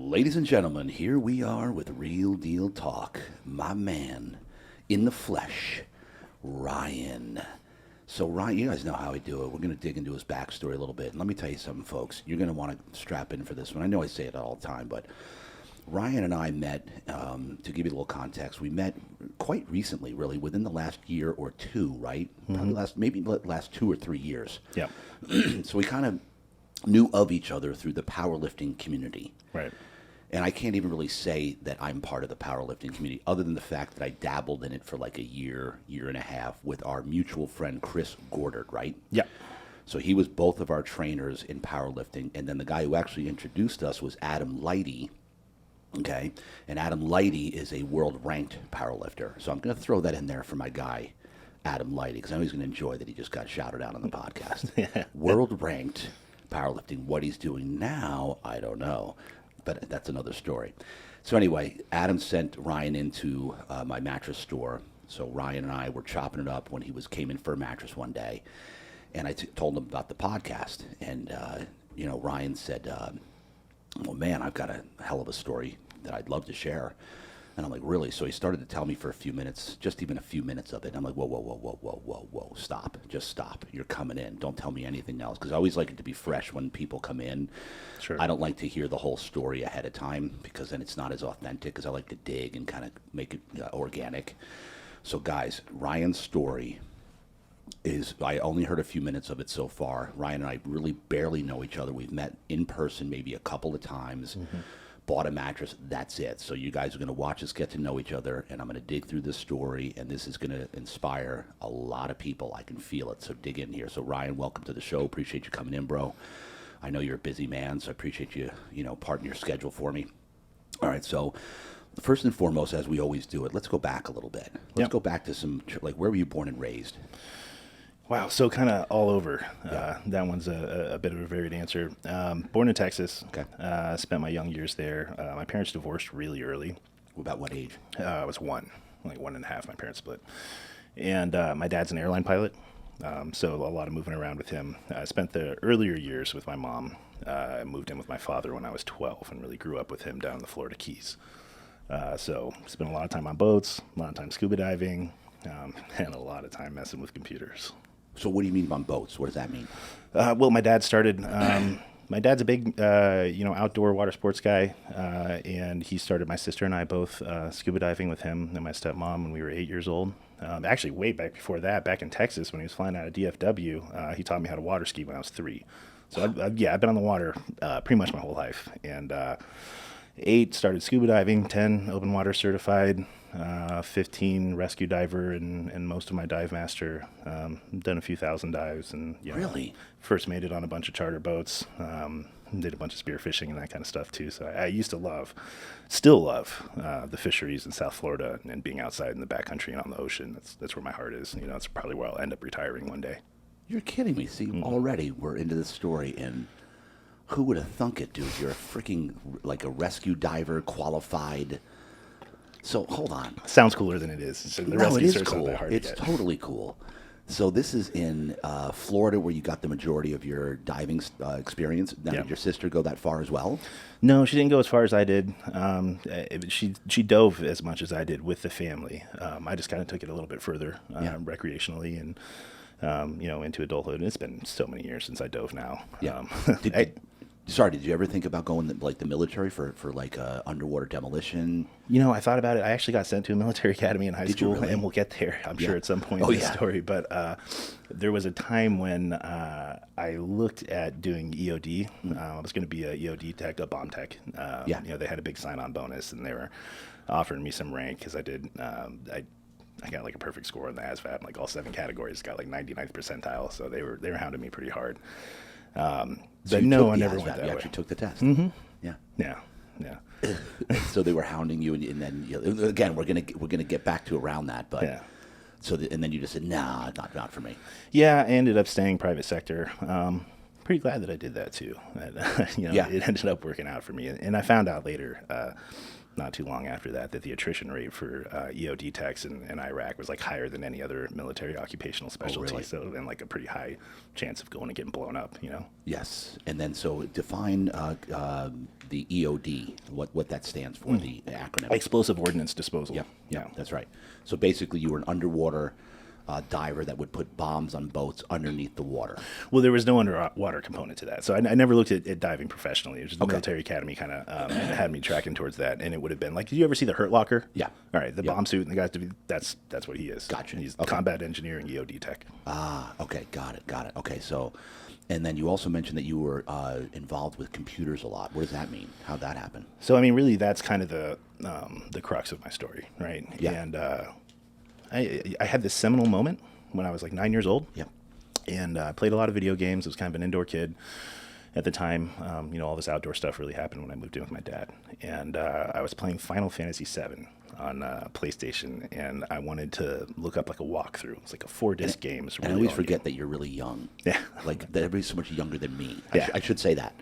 Ladies and gentlemen, here we are with Real Deal Talk. My man in the flesh, Ryan. So, Ryan, you guys know how I do it. We're going to dig into his backstory a little bit. And let me tell you something, folks. You're going to want to strap in for this one. I know I say it all the time, but Ryan and I met, to give you a little context, we met quite recently, really, within the last year or two, right? Probably last 2 or 3 years. Yeah. So we kind of knew of each other through the powerlifting community. Right. And I can't even really say that I'm part of the powerlifting community other than the fact that I dabbled in it for like a year and a half with our mutual friend Chris Gordard, right? Yeah. So he was both of our trainers in powerlifting. And then the guy who actually introduced us was Adam Lighty. Okay. And Adam Lighty is a world ranked powerlifter. So I'm going to throw that in there for my guy, Adam Lighty, because I know he's going to enjoy that he just got shouted out on the podcast. World ranked powerlifting. What he's doing now, I don't know. But that's another story. So anyway, Adam sent Ryan into my mattress store. So Ryan and I were chopping it up when he came in for a mattress one day. And I told him about the podcast. And, Ryan said, well, man, I've got a hell of a story that I'd love to share. And I'm like, really? So he started to tell me for a few minutes, just even a few minutes of it. And I'm like, whoa, stop. Just stop. You're coming in. Don't tell me anything else. Because I always like it to be fresh when people come in. Sure. I don't like to hear the whole story ahead of time because then it's not as authentic, because I like to dig and kind of make it organic. So, guys, Ryan's story I only heard a few minutes of it so far. Ryan and I really barely know each other. We've met in person maybe a couple of times. Mm-hmm. Bought a mattress, that's it. So you guys are going to watch us get to know each other, and I'm going to dig through this story, and this is going to inspire a lot of people. I can feel it, so dig in here. So Ryan, welcome to the show. Appreciate you coming in, bro. I know you're a busy man, so I appreciate you, parting your schedule for me. All right, so first and foremost, as we always do it, let's go back a little bit. Let's go back to where were you born and raised? Wow, so kind of all over. Yeah. That one's a bit of a varied answer. Born in Texas. Okay. Spent my young years there. My parents divorced really early. About what age? I was one and a half. My parents split. And my dad's an airline pilot, so a lot of moving around with him. I spent the earlier years with my mom. I moved in with my father when I was 12 and really grew up with him down in the Florida Keys. So spent a lot of time on boats, a lot of time scuba diving, and a lot of time messing with computers. So what do you mean on boats? What does that mean? Well, my dad started. My dad's a big, outdoor water sports guy, and he started my sister and I both scuba diving with him and my stepmom when we were 8 years old. Actually, way back before that, back in Texas when he was flying out of DFW, he taught me how to water ski when I was 3. So I've been on the water pretty much my whole life. And 8 started scuba diving, 10 open water certified. 15 rescue diver and most of my dive master. Done a few thousand dives and Really? First made it on a bunch of charter boats. Did a bunch of spear fishing and that kind of stuff too. So I used to still love the fisheries in South Florida and being outside in the backcountry and on the ocean. That's where my heart is. It's probably where I'll end up retiring one day. You're kidding me. See, already we're into this story, and who would have thunk it, dude? You're a freaking, like a rescue diver, qualified. So, hold on. Sounds cooler than it is. So the No, it rescue is cert's not cool. that hard to It's get. totally cool. So this is in Florida, where you got the majority of your diving experience. Now, Yeah. did your sister go that far as well? No, she didn't go as far as I did. She dove as much as I did with the family. I just kind of took it a little bit further recreationally and into adulthood. And it's been so many years since I dove now. Yeah. Did you ever think about going the military for underwater demolition? I thought about it. I actually got sent to a military academy in high school, really? and we'll get there, I'm sure, at some point in the story. But there was a time when I looked at doing EOD. I was going to be a EOD tech, a bomb tech. They had a big sign-on bonus, and they were offering me some rank because I did. I got like a perfect score in the ASVAB, like all 7 categories. Got like 99th percentile, so they were hounding me pretty hard. So But no, I never went that You way. actually took the test. Mm-hmm. Yeah. Yeah. So they were hounding you, and then again, we're gonna get back to around that, but Yeah. and then you just said, nah, not for me. Yeah, I ended up staying private sector. Pretty glad that I did that too. It ended up working out for me. And I found out later, not too long after that the attrition rate for EOD techs in Iraq was like higher than any other military occupational specialty. really? So, and like a pretty high chance of going and getting blown up, you know? Yes. And then so define the EOD, what that stands for, the acronym. Explosive Ordnance Disposal. Yeah, that's right. So basically, you were an underwater diver that would put bombs on boats underneath the water. Well, there was no underwater component to that. So I never looked at diving professionally. It was just the military academy kind of had me tracking towards that. And it would have been like, did you ever see the Hurt Locker? Yeah. All right. The bomb suit and the guys, that's what he is. Gotcha. He's Okay. combat engineer and EOD tech. Ah, okay, got it. Okay, so, and then you also mentioned that you were involved with computers a lot. What does that mean? How'd that happen? So, I mean, really, that's kind of the crux of my story, right? Yeah. And I had this seminal moment when I was like 9 years old. Yep. And I played a lot of video games. I was kind of an indoor kid at the time. All this outdoor stuff really happened when I moved in with my dad. And I was playing Final Fantasy VII on PlayStation, and I wanted to look up like a walkthrough. It's like a 4-disc game. It's And I really always forget that you're really young. Yeah. Like, that everybody's so much younger than me. Yeah. I should say that.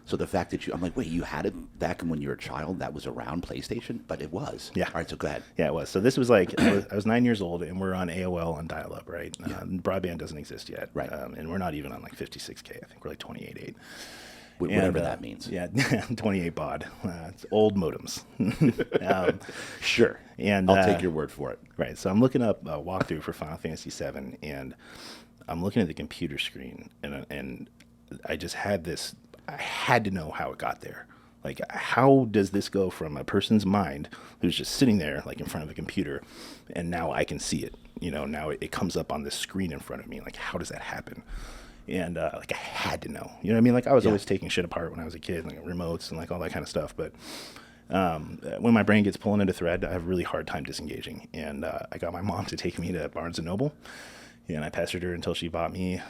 So the fact that I'm like, wait, you had it back when you were a child that was around PlayStation? But it was. Yeah. All right, so go ahead. Yeah, it was. So this was like, I was 9 years old, and we're on AOL on dial-up, right? Broadband doesn't exist yet. Right. And we're not even on like 56K. I think we're like 28.8. Whatever that means. Yeah, 28 baud. It's old modems. Sure. And I'll take your word for it. Right. So I'm looking up a walkthrough for Final Fantasy VII, and I'm looking at the computer screen, and I just had this. I had to know how it got there. Like, how does this go from a person's mind who's just sitting there, like in front of a computer, and now I can see it? Now it comes up on this screen in front of me. Like, how does that happen? And like, I had to know. You know what I mean? Like, I was always taking shit apart when I was a kid, like remotes and like all that kind of stuff. But when my brain gets pulling into thread, I have a really hard time disengaging. And I got my mom to take me to Barnes and Noble. And I pestered her until she bought me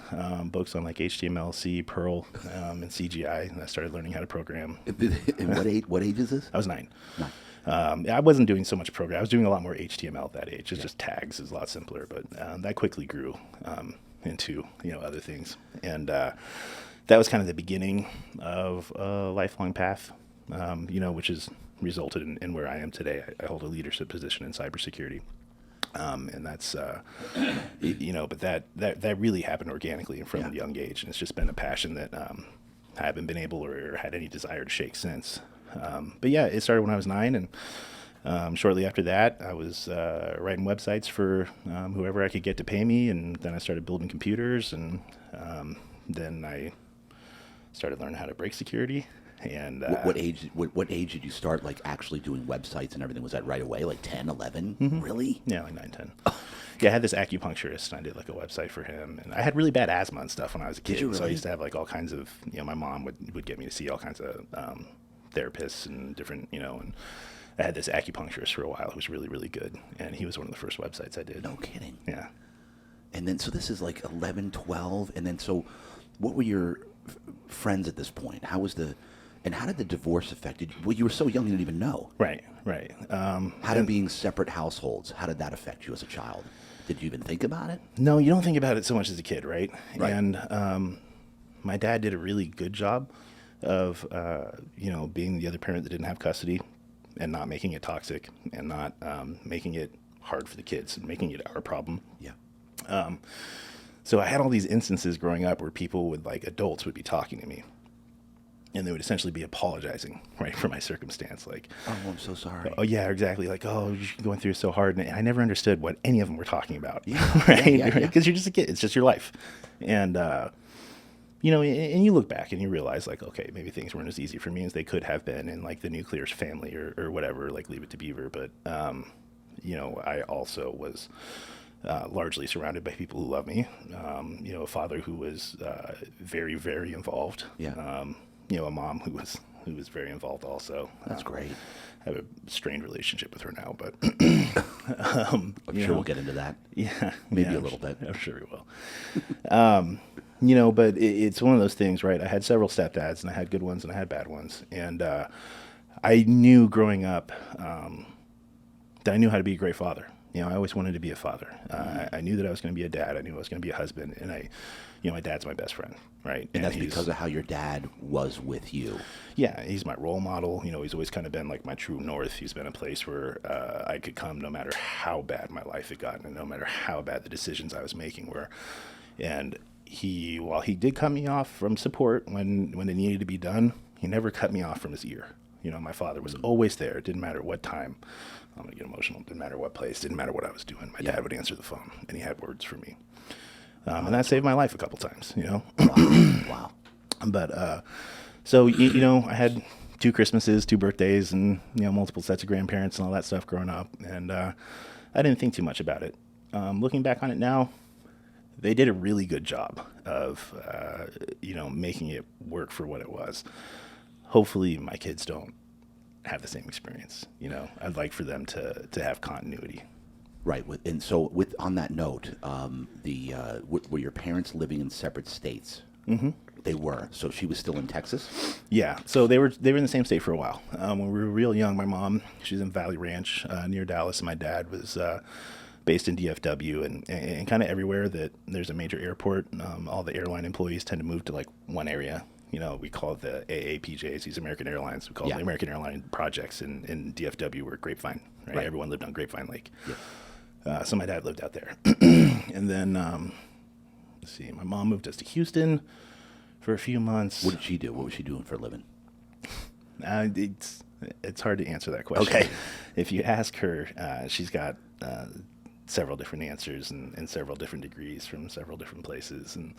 books on like HTML, C, Perl, and CGI. And I started learning how to program. And what age is this? I was 9. 9. I wasn't doing so much program. I was doing a lot more HTML at that age. It's just tags is a lot simpler. But that quickly grew into other things. And that was kind of the beginning of a lifelong path, which has resulted in where I am today. I hold a leadership position in cybersecurity. And that's, but that really happened organically and from a young age. And it's just been a passion that I haven't been able or had any desire to shake since. But yeah, it started when I was 9. And shortly after that, I was writing websites for whoever I could get to pay me. And then I started building computers. And then I started learning how to break security. And what age did you start like actually doing websites and everything? Was that right away, like 10, 11? Really? Yeah, like 9, 10. Yeah, I had this acupuncturist, and I did like a website for him. And I had really bad asthma and stuff when I was a kid. Did you really? So I used to have like all kinds of, my mom would get me to see all kinds of therapists and different, and I had this acupuncturist for a while who was really, really good. And he was one of the first websites I did. No kidding. Yeah. And then, so this is like 11, 12. And then, so what were your friends at this point? And how did the divorce affect you? Well, you were so young you didn't even know. Right. How did being separate households, how did that affect you as a child? Did you even think about it? No, you don't think about it so much as a kid, right? Right. And my dad did a really good job of, being the other parent that didn't have custody and not making it toxic and not making it hard for the kids and making it our problem. Yeah. So I had all these instances growing up where people adults would be talking to me. And they would essentially be apologizing, right, for my circumstance. Like, Oh, I'm so sorry. oh, yeah, exactly. Like, oh, you're going through so hard. And I never understood what any of them were talking about. Yeah, right? yeah. Because you're just a kid. It's just your life. And, and you look back and you realize, like, okay, maybe things weren't as easy for me as they could have been in, like, the nuclear family or whatever, like Leave It to Beaver. But, I also was largely surrounded by people who love me. A father who was very, very involved. Yeah. A mom who was very involved also. That's great. I have a strained relationship with her now, but I'm sure we'll get into that. yeah, Maybe a little bit. I'm sure we will. But it's one of those things, right? I had several stepdads, and I had good ones and I had bad ones, and I knew growing up that I knew how to be a great father, I always wanted to be a father. I knew that I was going to be a dad. I knew I was going to be a husband. And my dad's my best friend, right? And that's because of how your dad was with you. Yeah, he's my role model. He's always kind of been like my true north. He's been a place where I could come no matter how bad my life had gotten and no matter how bad the decisions I was making were. And while he did cut me off from support when it needed to be done, he never cut me off from his ear. My father was always there. It didn't matter what time. I'm going to get emotional. It didn't matter what place. Didn't matter what I was doing. My dad would answer the phone, and he had words for me. And that saved my life a couple times, Wow. But so, I had 2 Christmases, 2 birthdays, and, multiple sets of grandparents and all that stuff growing up. And I didn't think too much about it. Looking back on it now, they did a really good job of, making it work for what it was. Hopefully my kids don't have the same experience. I'd like for them to have continuity. Right. And so on that note, were your parents living in separate states? Mm-hmm. They were. So she was still in Texas? Yeah. So they were in the same state for a while. When we were real young, my mom, she's in Valley Ranch near Dallas, and my dad was based in DFW and kind of everywhere that there's a major airport. All the airline employees tend to move to like one area. We call it the AAPJs, these American Airlines. We call it the American Airline Projects in DFW were Grapevine, right? Everyone lived on Grapevine Lake. Yeah. So my dad lived out there. And then, let's see, my mom moved us to Houston for a few months. What did she do? What was she doing for a living? It's hard to answer that question. Okay. If you ask her, she's got several different answers and several different degrees from several different places and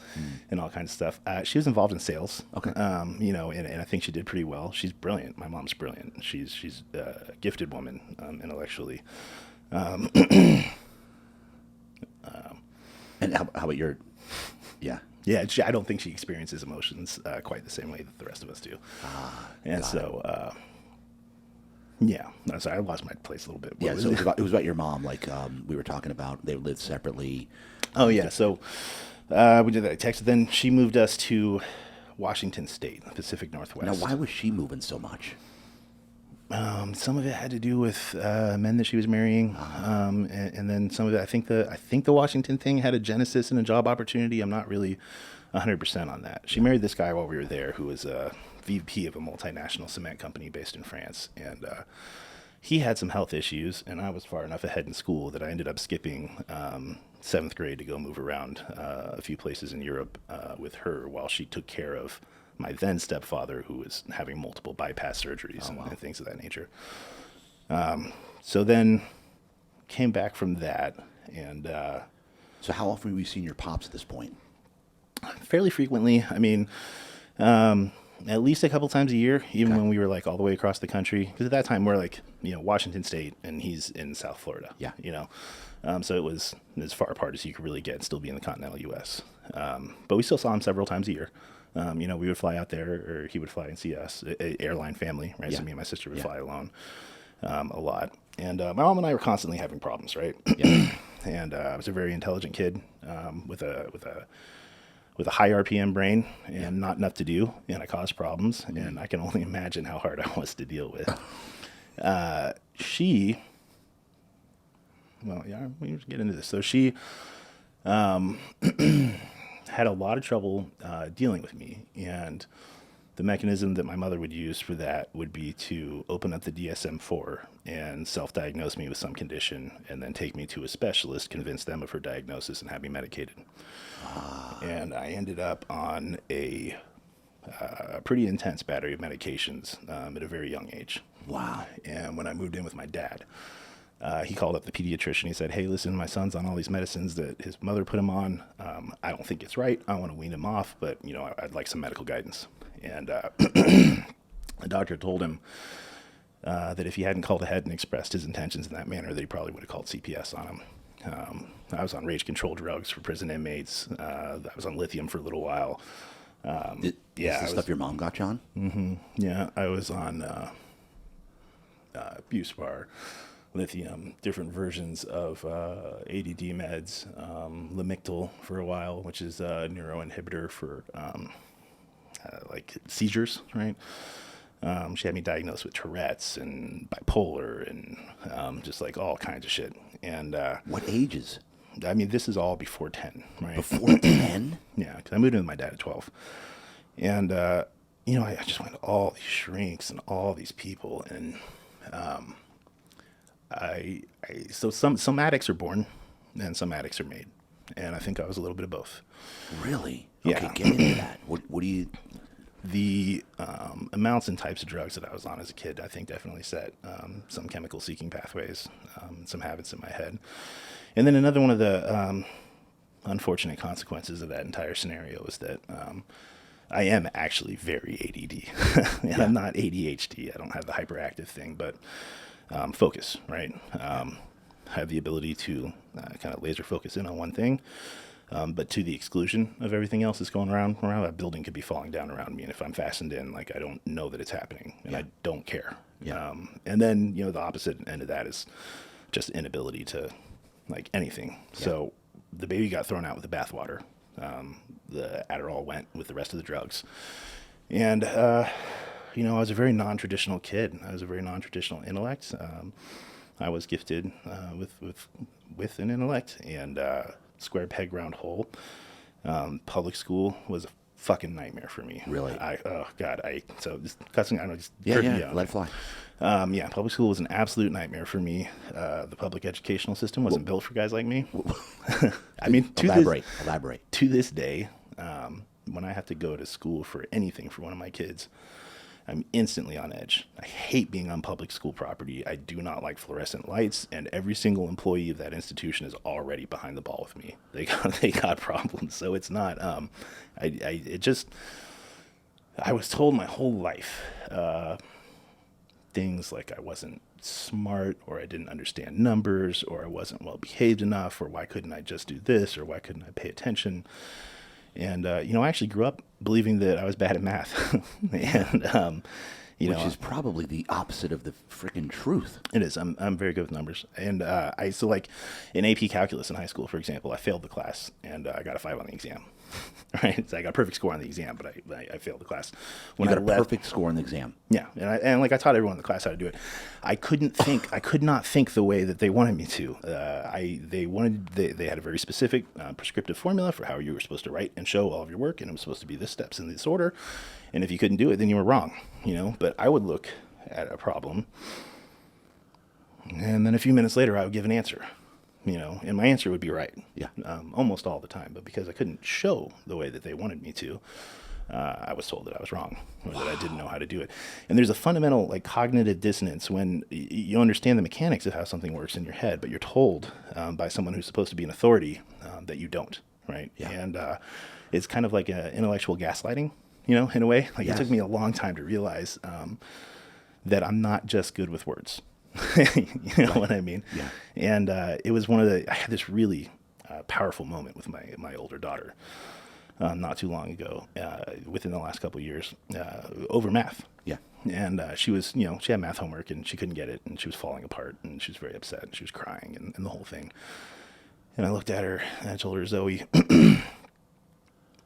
all kinds of stuff. She was involved in sales. Okay. And I think she did pretty well. She's brilliant. My mom's brilliant. She's a gifted woman intellectually. And how about your, yeah. Yeah, I don't think she experiences emotions quite the same way that the rest of us do. And so, yeah. No, sorry, I lost my place a little bit. Yeah, so it was about your mom. Like we were talking about, they lived separately. Oh, yeah. So we did that text. Then she moved us to Washington State, the Pacific Northwest. Now, why was she moving so much? Some of it had to do with men that she was marrying, and then some of it, I think the Washington thing had a genesis and a job opportunity. I'm not really 100% on that. She married this guy while we were there, who was a VP of a multinational cement company based in France, and he had some health issues, and I was far enough ahead in school that I ended up skipping 7th grade to go move around a few places in Europe with her while she took care of my then stepfather, who was having multiple bypass surgeries and things of that nature. So then came back from that. And So how often were you seeing your pops at this point? fairly frequently. I mean, at least a couple times a year, even when we were like all the way across the country. Because at that time we're like, Washington State and he's in South Florida. Yeah. So it was as far apart as you could really get and still be in the continental U.S. But we still saw him several times a year. We would fly out there, or he would fly and see us, airline family, right? Yeah. So me and my sister would fly alone a lot. And my mom and I were constantly having problems, right? Yeah. And I was a very intelligent kid with a high RPM brain and not enough to do, and I caused problems. And I can only imagine how hard I was to deal with. We just get into this. So she had a lot of trouble dealing with me, and the mechanism that my mother would use for that would be to open up the DSM-4 and self-diagnose me with some condition, and then take me to a specialist, convince them of her diagnosis, and have me medicated. And I ended up on a pretty intense battery of medications at a very young age. Wow. And when I moved in with my dad, he called up the pediatrician. He said, "Hey, listen, my son's on all these medicines that his mother put him on. I don't think it's right. I want to wean him off, but, I'd like some medical guidance." And the doctor told him that if he hadn't called ahead and expressed his intentions in that manner, that he probably would have called CPS on him. I was on rage control drugs for prison inmates. I was on lithium for a little while. Is this stuff your mom got you on? Mm-hmm. Yeah, I was on Buspar, lithium, different versions of ADD meds, Lamictal for a while, which is a neuroinhibitor for like seizures, right? She had me diagnosed with Tourette's and bipolar and just like all kinds of shit. And What ages? I mean, this is all before 10, right? Before 10? Yeah, because I moved in with my dad at 12. And, I just went to all these shrinks and all these people. And so some addicts are born and some addicts are made. And I think I was a little bit of both. Really? Yeah. Okay, get into that. What do you... The amounts and types of drugs that I was on as a kid, I think definitely set some chemical seeking pathways, some habits in my head. And then another one of the unfortunate consequences of that entire scenario is that I am actually very ADD. And I'm not ADHD. I don't have the hyperactive thing, but focus, right? I have the ability to kind of laser focus in on one thing. But to the exclusion of everything else that's going around, that building could be falling down around me. And if I'm fastened in, like, I don't know that it's happening and I don't care. Yeah. And then, the opposite end of that is just inability to like anything. Yeah. So the baby got thrown out with the bathwater. The Adderall went with the rest of the drugs. And, I was a very non-traditional kid. I was a very non-traditional intellect. I was gifted with an intellect and square peg round hole. Public school was a fucking nightmare for me. Really? So just cussing, I know, just let it fly. Public school was an absolute nightmare for me. The public educational system wasn't built for guys like me. I mean, elaborate. To this day, when I have to go to school for anything for one of my kids, I'm instantly on edge. I hate being on public school property. I do not like fluorescent lights, and every single employee of that institution is already behind the ball with me. They got problems, so it's not. I was told my whole life things like I wasn't smart, or I didn't understand numbers, or I wasn't well behaved enough, or why couldn't I just do this, or why couldn't I pay attention. And, I actually grew up believing that I was bad at math. And, Which is probably the opposite of the freaking truth. It is. I'm very good with numbers. And so like in AP Calculus in high school, for example, I failed the class and I got a 5 on the exam. Right? So I got a perfect score on the exam, but I failed the class. When you got a perfect score on the exam. Yeah. And I taught everyone in the class how to do it. I could not think the way that they wanted me to. They had a very specific prescriptive formula for how you were supposed to write and show all of your work, and it was supposed to be this steps in this order. And if you couldn't do it, then you were wrong, But I would look at a problem, and then a few minutes later, I would give an answer, and my answer would be right. Yeah. Almost all the time. But because I couldn't show the way that they wanted me to, I was told that I was wrong, or that I didn't know how to do it. And there's a fundamental cognitive dissonance when you understand the mechanics of how something works in your head, but you're told by someone who's supposed to be an authority that you don't, right? Yeah. And it's kind of like intellectual gaslighting, in a way. Yes. It took me a long time to realize that I'm not just good with words. What I mean? Yeah. And it was I had this really powerful moment with my older daughter not too long ago, within the last couple of years, over math. Yeah. And she was, she had math homework and she couldn't get it and she was falling apart and she was very upset and she was crying and the whole thing. And I looked at her and I told her, Zoe,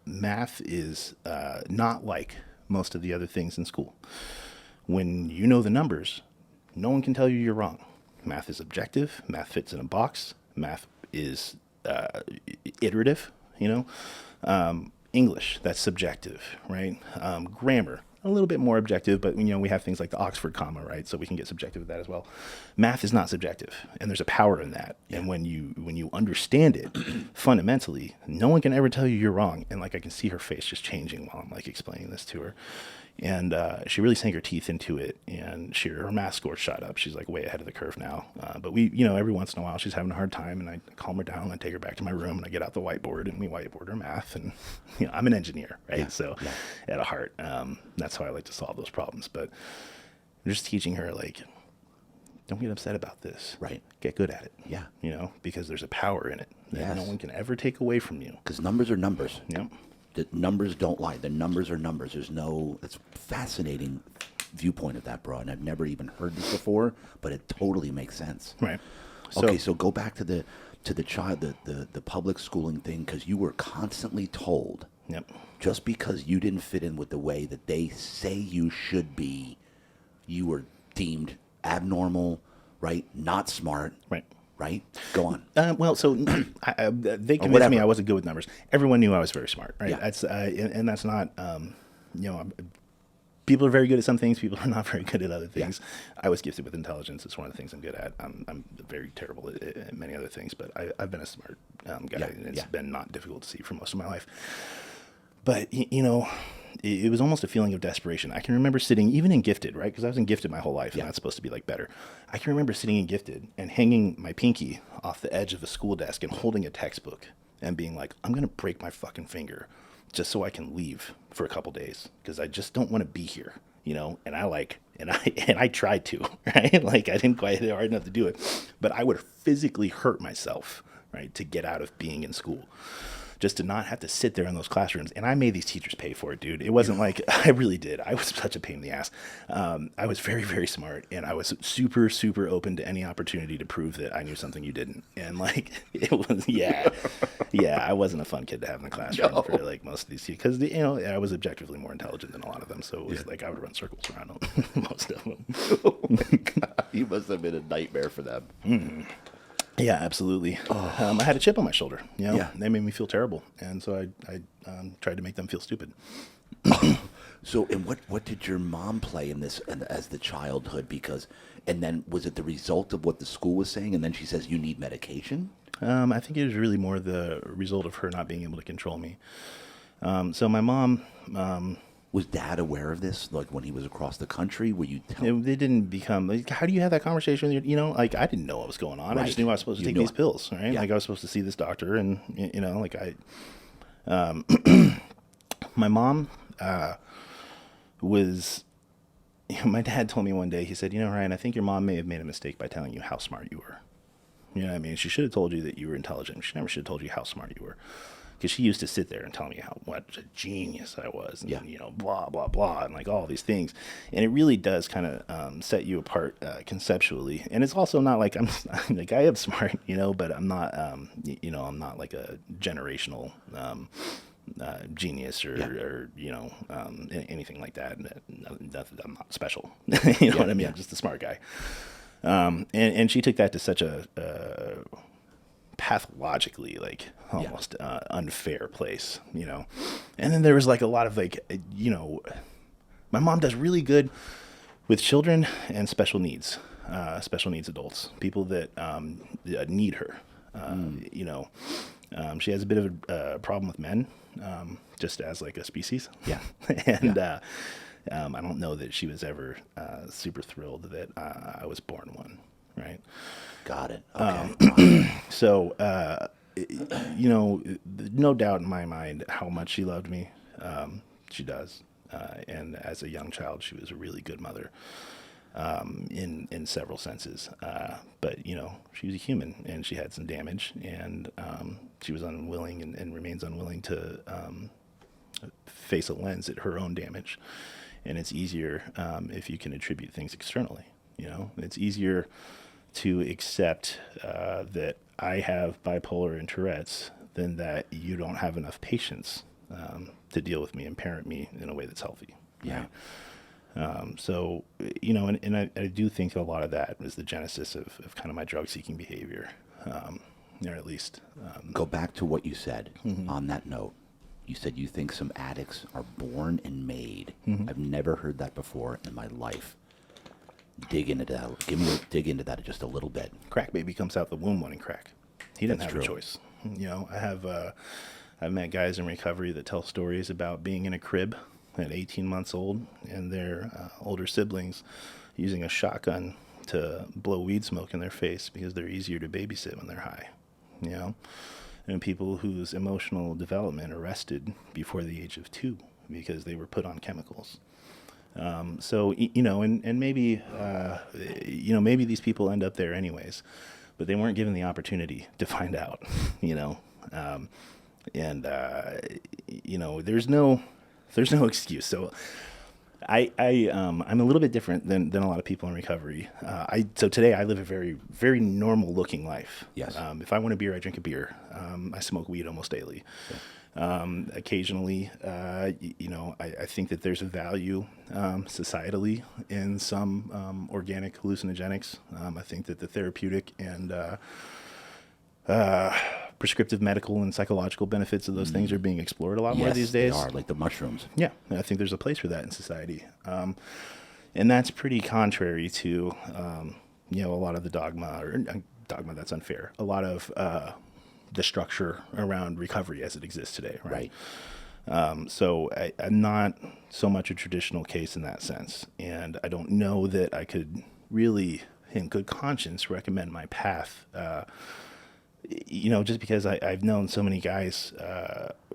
math is not like most of the other things in school. When you know the numbers, no one can tell you you're wrong. Math is objective. Math fits in a box. Math is iterative, English, that's subjective, right? Grammar, a little bit more objective, but we have things like the Oxford comma, right? So we can get subjective with that as well. Math is not subjective, and there's a power in that. Yeah. And when you understand it fundamentally, no one can ever tell you you're wrong. And I can see her face just changing while I'm explaining this to her. And she really sank her teeth into it, and her math score shot up. She's way ahead of the curve now. But we, every once in a while she's having a hard time, and I calm her down. I take her back to my room, and I get out the whiteboard, and we whiteboard her math. And I'm an engineer, right? Yeah. So at heart, that's how I like to solve those problems. But I'm just teaching her don't get upset about this. Right. Get good at it. Yeah. Because there's a power in it that no one can ever take away from you. Because numbers are numbers. Yep. The numbers don't lie. The numbers are numbers. It's fascinating viewpoint of that, bro. And I've never even heard this before, but it totally makes sense. Right. So go back to the child, the public schooling thing, because you were constantly told, yep, just because you didn't fit in with the way that they say you should be, you were deemed abnormal, right? Not smart. Right. right? Go on. So they convinced whatever. me I wasn't good with numbers. Everyone knew I was very smart, right? Yeah. That's and that's not, people are very good at some things. People are not very good at other things. I was gifted with intelligence. It's one of the things I'm good at. I'm very terrible at many other things, but I've been a smart guy, and it's been not difficult to see for most of my life. But, it was almost a feeling of desperation. I can remember sitting, even in Gifted, right? Because I was in Gifted my whole life, and that's supposed to be like better. I can remember sitting in Gifted and hanging my pinky off the edge of a school desk and holding a textbook and being like, I'm going to break my fucking finger just so I can leave for a couple days because I just don't want to be here, And I tried to, right? Like I didn't quite hit hard enough to do it, but I would physically hurt myself, right, to get out of being in school. Just to not have to sit there in those classrooms. And I made these teachers pay for it, dude. It wasn't like, I really did. I was such a pain in the ass. I was very, very smart. And I was super, super open to any opportunity to prove that I knew something you didn't. And like, it was, I wasn't a fun kid to have in the classroom for like most of these kids. Because, I was objectively more intelligent than a lot of them. So it was like, I would run circles around them, most of them. Oh my God. You must have been a nightmare for them. Mm-hmm. Yeah, absolutely. I had a chip on my shoulder. They made me feel terrible, and so I tried to make them feel stupid. So, and what did your mom play in this as the childhood? And then was it the result of what the school was saying? And then she says you need medication. I think it was really more the result of her not being able to control me. So my mom. Was Dad aware of this? Like when he was across the country, were you? They didn't become. Like, how do you have that conversation? Like I didn't know what was going on. Right. I just knew I was supposed to take these pills, right? Yeah. Like I was supposed to see this doctor, and my mom was. My dad told me one day. He said, Ryan, I think your mom may have made a mistake by telling you how smart you were. You know what I mean? She should have told you that you were intelligent. She never should have told you how smart you were. Because she used to sit there and tell me what a genius I was, and blah blah blah, and like all these things, and it really does kind of set you apart conceptually. And it's also not like I'm like I am smart, but I'm not, I'm not like a generational genius or anything like that. I'm not special, what I mean? I'm just a smart guy. And she took that to such a pathologically like almost unfair place, and then there was like a lot of like, my mom does really good with children and special needs adults, people that need her. She has a bit of a problem with men, just as like a species. And I don't know that she was ever super thrilled that I was born one, right? Got it. Okay. So, no doubt in my mind how much she loved me. She does. And as a young child, she was a really good mother in several senses. But, she was a human and she had some damage, and she was unwilling and remains unwilling to face a lens at her own damage. And it's easier if you can attribute things externally. It's easier to accept that I have bipolar and Tourette's than that you don't have enough patience to deal with me and parent me in a way that's healthy. Yeah. Right? So, and I do think a lot of that was the genesis of kind of my drug-seeking behavior, or at least. Go back to what you said on that note. You said you think some addicts are born and made. I've never heard that before in my life. Dig into that. Dig into that just a little bit. Crack baby comes out the womb wanting crack. He didn't That's have true. a choice. I've met guys in recovery that tell stories about being in a crib at 18 months old and their older siblings using a shotgun to blow weed smoke in their face because they're easier to babysit when they're high. And people whose emotional development arrested before the age of 2 because they were put on chemicals. So, and maybe, maybe these people end up there anyways, but they weren't given the opportunity to find out, there's no excuse. So I'm a little bit different than a lot of people in recovery. So today I live a very, very normal looking life. Yes. If I want a beer, I drink a beer. I smoke weed almost daily. Occasionally, I think that there's a value societally in some organic hallucinogenics. I think that the therapeutic and prescriptive medical and psychological benefits of those things are being explored a lot more these days. They are, like the mushrooms. Yeah, I think there's a place for that in society. And that's pretty contrary to, a lot of the dogma, or dogma, that's unfair, a lot of the structure around recovery as it exists today, right? So I'm not so much a traditional case in that sense. And I don't know that I could really, in good conscience, recommend my path, just because I've known so many guys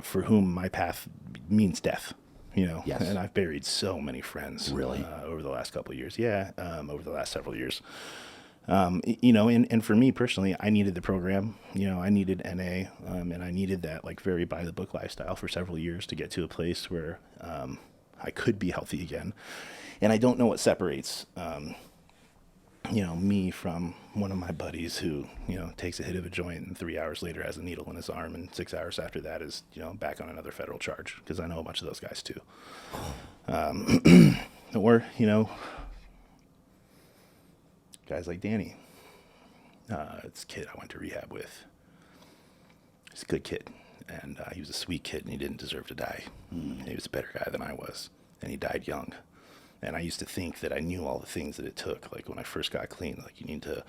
for whom my path means death. Yes. And I've buried so many friends Really? over the last couple of years. Yeah, over the last several years. And for me personally, I needed the program. I needed NA, and I needed that like very by the book lifestyle for several years to get to a place where I could be healthy again. And I don't know what separates me from one of my buddies who, takes a hit of a joint and 3 hours later has a needle in his arm, and 6 hours after that is, back on another federal charge, because I know a bunch of those guys too. Or, guys like Danny. This kid I went to rehab with. He's a good kid, and he was a sweet kid, and he didn't deserve to die. He was a better guy than I was, and he died young. And I used to think that I knew all the things that it took. Like when I first got clean, like you need to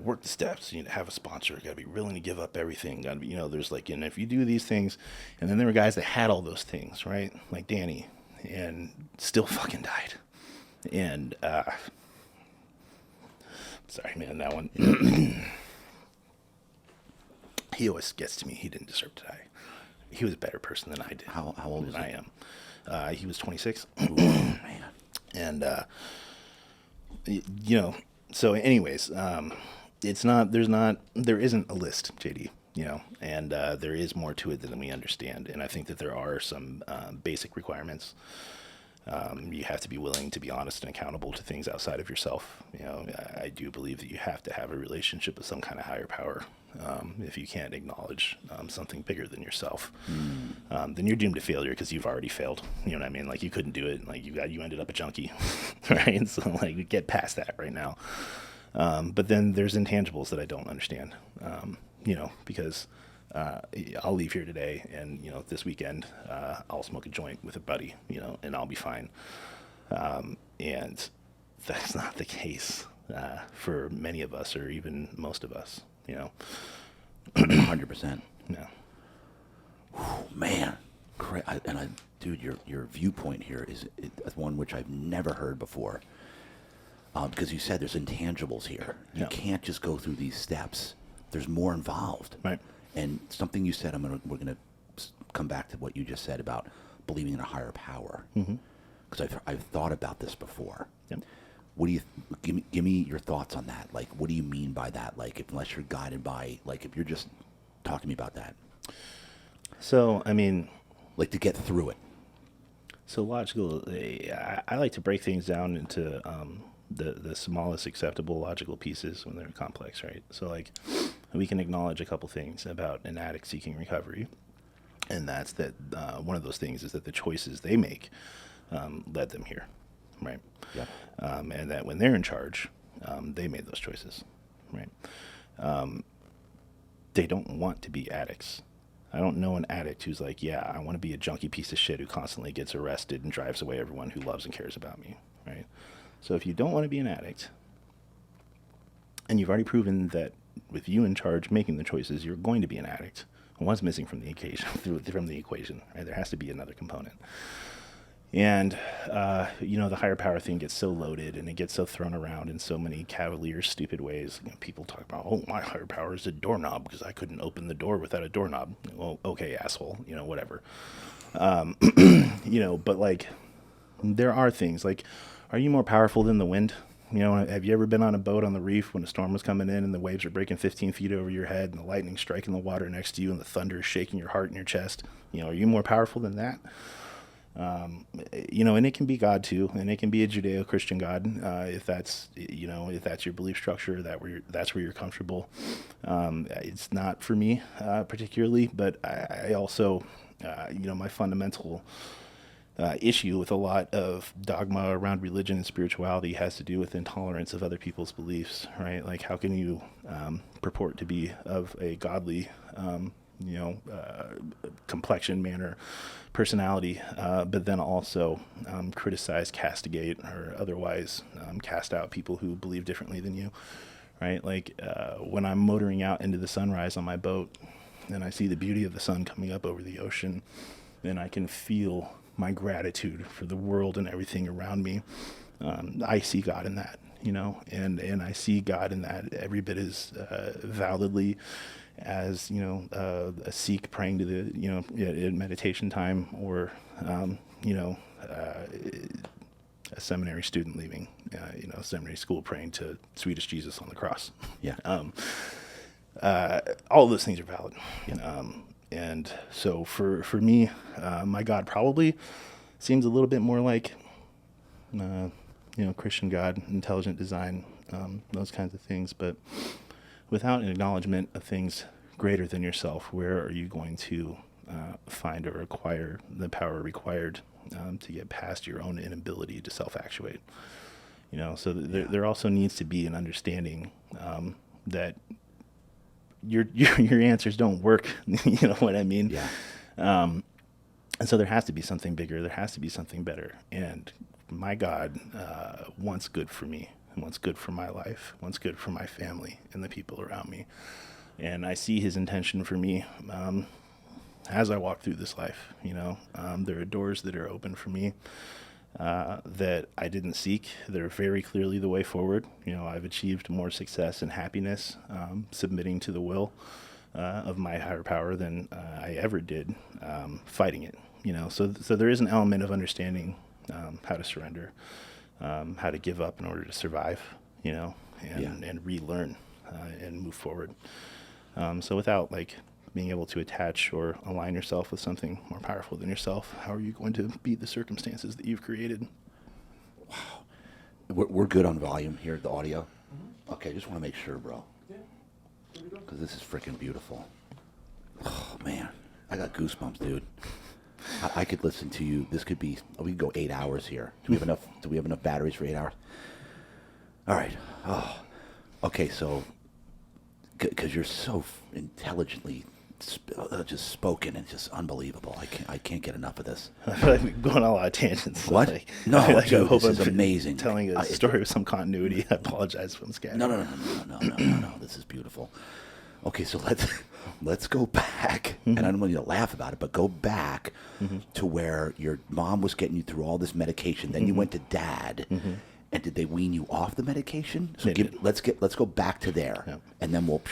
work the steps. You need to have a sponsor. You got to be willing to give up everything. Got to be, there's like, and if you do these things, and then there were guys that had all those things, right? Like Danny, and still fucking died. And sorry, man, that one. He always gets to me. He didn't deserve to die. He was a better person than I did. How old is he? I am. He was 26. Ooh, man. And, so anyways, there isn't a list, JD, and there is more to it than we understand. And I think that there are some basic requirements. You have to be willing to be honest and accountable to things outside of yourself. I do believe that you have to have a relationship with some kind of higher power. If you can't acknowledge something bigger than yourself, then you're doomed to failure because you've already failed. You know what I mean? Like you couldn't do it. Like you ended up a junkie, right? So like get past that right now. But then there's intangibles that I don't understand. Because I'll leave here today, and this weekend I'll smoke a joint with a buddy, and I'll be fine. And that's not the case for many of us, or even most of us. 100%. No. Man, dude, your viewpoint here is one which I've never heard before. Because you said there's intangibles here. You can't just go through these steps. There's more involved. Right. And something you said, we're gonna come back to what you just said about believing in a higher power. Because I've thought about this before. Yep. What do you give me your thoughts on that? Like, what do you mean by that? Like, unless you're guided by, like, if you're just talking to me about that. So I mean, like to get through it. So logical. I like to break things down into the smallest acceptable logical pieces when they're complex, right? So like we can acknowledge a couple things about an addict seeking recovery, and that's that one of those things is that the choices they make led them here, right? Yeah. And that when they're in charge, they made those choices, right? They don't want to be addicts. I don't know an addict who's like, yeah, I want to be a junkie piece of shit who constantly gets arrested and drives away everyone who loves and cares about me, right? So if you don't want to be an addict, and you've already proven that with you in charge making the choices, you're going to be an addict, what's missing from the equation, right? There has to be another component. And, the higher power thing gets so loaded and it gets so thrown around in so many cavalier, stupid ways. People talk about, oh, my higher power is a doorknob because I couldn't open the door without a doorknob. Well, okay, asshole, whatever. But like, there are things like, are you more powerful than the wind? Have you ever been on a boat on the reef when a storm was coming in and the waves are breaking 15 feet over your head and the lightning striking the water next to you and the thunder is shaking your heart and your chest? Are you more powerful than that? And it can be God too, and it can be a Judeo-Christian God, if that's your belief structure, that's where you're comfortable. It's not for me, particularly, but I also, my fundamental issue with a lot of dogma around religion and spirituality has to do with intolerance of other people's beliefs, right? Like, how can you purport to be of a godly, complexion, manner, personality, but then also criticize, castigate, or otherwise cast out people who believe differently than you, right? Like, when I'm motoring out into the sunrise on my boat and I see the beauty of the sun coming up over the ocean, then I can feel my gratitude for the world and everything around me. I see God in that, and I see God in that every bit as validly as, a Sikh praying to the, in meditation time, or, a seminary student leaving, seminary school praying to Swedish Jesus on the cross. Yeah. All of those things are valid. Yeah. And so for me, my God probably seems a little bit more like, Christian God, intelligent design, those kinds of things. But without an acknowledgement of things greater than yourself, where are you going to find or acquire the power required to get past your own inability to self-actuate? So there also needs to be an understanding that your answers don't work. You know what I mean? Yeah. And so there has to be something bigger. There has to be something better. And my God wants good for me, and wants good for my life, wants good for my family and the people around me. And I see his intention for me as I walk through this life. There are doors that are open for me that I didn't seek. They're very clearly the way forward. I've achieved more success and happiness submitting to the will of my higher power than I ever did fighting it. So there is an element of understanding how to surrender, how to give up in order to survive, and relearn and move forward. So without being able to attach or align yourself with something more powerful than yourself, how are you going to beat the circumstances that you've created? Wow. We're good on volume here, the audio? Mm-hmm. Okay, just want to make sure, bro. Yeah. Because this is freaking beautiful. Oh, man. I got goosebumps, dude. I could listen to you. This could be, we could go 8 hours here. Do we have enough batteries for 8 hours? All right. Oh. Okay, so, because you're so intelligently just spoken, and just unbelievable. I can't get enough of this. I feel like we're going on a lot of tangents. What? No, I feel like dude, I hope this is I'm amazing. Telling a story with some continuity. I apologize if I'm scared. No. This is beautiful. Okay, so let's go back, and I don't want you to laugh about it, but go back to where your mom was getting you through all this medication. Then you went to dad, and did they wean you off the medication? So let's go back to there, and then we'll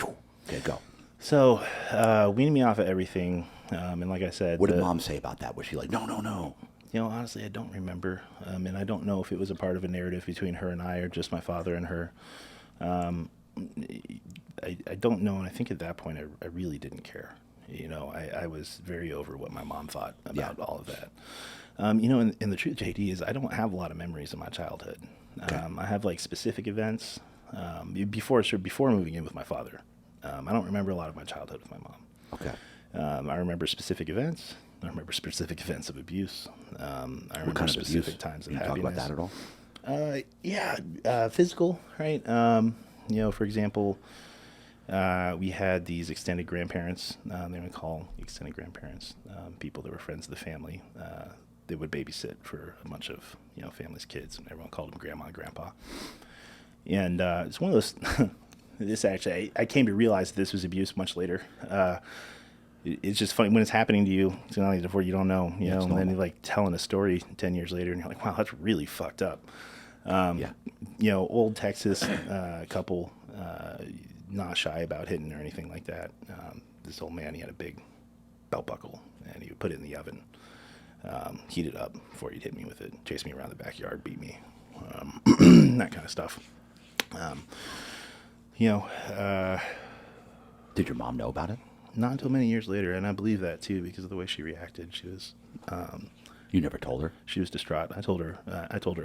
go. So weaning me off of everything, and like I said, what did mom say about that? Was she like, no? Honestly, I don't remember, and I don't know if it was a part of a narrative between her and I, or just my father and her. I don't know, and I think at that point I really didn't care. I was very over what my mom thought about all of that. And the truth, JD, is I don't have a lot of memories of my childhood. Okay. I have specific events before moving in with my father. I don't remember a lot of my childhood with my mom. Okay. I remember specific events. I remember specific events of abuse. I remember what kind of specific abuse? times of Can you happiness. talk about that at all? Physical, right? For example, we had these extended grandparents. They would call extended grandparents people that were friends of the family. They would babysit for a bunch of family's kids, and everyone called them grandma and grandpa. And it's one of those. This actually, I came to realize this was abuse much later. It's just funny when it's happening to you. It's not like before you don't know, and then you're telling a story 10 years later, and you're like, wow, that's really fucked up. Old Texas couple, not shy about hitting or anything like that. This old man, he had a big belt buckle, and he would put it in the oven, heat it up before he'd hit me with it, chase me around the backyard, beat me, that kind of stuff. Did your mom know about it? Not until many years later, and I believe that too because of the way she reacted. She was. You never told her? She was distraught. I told her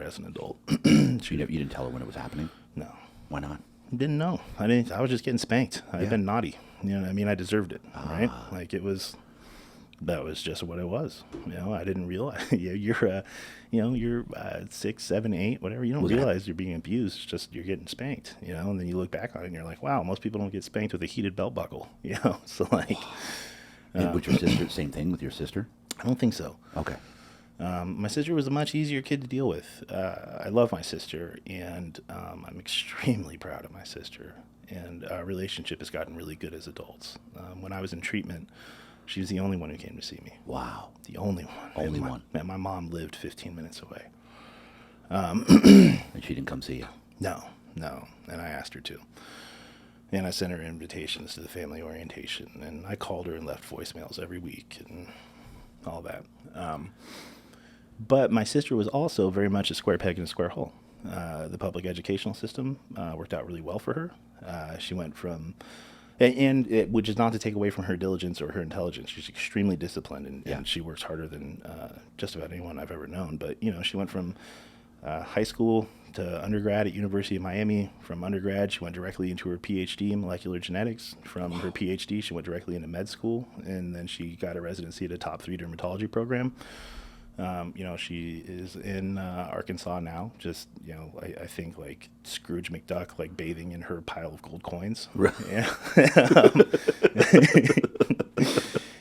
as an adult. You didn't tell her when it was happening? No. Why not? Didn't know. I was just getting spanked. I'd been naughty. You know what I mean? I deserved it, right? It was that was just what it was. I didn't realize you're 6, 7, 8, whatever. You don't Was that- realize you're being abused. It's just you're getting spanked, and then you look back on it and you're like, wow, most people don't get spanked with a heated belt buckle, So like, And with your sister, same thing with your sister? I don't think so. Okay. My sister was a much easier kid to deal with. I love my sister, and I'm extremely proud of my sister. And our relationship has gotten really good as adults. When I was in treatment, she was the only one who came to see me. Wow. The only one. Only one. And my mom lived 15 minutes away. And she didn't come see you? No. And I asked her to. And I sent her invitations to the family orientation. And I called her and left voicemails every week and all that. But my sister was also very much a square peg in a square hole. The public educational system worked out really well for her. She went from, which is not to take away from her diligence or her intelligence. She's extremely disciplined, and she works harder than just about anyone I've ever known. But, she went from high school to undergrad at University of Miami. From undergrad, she went directly into her PhD in molecular genetics. From her PhD, she went directly into med school, and then she got a residency at a top 3 dermatology program. She is in Arkansas now, just, I think like Scrooge McDuck, like bathing in her pile of gold coins. Right. Yeah.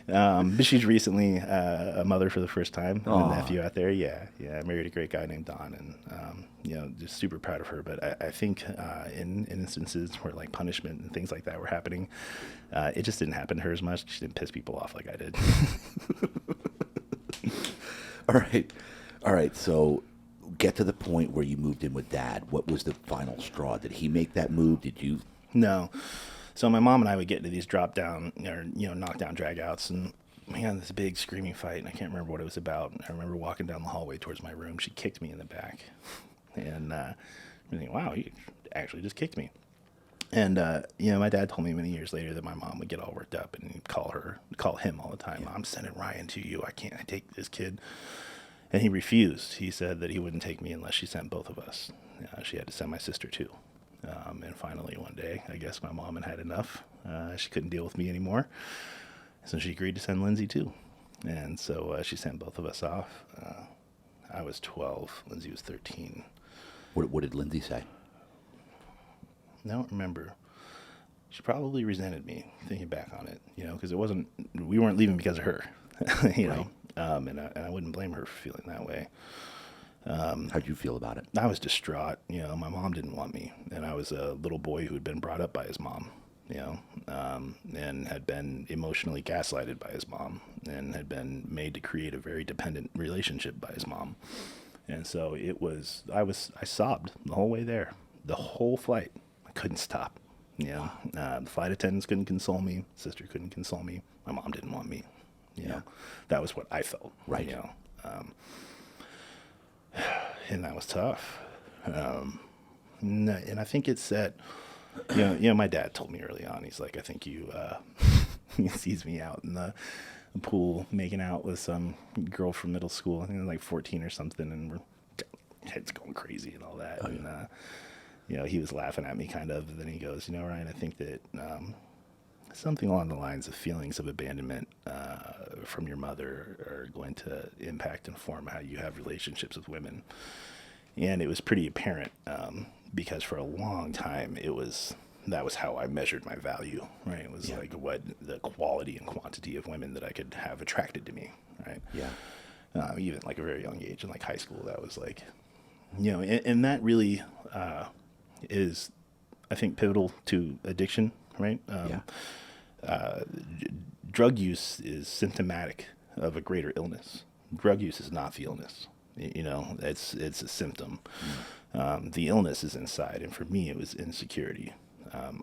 But she's recently a mother for the first time. I have a nephew out there. Yeah. I married a great guy named Don, and, just super proud of her. But I think in instances where like punishment and things like that were happening, it just didn't happen to her as much. She didn't piss people off like I did. All right. So get to the point where you moved in with Dad. What was the final straw? Did he make that move? Did you? No. So my mom and I would get into these drop down or, knockdown drag outs, and we had this big screaming fight, and I can't remember what it was about. I remember walking down the hallway towards my room. She kicked me in the back, and I think, wow, you actually just kicked me. And, my dad told me many years later that my mom would get all worked up and he'd call him all the time. I'm sending Ryan to you. I can't take this kid. And he refused. He said that he wouldn't take me unless she sent both of us. She had to send my sister too. And finally one day, I guess my mom had enough. She couldn't deal with me anymore. So she agreed to send Lindsay too. And so she sent both of us off. I was 12. Lindsay was 13. What did Lindsay say? I don't remember. She probably resented me, thinking back on it, because we weren't leaving because of her, Right. And I wouldn't blame her for feeling that way. How'd you feel about it? I was distraught. My mom didn't want me, and I was a little boy who had been brought up by his mom, and had been emotionally gaslighted by his mom, and had been made to create a very dependent relationship by his mom. And so I sobbed the whole way there, the whole flight. I couldn't stop. The flight attendants couldn't console me. Sister couldn't console me. My mom didn't want me. That was what I felt. Right. And that was tough. And I think it's that, my dad told me early on, he's like, I think he sees me out in the pool making out with some girl from middle school, I think like 14 or something, and we're heads going crazy and all that. Oh, And, he was laughing at me kind of, and then he goes, Ryan, I think that something along the lines of feelings of abandonment from your mother are going to impact and form how you have relationships with women. And it was pretty apparent because for a long time that was how I measured my value, right? It was like what the quality and quantity of women that I could have attracted to me, right? Yeah. Even like a very young age in like high school, that was like, and that really is, I think, pivotal to addiction, right? Drug use is symptomatic of a greater illness. Drug use is not the illness. It's a symptom. The illness is inside, and for me, it was insecurity.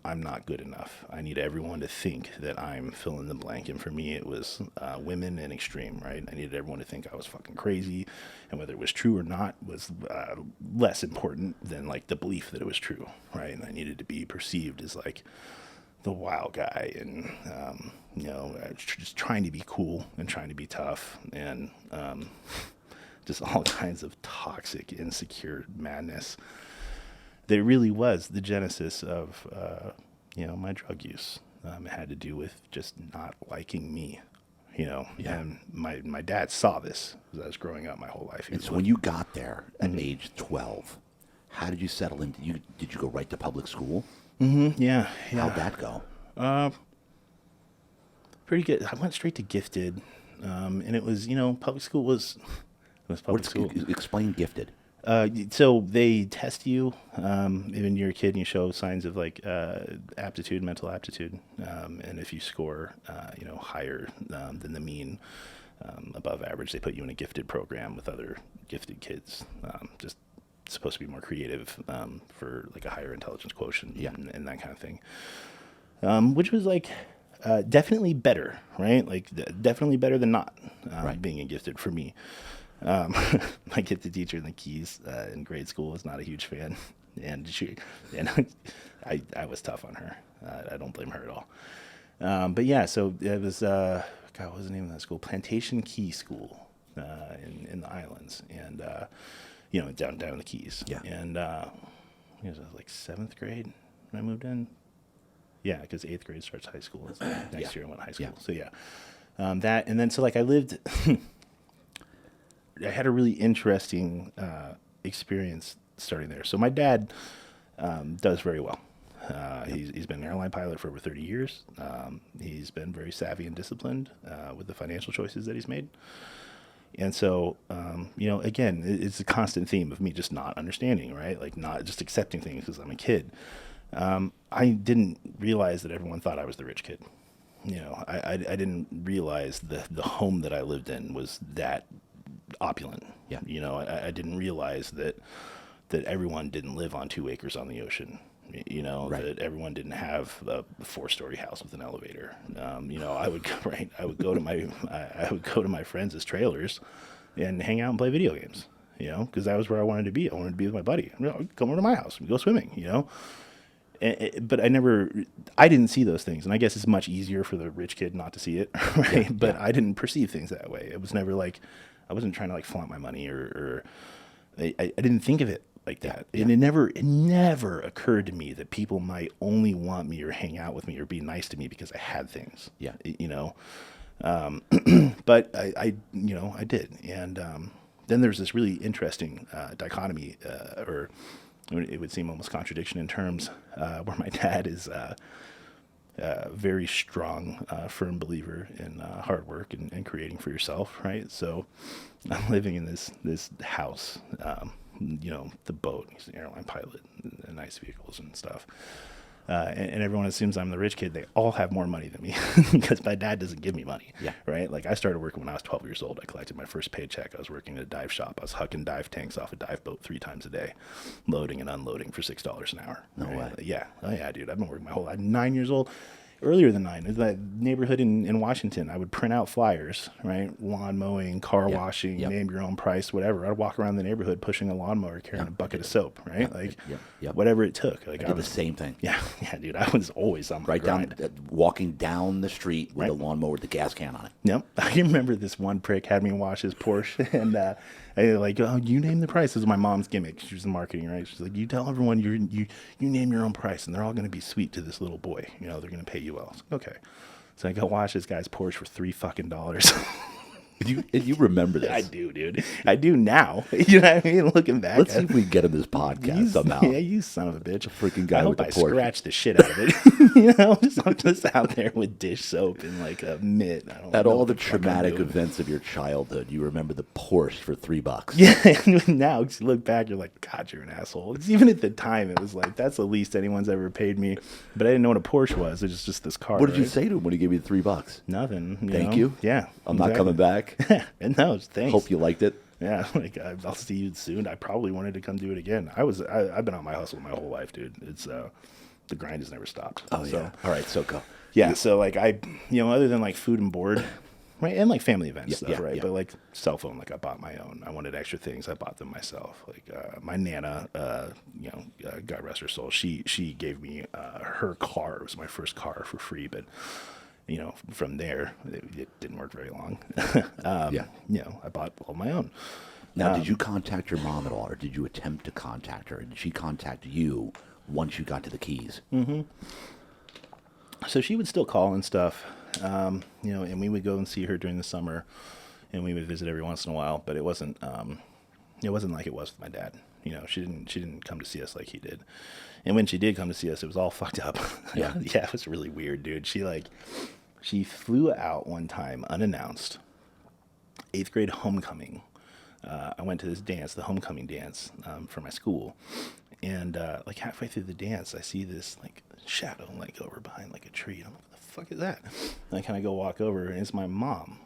I'm not good enough. I need everyone to think that I'm fill in the blank. And for me, it was women and extreme, right? I needed everyone to think I was fucking crazy. And whether it was true or not was less important than like the belief that it was true, right? And I needed to be perceived as like the wild guy and, just trying to be cool and trying to be tough and just all kinds of toxic, insecure madness. That really was the genesis of, my drug use. It had to do with just not liking me, Yeah. And my dad saw this as I was growing up my whole life. He And was so when you got there at age 12, how did you settle in? Did you go right to public school? yeah, How'd that go? pretty good. I went straight to gifted, and it was, public school was public school. Explain gifted. So they test you, when you're a kid and you show signs of like aptitude, mental aptitude, and if you score, higher than the mean, above average, they put you in a gifted program with other gifted kids. Just supposed to be more creative, for like a higher intelligence quotient, Yeah. and that kind of thing. Which was like definitely better, right? Like definitely better than not Right. being a gifted for me. My gifted teacher in the Keys in grade school was not a huge fan, and I was tough on her. I don't blame her at all. But yeah, so it was God, what was the name of that school? Plantation Key School in the islands, and down in the Keys. Yeah. And I think it was like 7th grade when I moved in. Yeah, because 8th grade starts high school. Next year I went to high school. Yeah. So yeah, that, and then so like I lived. I had a really interesting experience starting there. So my dad does very well. He's been an airline pilot for over 30 years. He's been very savvy and disciplined with the financial choices that he's made. And so, again, it's a constant theme of me just not understanding, right? Like not just accepting things because I'm a kid. I didn't realize that everyone thought I was the rich kid. I didn't realize the home that I lived in was that opulent. Yeah. I didn't realize that everyone didn't live on 2 acres on the ocean. Right. That everyone didn't have a 4-story house with an elevator. I would I would go to my friends' trailers and hang out and play video games. Because that was where I wanted to be. I wanted to be with my buddy. Come over to my house. We go swimming. But I didn't see those things, and I guess it's much easier for the rich kid not to see it, right? Yeah, But yeah. I didn't perceive things that way. It was never like I wasn't trying to like flaunt my money or I didn't think of it like that. Yeah. And it never occurred to me that people might only want me or hang out with me or be nice to me because I had things. Yeah. But I did, and then there's this really interesting dichotomy, or it would seem almost contradiction in terms, where my dad is a very strong, firm believer in hard work and creating for yourself, right? So I'm living in this house, the boat. He's an airline pilot, and nice vehicles and stuff. And everyone assumes I'm the rich kid. They all have more money than me because my dad doesn't give me money. Yeah. Right. Like I started working when I was 12 years old. I collected my first paycheck. I was working at a dive shop. I was hucking dive tanks off a dive boat 3 times a day, loading and unloading for $6 an hour. No way. Yeah. Oh yeah, dude. I've been working my whole life. 9 years old. Earlier than 9, it was that neighborhood in Washington. I would print out flyers, right? Lawn mowing, car Yep. washing, Yep. name your own price, whatever. I'd walk around the neighborhood pushing a lawnmower, carrying a bucket of soap, right? Yep. Like Yep. whatever it took. Like I did the same thing. yeah, dude. I was always on my Right grind. down, walking down the street with Right. a lawnmower with the gas can on it. Yep. I remember this one prick had me wash his Porsche, and I like, oh, you name the price. This is my mom's gimmick. She was in marketing, right? She's like, you tell everyone you name your own price, and they're all going to be sweet to this little boy. They're going to pay you well. I was like, okay. So I go wash this guy's Porsche for $3 fucking. You remember this? I do, dude. I do now. You know what I mean? Looking back. Let's see if we can get him this podcast somehow. Yeah, you son of a bitch. freaking guy I with hope the I Porsche. scratched the shit out of it. I'm just out there with dish soap and like a mitt. I don't At know all what the fuck I'm traumatic doing. events of your childhood, you remember the Porsche for $3. Yeah, and now you look back, you're like, God, you're an asshole. It's, even at the time, it was like, that's the least anyone's ever paid me. But I didn't know what a Porsche was. It was just this car. What did you right? say to him when he gave you the $3? Nothing. Thank know? you. Yeah. I'm not coming back. And no, thanks. Hope you liked it. Yeah, like I'll see you soon. I probably wanted to come do it again. I've been on my hustle my whole life, dude. It's the grind has never stopped. Oh, So, yeah. All right, so go. yeah. So like other than like food and board, right, and like family events Yeah, stuff, yeah, right. yeah. But like cell phone, like I bought my own. I wanted extra things. I bought them myself. Like my nana, God rest her soul. She gave me her car. It was my first car for free, but. From there, it didn't work very long. Yeah. I bought all my own. Now, did you contact your mom at all, or did you attempt to contact her? Did she contact you once you got to the Keys? So she would still call and stuff. And we would go and see her during the summer, and we would visit every once in a while. But it wasn't like it was with my dad. She didn't come to see us like he did. And when she did come to see us, it was all fucked up. Yeah. Yeah, it was really weird, dude. She flew out one time unannounced, 8th grade homecoming. I went to this dance, the homecoming dance, for my school. And like halfway through the dance, I see this like shadow like over behind like a tree. And I'm like, what the fuck is that? And I kind of go walk over, and it's my mom.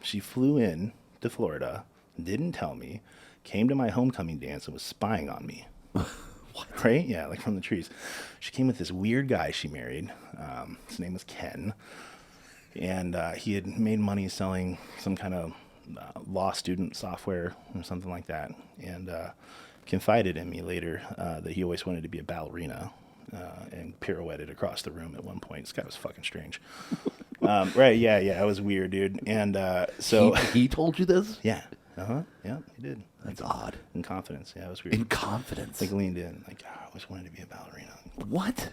She flew in to Florida, didn't tell me, came to my homecoming dance and was spying on me. What? Right? Yeah, like from the trees. She came with this weird guy she married. His name was Ken. And he had made money selling some kind of law student software or something like that. And confided in me later that he always wanted to be a ballerina and pirouetted across the room at one point. This guy was fucking strange. Right, yeah, it was weird, dude. And so... He told you this? Yeah. Yeah, he did. That's odd. In confidence. Yeah, it was weird. In confidence? Like leaned in. Like, I always wanted to be a ballerina. What?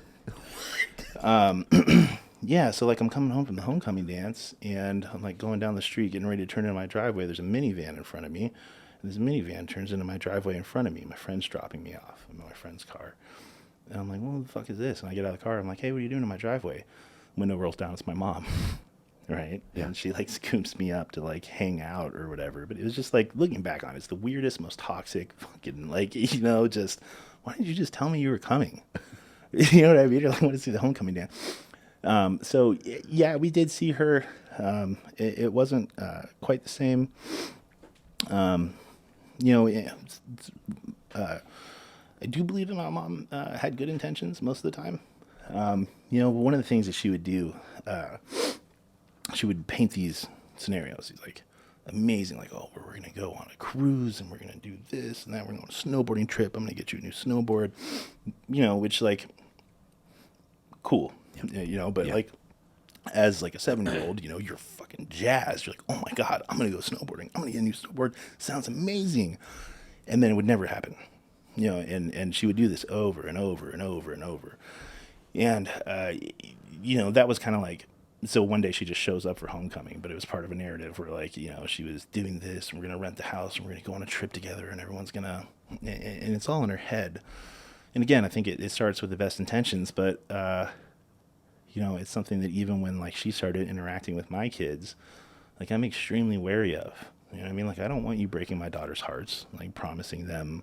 Yeah, so like I'm coming home from the homecoming dance, and I'm like going down the street, getting ready to turn into my driveway. There's a minivan in front of me. And this minivan turns into my driveway in front of me. My friend's dropping me off in my friend's car. And I'm like, well, what the fuck is this? And I get out of the car. I'm like, hey, what are you doing in my driveway? Window rolls down. It's my mom. Right? Yeah. And she like scoops me up to like hang out or whatever. But it was just like, looking back on it, it's the weirdest, most toxic fucking like, just, why didn't you just tell me you were coming? You know what I mean? You're like, I want to see the homecoming dance. So yeah, we did see her. It wasn't quite the same. I do believe that my mom had good intentions most of the time. One of the things that she would do, she would paint these scenarios. These like amazing, like, oh, we're gonna go on a cruise and we're gonna do this and that. We're going on a snowboarding trip. I'm gonna get you a new snowboard. Which like cool. But Yeah. like as like a 7-year-old, you're fucking jazzed. You're like, oh my God, I'm going to go snowboarding. I'm going to get a new snowboard. Sounds amazing. And then it would never happen, and she would do this over and over and over and over. And, that was kind of like, so one day she just shows up for homecoming, but it was part of a narrative where like, she was doing this and we're going to rent the house and we're going to go on a trip together and everyone's going to, and it's all in her head. And again, I think it starts with the best intentions, but, it's something that even when like she started interacting with my kids, like I'm extremely wary of. You know what I mean? Like I don't want you breaking my daughter's hearts, like promising them,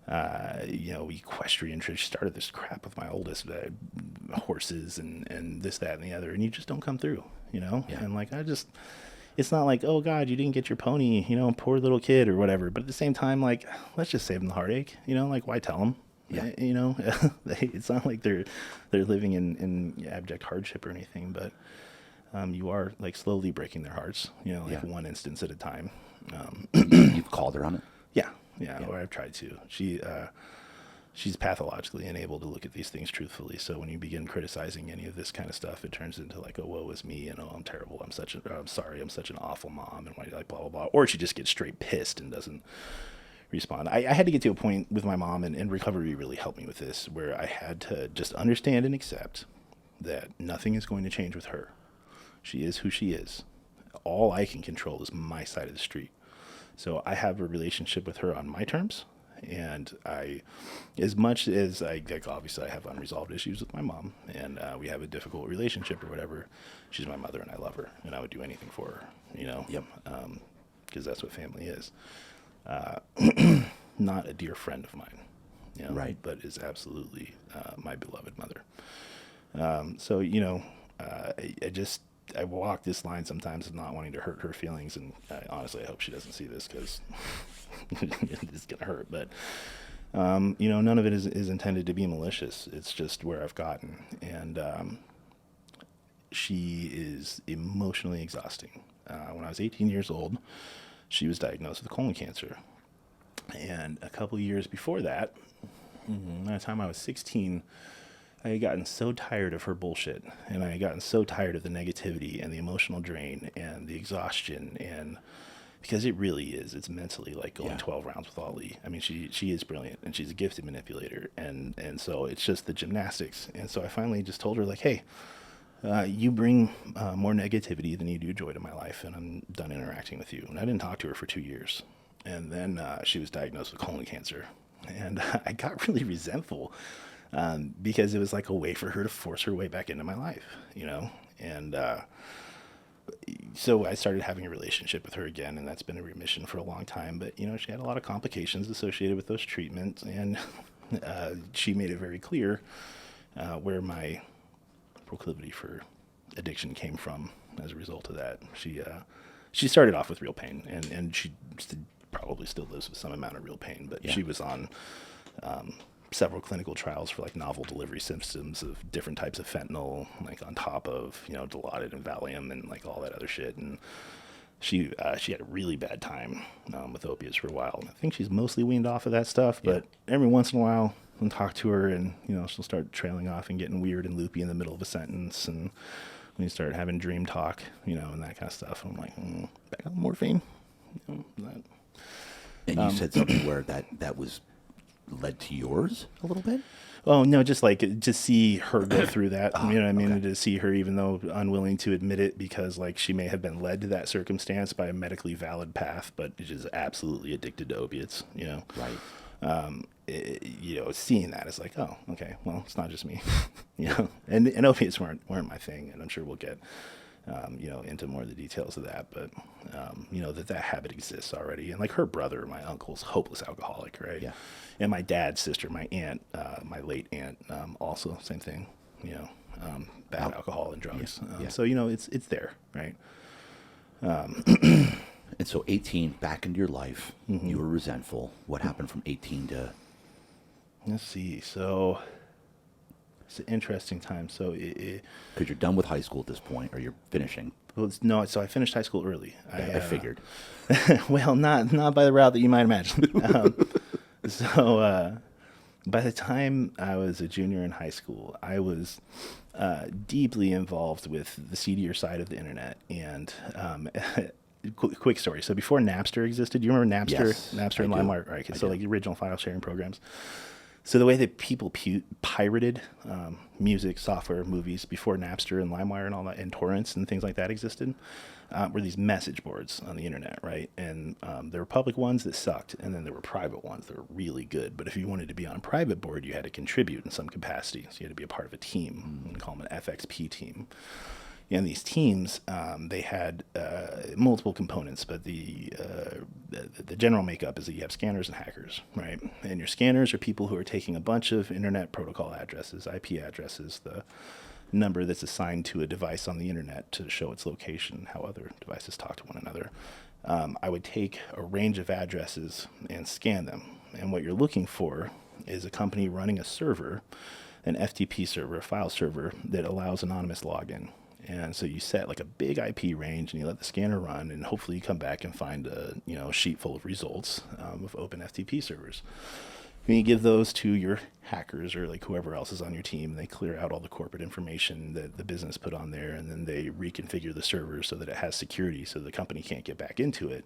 equestrian trips. She started this crap with my oldest, horses and this, that, and the other, and you just don't come through, Yeah. And like it's not like, oh God, you didn't get your pony, poor little kid or whatever. But at the same time, like let's just save them the heartache, like why tell them? Yeah. It's not like they're living in abject hardship or anything, but you are like slowly breaking their hearts, Yeah. one instance at a time. You've called her on it? Yeah, or I've tried to. She's pathologically unable to look at these things truthfully. So when you begin criticizing any of this kind of stuff, it turns into like, oh, woe is me, and oh, I'm terrible. I'm sorry. I'm such an awful mom, and why like blah blah blah. Or she just gets straight pissed and doesn't respond. I had to get to a point with my mom, and recovery really helped me with this, where I had to just understand and accept that nothing is going to change with her. She is who she is. All I can control is my side of the street. So I have a relationship with her on my terms, and as much as obviously I have unresolved issues with my mom, and we have a difficult relationship or whatever, she's my mother and I love her, and I would do anything for her, Yep. because that's what family is. Not a dear friend of mine, Right. but is absolutely my beloved mother. I walk this line sometimes of not wanting to hurt her feelings, and honestly, I hope she doesn't see this because it's gonna hurt. But none of it is intended to be malicious. It's just where I've gotten, and she is emotionally exhausting. When I was 18 years old, she was diagnosed with colon cancer. And a couple years before that, by the time I was 16, I had gotten so tired of her bullshit, and I had gotten so tired of the negativity and the emotional drain and the exhaustion, and because it really is, it's mentally like going 12 rounds with Ali. I mean, she is brilliant, and she's a gifted manipulator, and so it's just the gymnastics. And so I finally just told her, like, hey, You bring more negativity than you do joy to my life, and I'm done interacting with you. And I didn't talk to her for 2 years. And then she was diagnosed with colon cancer. And I got really resentful because it was like a way for her to force her way back into my life, you know? And so I started having a relationship with her again, and that's been a remission for a long time. But, you know, she had a lot of complications associated with those treatments, and she made it very clear where my proclivity for addiction came from as a result of that. She started off with real pain, and she probably still lives with some amount of real pain, but she was on several clinical trials for like novel delivery systems of different types of fentanyl, like on top of, you know, Dilaudid and Valium and like all that other shit. And she had a really bad time with opiates for a while. And I think she's mostly weaned off of that stuff, but every once in a while I'll talk to her and, you know, she'll start trailing off and getting weird and loopy in the middle of a sentence. And we start having dream talk, you know, and that kind of stuff. And I'm like, back on morphine. You know, that. And you said something where that was led to yours a little bit? Oh, no, just like to see her go through that, you know what I mean? Okay. To see her, even though unwilling to admit it, because like she may have been led to that circumstance by a medically valid path, but is absolutely addicted to opiates, you know? Right. You know, seeing that is like, oh, okay, well, it's not just me, you know? And opiates weren't my thing, and I'm sure we'll get, you know, into more of the details of that, but, you know, that habit exists already. And like her brother, my uncle's hopeless alcoholic, right? Yeah. And my dad's sister, my aunt, my late aunt, also same thing, you know, bad alcohol and drugs. Yeah. So, you know, it's there, right? And so 18, back into your life, Mm-hmm. you were resentful. What happened from 18 to... Let's see. So it's an interesting time. So Because you're done with high school at this point, or you're finishing. well, no, so I finished high school early. I figured. Well, not by the route that you might imagine. So by the time I was a junior in high school, I was deeply involved with the seedier side of the internet. And quick story. So before Napster existed, do you remember Napster? Yes, Napster I and do. LimeWire, right? I So do. like the original file sharing programs. So the way that people pirated music, software, movies before Napster and LimeWire and all that, and torrents and things like that existed, were these message boards on the internet, right? And there were public ones that sucked, and then there were private ones that were really good. But if you wanted to be on a private board, you had to contribute in some capacity. So you had to be a part of a team. We call them an FXP team. And these teams, they had multiple components, but the general makeup is that you have scanners and hackers, right? And your scanners are people who are taking a bunch of internet protocol addresses, IP addresses, the number that's assigned to a device on the internet to show its location, how other devices talk to one another. I would take a range of addresses and scan them. And what you're looking for is a company running a server, an FTP server, a file server that allows anonymous login. And so you set like a big IP range and you let the scanner run, and hopefully you come back and find a sheet full of results of open FTP servers. And you give those to your hackers or like whoever else is on your team. They clear out all the corporate information that the business put on there, and then they reconfigure the server so that it has security so the company can't get back into it.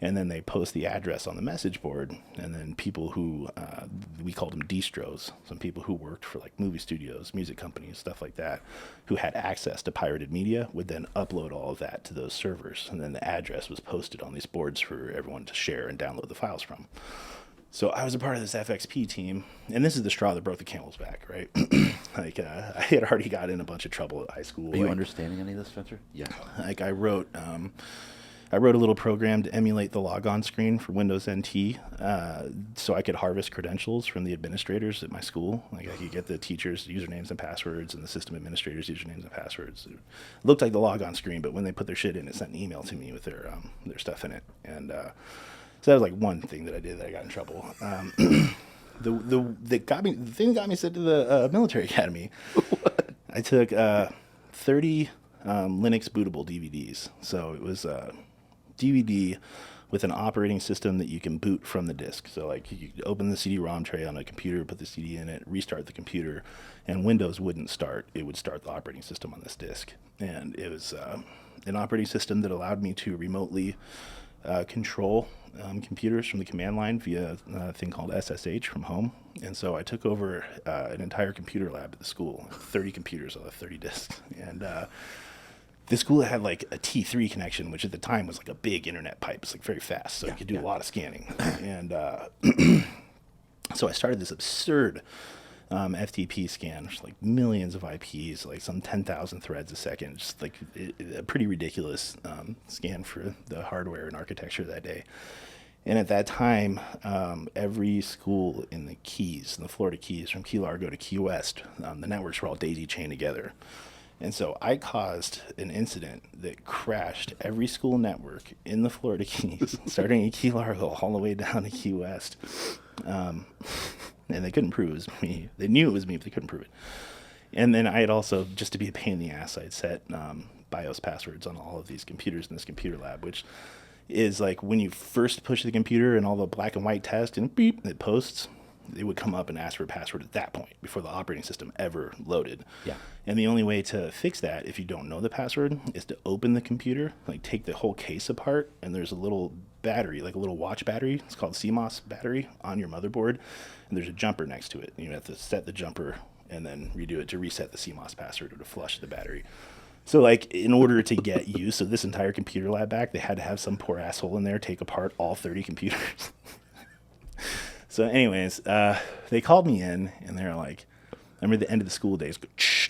And then they post the address on the message board, and then people who, we called them distros, some people who worked for like movie studios, music companies, stuff like that, who had access to pirated media would then upload all of that to those servers. And then the address was posted on these boards for everyone to share and download the files from. So I was a part of this FXP team, and this is the straw that broke the camel's back, right? Like I had already got in a bunch of trouble at high school. Are you understanding any of this, Spencer? Yeah. Like I wrote a little program to emulate the logon screen for Windows NT, so I could harvest credentials from the administrators at my school. Like I could get the teachers' usernames and passwords and the system administrators' usernames and passwords. It looked like the logon screen, but when they put their shit in, it sent an email to me with their stuff in it. And so that was like one thing that I did that I got in trouble. The thing that got me sent to the military academy. I took 30 Linux bootable DVDs. So it was DVD with an operating system that you can boot from the disk. So like you open the CD-ROM tray on a computer, put the CD in it, restart the computer, and Windows wouldn't start. It would start the operating system on this disk. And it was an operating system that allowed me to remotely control computers from the command line via a thing called SSH from home. And so I took over an entire computer lab at the school, 30 computers on the 30 disks. And the school had like a T3 connection, which at the time was like a big internet pipe. It's like very fast, so you could do a lot of scanning. And so I started this absurd FTP scan, which is like millions of IPs, like some 10,000 threads a second, just like a pretty ridiculous scan for the hardware and architecture that day. And at that time, every school in the Keys, in the Florida Keys, from Key Largo to Key West, the networks were all daisy chained together. And so I caused an incident that crashed every school network in the Florida Keys, starting at Key Largo all the way down to Key West. And they couldn't prove it was me. They knew it was me, but they couldn't prove it. And then I had also, just to be a pain in the ass, I'd set BIOS passwords on all of these computers in this computer lab, which is like when you first push the computer and all the black and white text and beep, it posts, it would come up and ask for a password at that point before the operating system ever loaded. Yeah. And the only way to fix that, if you don't know the password, is to open the computer, like take the whole case apart, and there's a little battery, like a little watch battery. It's called CMOS battery on your motherboard, and there's a jumper next to it. And you have to set the jumper and then redo it to reset the CMOS password or to flush the battery. So, like, in order to get use of this entire computer lab back, they had to have some poor asshole in there take apart all 30 computers. So anyways, they called me in, and they're like, I remember the end of the school days,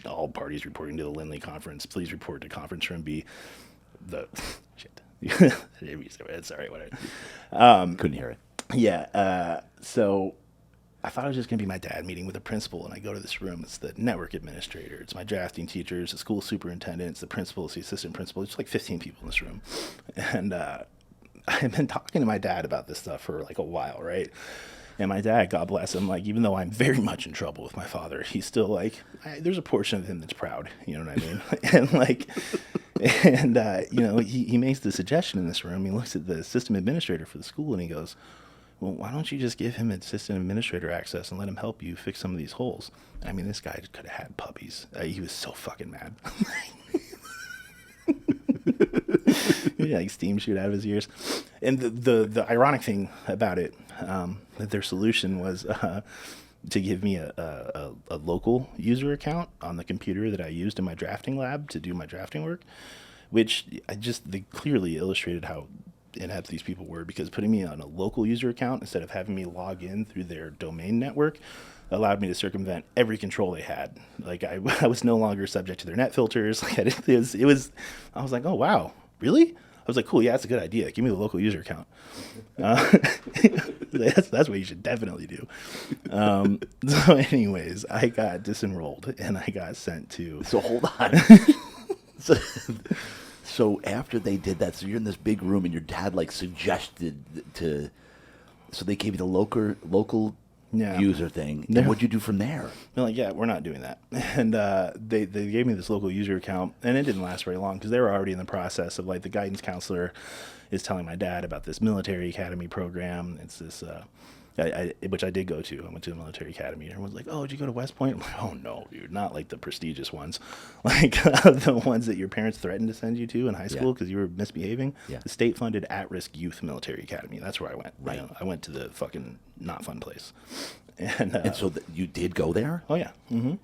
all parties reporting to the Lindley conference. Please report to conference room B. Shit. It's all right, whatever. Couldn't hear it. Yeah. So I thought it was just going to be my dad meeting with the principal, and I go to this room. It's the network administrator. It's my drafting teachers, the school superintendents, the principal, the assistant principal. It's like 15 people in this room. And I've been talking to my dad about this stuff for like a while, right? And my dad, God bless him, like, even though I'm very much in trouble with my father, he's still like, there's a portion of him that's proud, you know what I mean? And like, you know, he makes the suggestion in this room. He looks at the system administrator for the school and he goes, well, why don't you just give him assistant administrator access and let him help you fix some of these holes? I mean, this guy could have had puppies. He was so fucking mad. He like steam shoot out of his ears. And the ironic thing about it, that their solution was to give me a local user account on the computer that I used in my drafting lab to do my drafting work, which they clearly illustrated how inept these people were, because putting me on a local user account instead of having me log in through their domain network allowed me to circumvent every control they had. Like I was no longer subject to their net filters. Like I was like, oh wow, really? I was like, cool, yeah, that's a good idea. Give me the local user account. That's what you should definitely do. So anyways, I got disenrolled and I got sent to... So hold on. So after they did that, so you're in this big room and your dad like suggested so they gave you the local user thing. And what'd you do from there? They're like, yeah, we're not doing that. And they gave me this local user account, and it didn't last very long because they were already in the process of, like, the guidance counselor is telling my dad about this military academy program. It's this, which I did go to. I went to the military academy. Everyone's like, oh, did you go to West Point? I'm like, oh, no, dude, not like the prestigious ones. Like the ones that your parents threatened to send you to in high school because you were misbehaving. Yeah. The state-funded at-risk youth military academy. That's where I went. Right. You know, I went to the fucking not fun place. And so you did go there? Oh, yeah. Mm-hmm.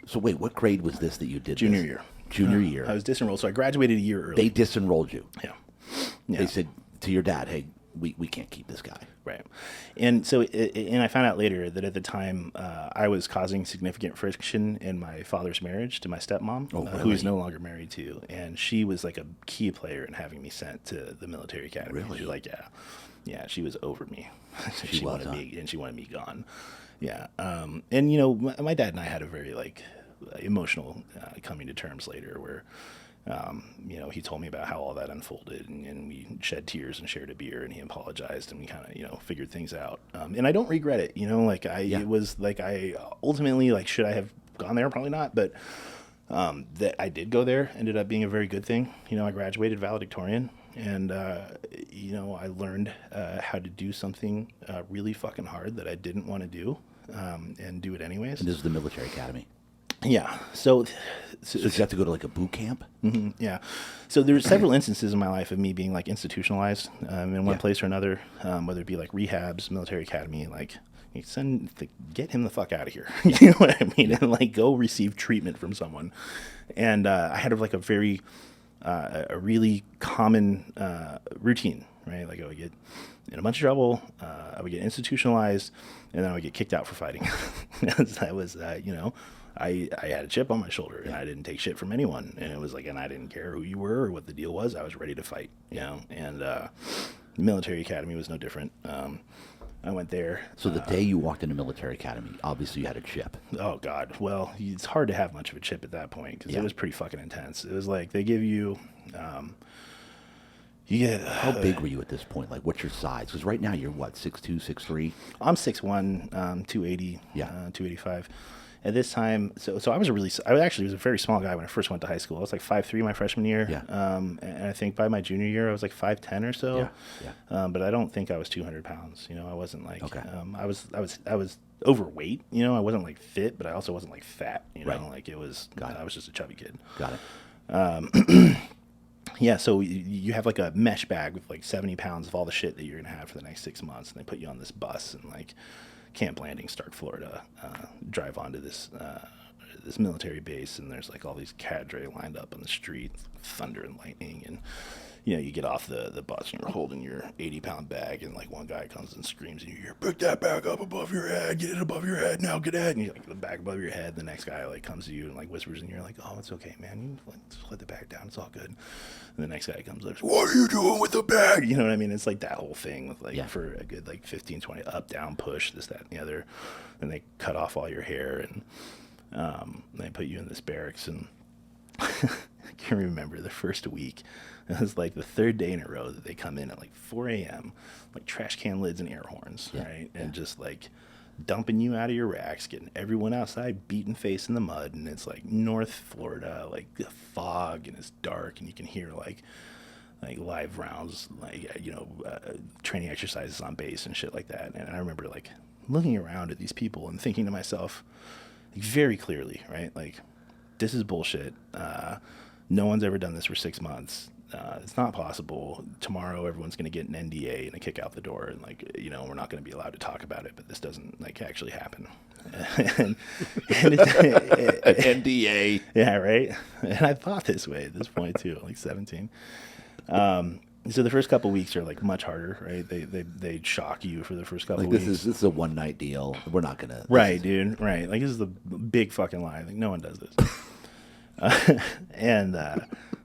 So wait, what grade was this that you did Junior this? year. Junior year. I was disenrolled, so I graduated a year early. They disenrolled you. Yeah. They said to your dad, hey, we can't keep this guy. Right. And so, and I found out later that at the time I was causing significant friction in my father's marriage to my stepmom, who he's no longer married to. And she was like a key player in having me sent to the military academy. Really? She was like, yeah, she was over me. She wanted me, and she wanted me gone. Yeah. And, you know, my dad and I had a very, like, emotional coming to terms later where, you know, he told me about how all that unfolded, and we shed tears and shared a beer, and he apologized, and we kind of, you know, figured things out. And I don't regret it, you know, like it was like I ultimately, like, should I have gone there? Probably not. But that I did go there ended up being a very good thing. You know, I graduated valedictorian, and, you know, I learned how to do something really fucking hard that I didn't want to do, and do it anyways. And this is the military academy. Yeah. So So did you have to go to like a boot camp? yeah. So there's several instances in my life of me being like institutionalized in one Yeah. place or another, whether it be like rehabs, military academy, like get him the fuck out of here. You know what I mean? And like go receive treatment from someone. And I had like a really common routine, right? Like I would get in a bunch of trouble, I would get institutionalized, and then I would get kicked out for fighting. That was, I had a chip on my shoulder, and I didn't take shit from anyone, and it was like, and I didn't care who you were or what the deal was. I was ready to fight, and the military academy was no different. I went there. So the day you walked into military academy, obviously you had a chip. Oh God. Well, it's hard to have much of a chip at that point because Yeah. it was pretty fucking intense. It was like they give you, you get. How big were you at this point? Like, what's your size? Because right now you're what, 6'2", 6'3"? I'm 6'1", 280, Yeah. 285. At this time, so I actually was a very small guy when I first went to high school. I was like 5'3" my freshman year. Yeah. And I think by my junior year I was like 5'10" or so. Yeah. But I don't think I was 200 pounds. I wasn't like. Okay. I was overweight. I wasn't like fit, but I also wasn't like fat. Right. Like it was. Got it. I was just a chubby kid. Got it. Yeah, so you have like a mesh bag with like 70 pounds of all the shit that you're gonna have for the next 6 months, and they put you on this bus and like Camp Landing, Stark, Florida, drive onto this military base, and there's like all these cadre lined up on the street, thunder and lightning, and you get off the bus and you're holding your 80-pound bag, and like one guy comes and screams, and you hear, "Pick that bag up above your head, get it above your head now, get it." And you like the bag above your head. The next guy like comes to you and like whispers in your ear like, "Oh, it's okay, man. You like just let the bag down. It's all good." And the next guy comes up, "What are you doing with the bag?" You know what I mean? It's like that whole thing with like for a good like 15, 20 up, down, push, this, that, and the other. And they cut off all your hair, and they put you in this barracks. And I can remember the first week. It was like the third day in a row that they come in at like 4 a.m., like trash can lids and air horns, right? And just like dumping you out of your racks, getting everyone outside beaten face in the mud. And it's like North Florida, like the fog, and it's dark, and you can hear like live rounds, like, training exercises on base and shit like that. And I remember like looking around at these people and thinking to myself, like, very clearly, right? Like, this is bullshit. No one's ever done this for 6 months. It's not possible. Tomorrow, everyone's going to get an NDA and a kick out the door, and like, we're not going to be allowed to talk about it. But this doesn't like actually happen. and NDA. Yeah, right. And I thought this way at this point too, like 17. So the first couple weeks are like much harder, right? They shock you for the first couple Like weeks. this is a one night deal. We're not gonna. Right, dude. Right. Like this is the big fucking lie. Like no one does this. And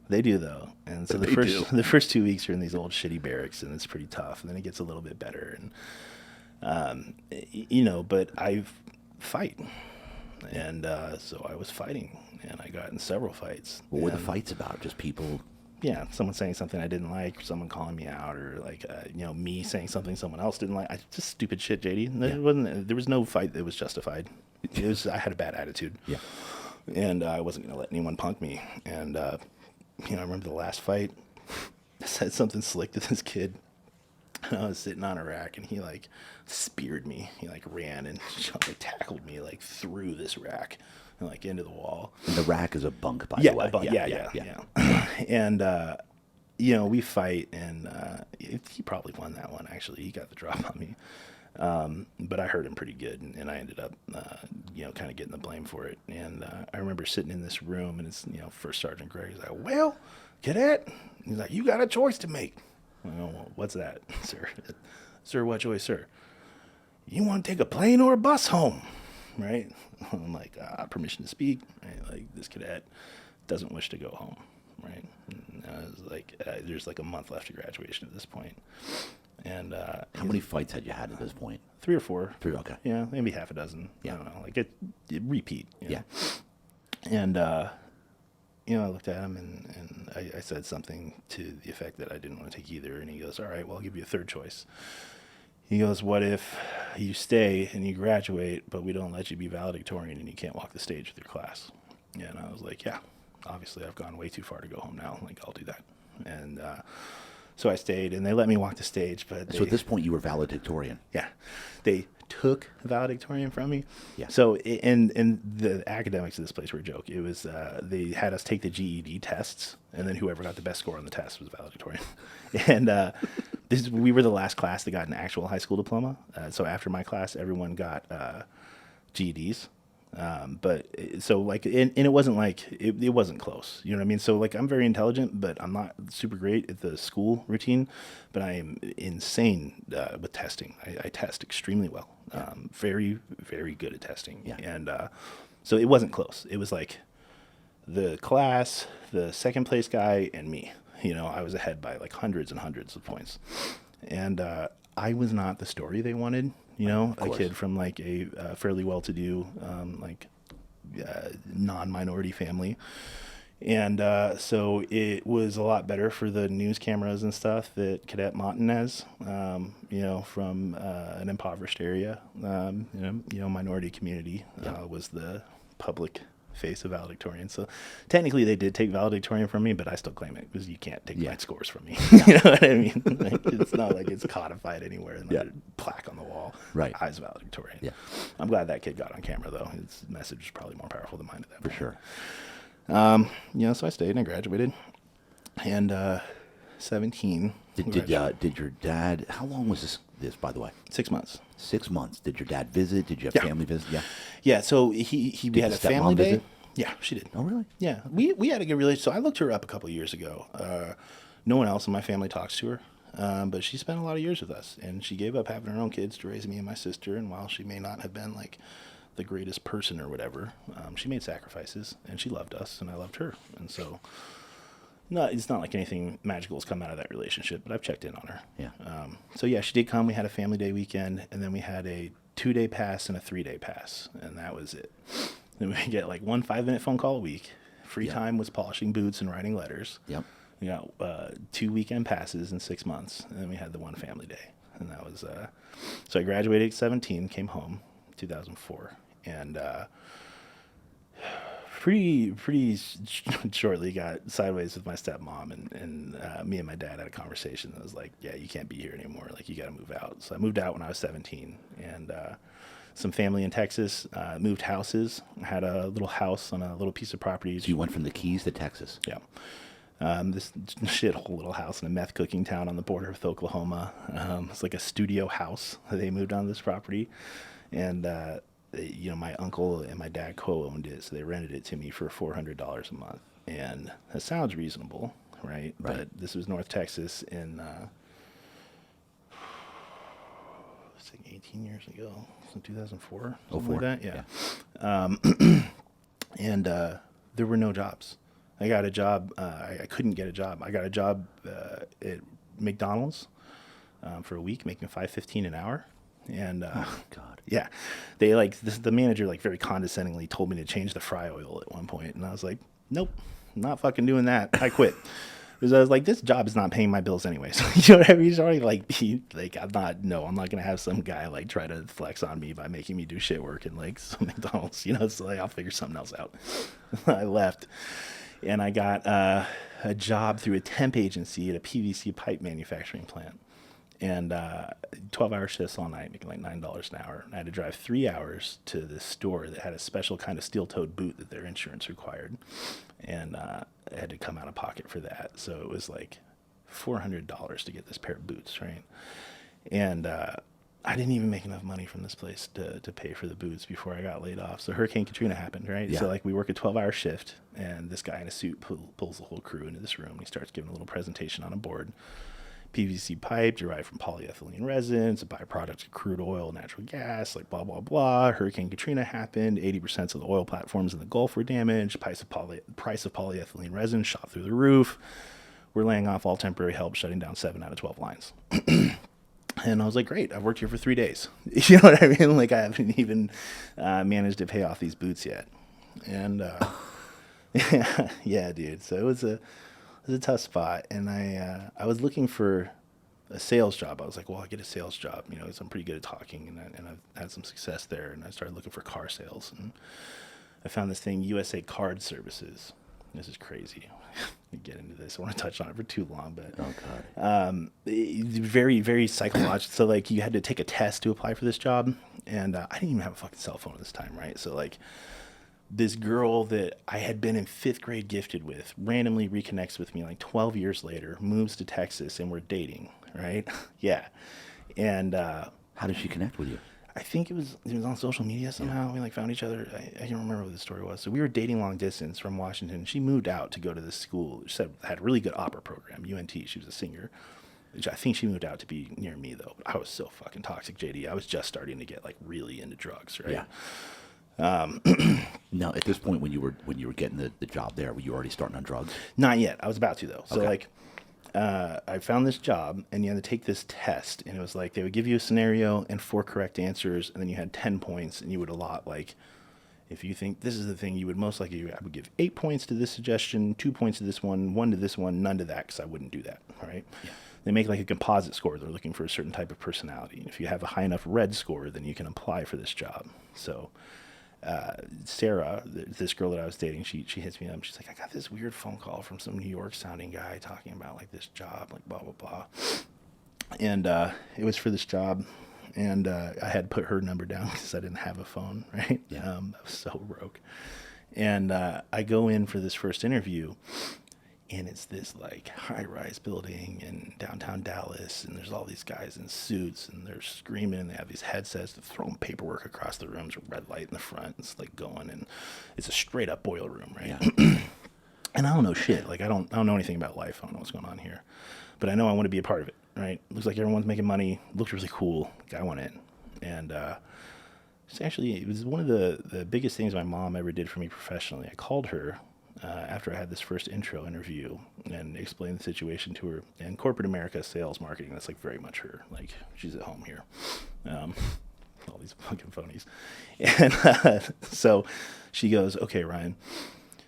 they do though. And so the first 2 weeks are in these old shitty barracks, and it's pretty tough. And then it gets a little bit better. And but I fight, and so I was fighting, and I got in several fights. What were the fights about? Just people. Yeah, someone saying something I didn't like, someone calling me out, or like me saying something someone else didn't like. Just stupid shit, JD. It wasn't. There was no fight that was justified. I had a bad attitude. Yeah. And I wasn't gonna let anyone punk me. And I remember the last fight. I said something slick to this kid. And I was sitting on a rack, and he like speared me. He like ran and like tackled me like through this rack and like into the wall. And the rack is a bunk, by Yeah, the way. a bunk, yeah. And we fight, and he probably won that one. Actually, he got the drop on me. But I hurt him pretty good, and I ended up, kind of getting the blame for it. And I remember sitting in this room, and it's, First Sergeant Greg. He's like, "Well, cadet," he's like, "You got a choice to make." I go, "Well, what's that, sir?" "Sir, what choice, sir?" "You want to take a plane or a bus home?" Right? I'm like, permission to speak. Right? Like, this cadet doesn't wish to go home. Right? And I was like, there's like a month left to graduation at this point. And How many fights had you had at this point? 3 or 4. 3. Okay. Yeah, maybe half a dozen. Yeah. I don't know. Like it repeat. Yeah. And I looked at him, and I said something to the effect that I didn't want to take either. And he goes, "All right, well, I'll give you a third choice." He goes, "What if you stay and you graduate, but we don't let you be valedictorian and you can't walk the stage with your class?" And I was like, "Yeah, obviously I've gone way too far to go home now. Like, I'll do that." And so I stayed, and they let me walk the stage. But So at this point, you were valedictorian. yeah, they took valedictorian from me. Yeah. So, and the academics of this place were a joke. It was, they had us take the GED tests, and then whoever got the best score on the test was valedictorian. And we were the last class that got an actual high school diploma. So after my class, everyone got GEDs. So like, and it wasn't like, it wasn't close, you know what I mean? So like, I'm very intelligent, but I'm not super great at the school routine, but I am insane, with testing. I test extremely well. Very, very good at testing. Yeah. And, so it wasn't close. It was like the class, the second place guy, and me, you know, I was ahead by like hundreds and hundreds of points. And, I was not the story they wanted. You know, a kid from like a fairly well-to-do, non-minority family. And so it was a lot better for the news cameras and stuff that Cadet Montanez, you know, from an impoverished area, minority community, was the public face of valedictorian. So technically they did take valedictorian from me, but I still claim it because you can't take my scores from me. You know what I mean? Like, it's not like it's codified anywhere and a plaque on the wall. Right. I was valedictorian. Yeah. I'm glad that kid got on camera though. His message was probably more powerful than mine at that For point. sure. You know, so I stayed and I graduated. And 17. Did your dad? How long was this by the way? 6 months. 6 months. Did your dad visit? Did you have family visit? Yeah. Yeah. So we had a the family stepmom day. visit? Yeah, she did. Oh, really? Yeah, we had a good relationship. So I looked her up a couple of years ago. No one else in my family talks to her, but she spent a lot of years with us, and she gave up having her own kids to raise me and my sister. And while she may not have been like the greatest person or whatever, she made sacrifices, and she loved us, and I loved her. And so, no, it's not like anything magical has come out of that relationship, but I've checked in on her. Yeah. So yeah, she did come. We had a family day weekend, and then we had a 2-day pass and a 3-day pass, and that was it. Then we get like 1 5-minute phone call a week. Free time was polishing boots and writing letters. Yep. We got 2 weekend passes in 6 months, and then we had the 1 family day, and that was. So I graduated at 17, came home, 2004, and pretty shortly got sideways with my stepmom, and me and my dad had a conversation that was like, yeah, you can't be here anymore. Like, you got to move out. So I moved out when I was 17, and some family in Texas, moved houses, had a little house on a little piece of property. So you went from the Keys to Texas. Yeah. This shithole little house in a meth cooking town on the border with Oklahoma. It's like a studio house. They moved on this property, and you know, my uncle and my dad co-owned it, so they rented it to me for $400 a month. And that sounds reasonable, right? But this was North Texas in it's like 18 years ago, so 2004, something like that. Yeah. And there were no jobs. I got a job. I couldn't get a job. I got a job at McDonald's for a week, making $5.15 an hour. And Oh, God. yeah, they the manager very condescendingly told me to change the fry oil at one point, and I was like, nope, I'm not fucking doing that. I quit. Because I was like, this job is not paying my bills anyways. You know what I mean? He's already I'm not going to have some guy try to flex on me by making me do shit work in some McDonald's, you know, so I'll figure something else out. I left and I got a job through a temp agency at a PVC pipe manufacturing plant. And 12-hour shifts all night, making $9 an hour. And I had to drive 3 hours to this store that had a special kind of steel-toed boot that their insurance required. And I had to come out of pocket for that. So it was $400 to get this pair of boots, right? And I didn't even make enough money from this place to pay for the boots before I got laid off. So Hurricane Katrina happened, right? Yeah. So we work a 12-hour shift, and this guy in a suit pulls the whole crew into this room. And he starts giving a little presentation on a board. PVC pipe derived from polyethylene resin. It's a byproduct of crude oil, natural gas, blah, blah, blah. Hurricane Katrina happened. 80% of the oil platforms in the Gulf were damaged. Price of polyethylene resin shot through the roof. We're laying off all temporary help, shutting down 7 out of 12 lines. And I was like, great, I've worked here for 3 days. You know what I mean? I haven't even managed to pay off these boots yet. And yeah, dude. So it was a tough spot, and I was looking for a sales job. I was like, well, I'll get a sales job, you know, because I'm pretty good at talking, and I've had some success there. And I started looking for car sales, and I found this thing, USA Card Services. This is crazy. get into this. I want to touch on it for too long, but Oh God. very, very psychological. So like you had to take a test to apply for this job, and I didn't even have a fucking cell phone at this time, right? So like this girl that I had been in 5th grade gifted with randomly reconnects with me like 12 years later, moves to Texas, and we're dating, right? Yeah. And How did she connect with you? I think it was on social media somehow. We like found each other. I can't remember what the story was. So we were dating long distance from Washington. She moved out to go to this school. She said had a really good opera program, UNT. She was a singer. Which I think she moved out to be near me though. But I was so fucking toxic, JD. I was just starting to get like really into drugs, right? Yeah. Now, at this point, when you were getting the job there, were you already starting on drugs? Not yet. I was about to though. So Okay. like, I found this job, and you had to take this test, and it was like they would give you a scenario and 4 correct answers, and then you had 10 points, and you would allot like, if you think this is the thing you would most likely, I would give 8 points to this suggestion, 2 points to this one to this one, none to that, because I wouldn't do that. All right. Yeah. They make like a composite score. They're looking for a certain type of personality. And if you have a high enough red score, then you can apply for this job. So Sarah, this girl that I was dating, she hits me up. She's like, I got this weird phone call from some New York sounding guy talking about like this job, like blah, blah, blah. And it was for this job. And I had put her number down because I didn't have a phone, right? Yeah. I was so broke. And I go in for this first interview, and it's this like high-rise building in downtown Dallas, and there's all these guys in suits, and they're screaming, and they have these headsets, they're throwing paperwork across the rooms, a red light in the front, it's like going, and it's a straight-up boiler room, right? Yeah. And I don't know shit, like I don't know anything about life, I don't know what's going on here, but I know I want to be a part of it, right? Looks like everyone's making money, looks really cool, I want in, and it's actually, it was one of the biggest things my mom ever did for me professionally. I called her after I had this first intro interview and explained the situation to her. And corporate America, sales, marketing, that's like very much her. Like, she's at home here. All these fucking phonies. And so she goes, okay, Ryan.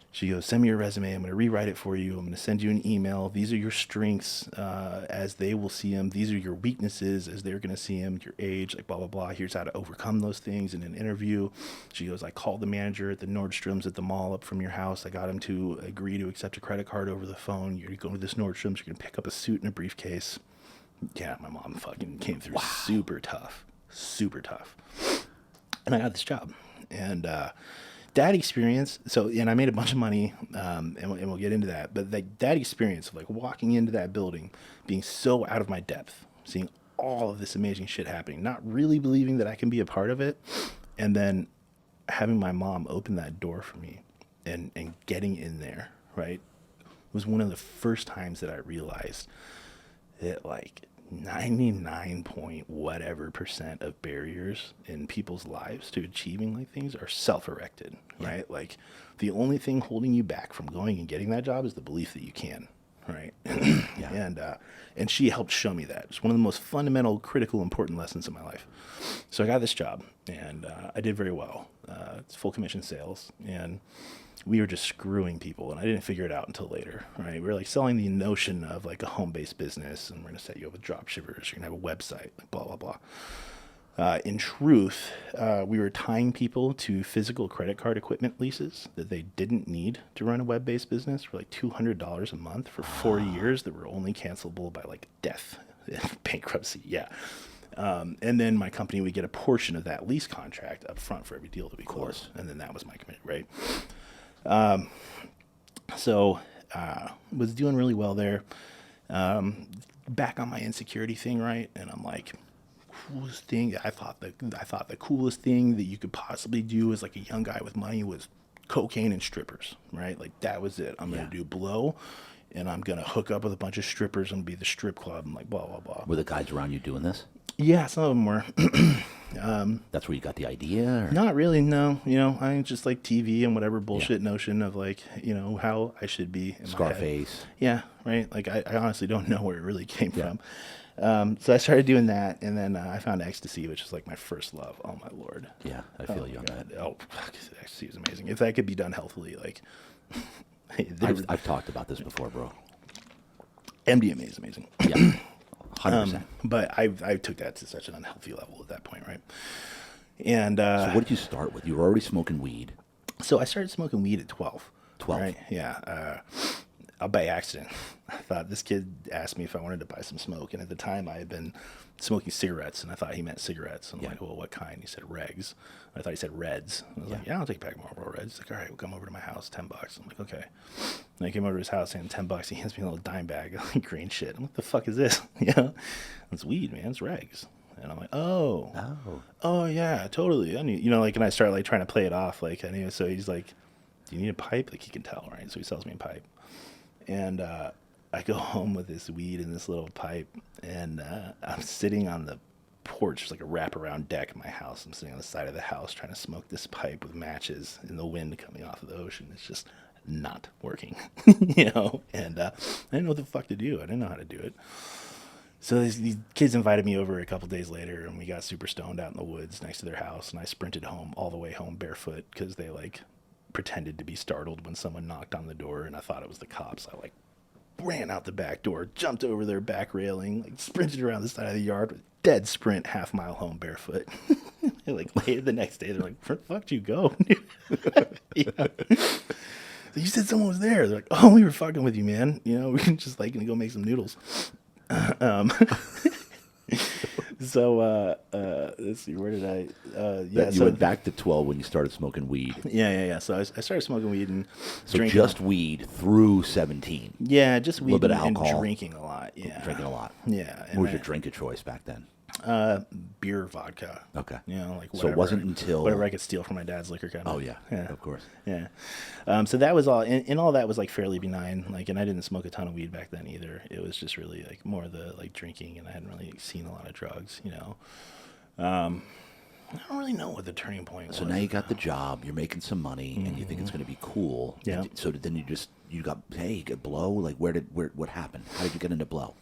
She goes, send me your resume. I'm going to rewrite it for you. I'm going to send you an email. These are your strengths as they will see them. These are your weaknesses as they're going to see them, your age, like blah, blah, blah. Here's how to overcome those things in an interview. She goes, I called the manager at the Nordstrom's at the mall up from your house. I got him to agree to accept a credit card over the phone. You're going to this Nordstrom's. You're going to pick up a suit and a briefcase. Yeah, my mom fucking came through super tough. And I got this job. And that experience, and I made a bunch of money, and we'll get into that, but that experience of like walking into that building, being so out of my depth, seeing all of this amazing shit happening, not really believing that I can be a part of it, and then having my mom open that door for me and getting in there, right, was one of the first times that I realized that like 99 point whatever % of barriers in people's lives to achieving like things are self-erected, right? Like the only thing holding you back from going and getting that job is the belief that you can, right? Yeah. And she helped show me that. It's one of the most fundamental, critical, important lessons in my life. So I got this job, and I did very well. It's full commission sales, and we were just screwing people, and I didn't figure it out until later, right? We were like selling the notion of like a home-based business, and we're going to set you up with drop shippers, you're going to have a website, like blah, blah, blah. In truth, we were tying people to physical credit card equipment leases that they didn't need to run a web-based business for like $200 a month for 4 years that were only cancelable by like death, bankruptcy, yeah. And then my company would get a portion of that lease contract up front for every deal that we closed, and then that was my commitment, right? So was doing really well there. Back on my insecurity thing, right? And I'm like, coolest thing. I thought the coolest thing that you could possibly do as like a young guy with money was cocaine and strippers, right? Like that was it. I'm gonna do blow, and I'm gonna hook up with a bunch of strippers and be the strip club and like blah blah blah. Were the guys around you doing this? Yeah, some of them were. That's where you got the idea? Or? Not really, no. You know, I just like TV and whatever bullshit notion of like, you know, how I should be in Scarface. my head. Yeah, right. Like I honestly don't know where it really came from. So I started doing that, and then I found ecstasy, which is like my first love. Oh my Lord. Yeah, I feel you on that. Oh, fuck, ecstasy is amazing. If that could be done healthily, like. I've talked about this before, bro. MDMA is amazing. Yeah, 100%. But I took that to such an unhealthy level at that point, right? And So what did you start with? You were already smoking weed. so I started smoking weed at 12. 12. Right? Yeah. by accident. I thought this kid asked me if I wanted to buy some smoke, and at the time I had been smoking cigarettes, and I thought he meant cigarettes. I'm like, well, what kind? He said regs. I thought he said Reds. I was like, yeah, I'll take a pack of Marlboro Reds. He's like, all right, we'll come over to my house, $10. I'm like, okay. And I came over to his house and $10. He hands me a little dime bag of like green shit. I'm like, the fuck is this? You know, it's weed, man. It's regs. And I'm like, oh yeah, totally. I knew, like, and I start like trying to play it off, like I knew. So he's like, do you need a pipe? Like he can tell, right? So he sells me a pipe, and I go home with this weed in this little pipe, and I'm sitting on the porch. There's like a wraparound deck in my house. I'm sitting on the side of the house trying to smoke this pipe with matches and the wind coming off of the ocean. It's just not working, and I didn't know what the fuck to do. I didn't know how to do it. So these kids invited me over a couple days later, and we got super stoned out in the woods next to their house, and I sprinted home all the way home barefoot because they like pretended to be startled when someone knocked on the door, and I thought it was the cops. I like ran out the back door, jumped over their back railing, like sprinted around the side of the yard with dead sprint, half-mile home barefoot. And, like later the next day, they're like, "Where the fuck did you go?" Yeah. So you said someone was there. They're like, "Oh, we were fucking with you, man. We can just like go make some noodles." So let's see, where did I? You went back to 12 when you started smoking weed. Yeah. So I started smoking weed and So drinking. just weed through 17. Yeah, just weed bit of and alcohol. drinking a lot. Yeah, Drinking a lot. Yeah. What was your drink of choice back then? Beer, vodka. Okay. Like whatever. So it wasn't until... whatever I could steal from my dad's liquor cabinet. Oh, yeah, of course. Yeah. So that was all, and all that was like fairly benign. Like, and I didn't smoke a ton of weed back then either. It was just really like more the like drinking, and I hadn't really seen a lot of drugs. I don't really know what the turning point was. So now you got the job, you're making some money, and you think it's going to be cool. Yeah. And so then you got, hey, you get blow? Like, what happened? How did you get into blow?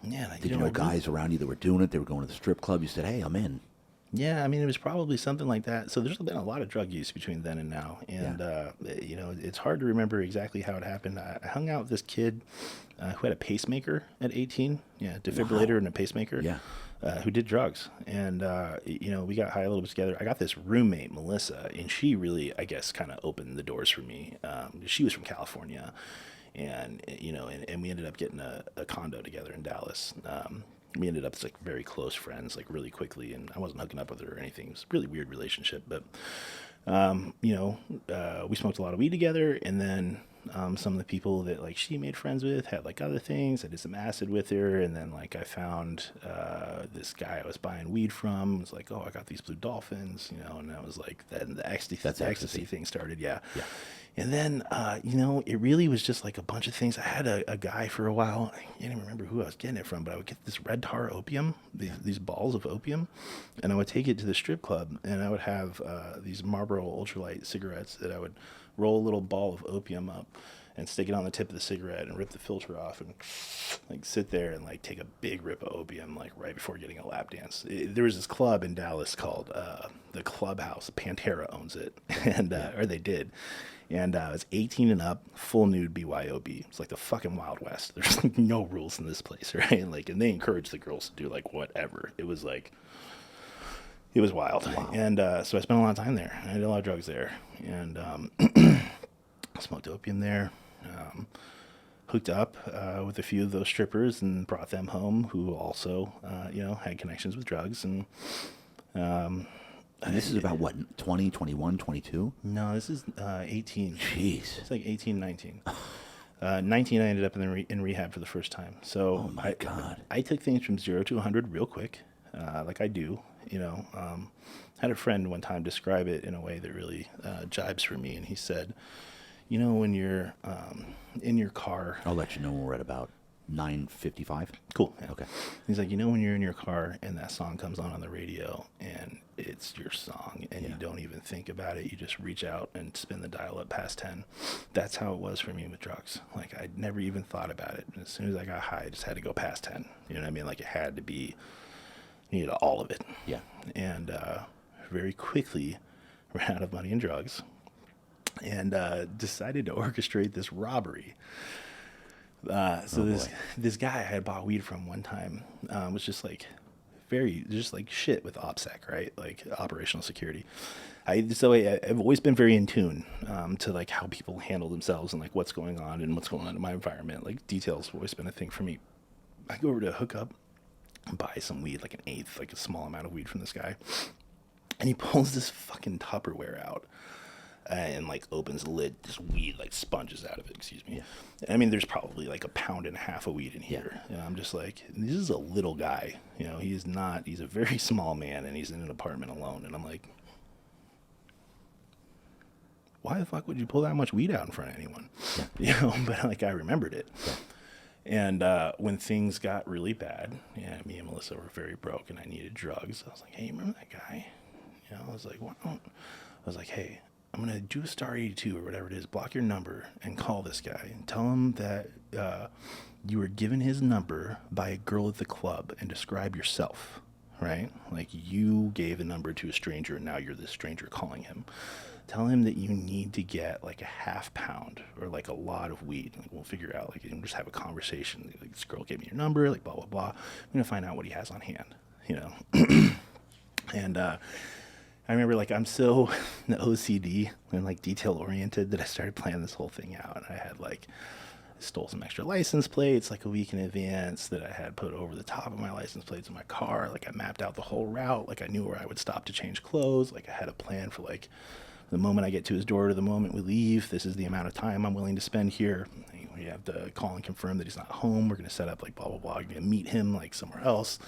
Yeah. Did you know guys around you that were doing it? They were going to the strip club. You said, hey, I'm in. Yeah, I mean, it was probably something like that. So there's been a lot of drug use between then and now. And, it's hard to remember exactly how it happened. I hung out with this kid who had a pacemaker at 18. Yeah, defibrillator and a pacemaker. Yeah. Who did drugs. And, we got high a little bit together. I got this roommate, Melissa, and she really, I guess, kind of opened the doors for me. She was from California. And, and we ended up getting a condo together in Dallas. We ended up like very close friends, like really quickly, and I wasn't hooking up with her or anything. It was a really weird relationship, but we smoked a lot of weed together, and then some of the people that like she made friends with had like other things. I did some acid with her, and then like I found this guy I was buying weed from. It was like, oh, I got these blue dolphins, and that was like then the ecstasy thing started, yeah. And then, it really was just like a bunch of things. I had a guy for a while. I can't even remember who I was getting it from, but I would get this red tar opium, these balls of opium, and I would take it to the strip club, and I would have these Marlboro ultralight cigarettes that I would roll a little ball of opium up and stick it on the tip of the cigarette and rip the filter off and like sit there and like take a big rip of opium like right before getting a lap dance. There was this club in Dallas called the Clubhouse. Pantera owns it, and or they did. And it's 18 and up, full nude BYOB. It's like the fucking Wild West. There's like no rules in this place, right? Like, and they encourage the girls to do like whatever. It was like, it was wild. Wow. And so I spent a lot of time there. I did a lot of drugs there, and smoked opium there. Hooked up with a few of those strippers and brought them home, who also, had connections with drugs. And this is about what, 20, 21, 22? No, this is 18. Jeez. It's like 18, 19. 19, I ended up in rehab for the first time. So oh my God. I took things from 0 to 100 real quick, like I do. Had a friend one time describe it in a way that really jibes for me, and he said, when you're in your car. I'll let you know when we're at about 9:55. Cool. Yeah. Okay. He's like, when you're in your car and that song comes on the radio and it's your song and you don't even think about it, you just reach out and spin the dial up past 10. That's how it was for me with drugs. Like, I never even thought about it. As soon as I got high, I just had to go past 10. You know what I mean? Like, it had to be, all of it. Yeah. And very quickly ran out of money and drugs and decided to orchestrate this robbery. This guy I had bought weed from one time was just like very just like shit with OPSEC, right? Like operational security. I've always been very in tune to like how people handle themselves and like what's going on in my environment. Like details have always been a thing for me. I go over to hook up and buy some weed, like an eighth, like a small amount of weed from this guy. And he pulls this fucking Tupperware out and like opens the lid. This weed like sponges out of it, excuse me. Yeah. I mean, there's probably like 1.5 pounds of weed in here. Yeah. And I'm just like, this is a little guy. You know, he's a very small man and he's in an apartment alone. And I'm like, why the fuck would you pull that much weed out in front of anyone? Yeah. You know, but like I remembered it. Yeah. And when things got really bad, me and Melissa were very broke, and I needed drugs. I was like, "Hey, you remember that guy?" You know, I was like, "Hey, I'm gonna do a star 82 or whatever it is. Block your number and call this guy and tell him that you were given his number by a girl at the club, and describe yourself, right? Like you gave a number to a stranger, and now you're the stranger calling him." Tell him that you need to get like 1/2 pound or like a lot of weed. Like we'll figure out, like, and just have a conversation. Like, this girl gave me your number, like blah, blah, blah. I'm going to find out what he has on hand, you know? And I remember like I'm so OCD and like detail oriented that I started planning this whole thing out. And I had like, stole some extra license plates like a week in advance that I had put over the top of my license plates in my car. Like I mapped out the whole route. Like I knew where I would stop to change clothes. Like I had a plan for like, the moment I get to his door to the moment we leave, this is the amount of time I'm willing to spend here. We have to call and confirm that he's not home. We're going to set up like blah, blah, blah. We're going to meet him like somewhere else.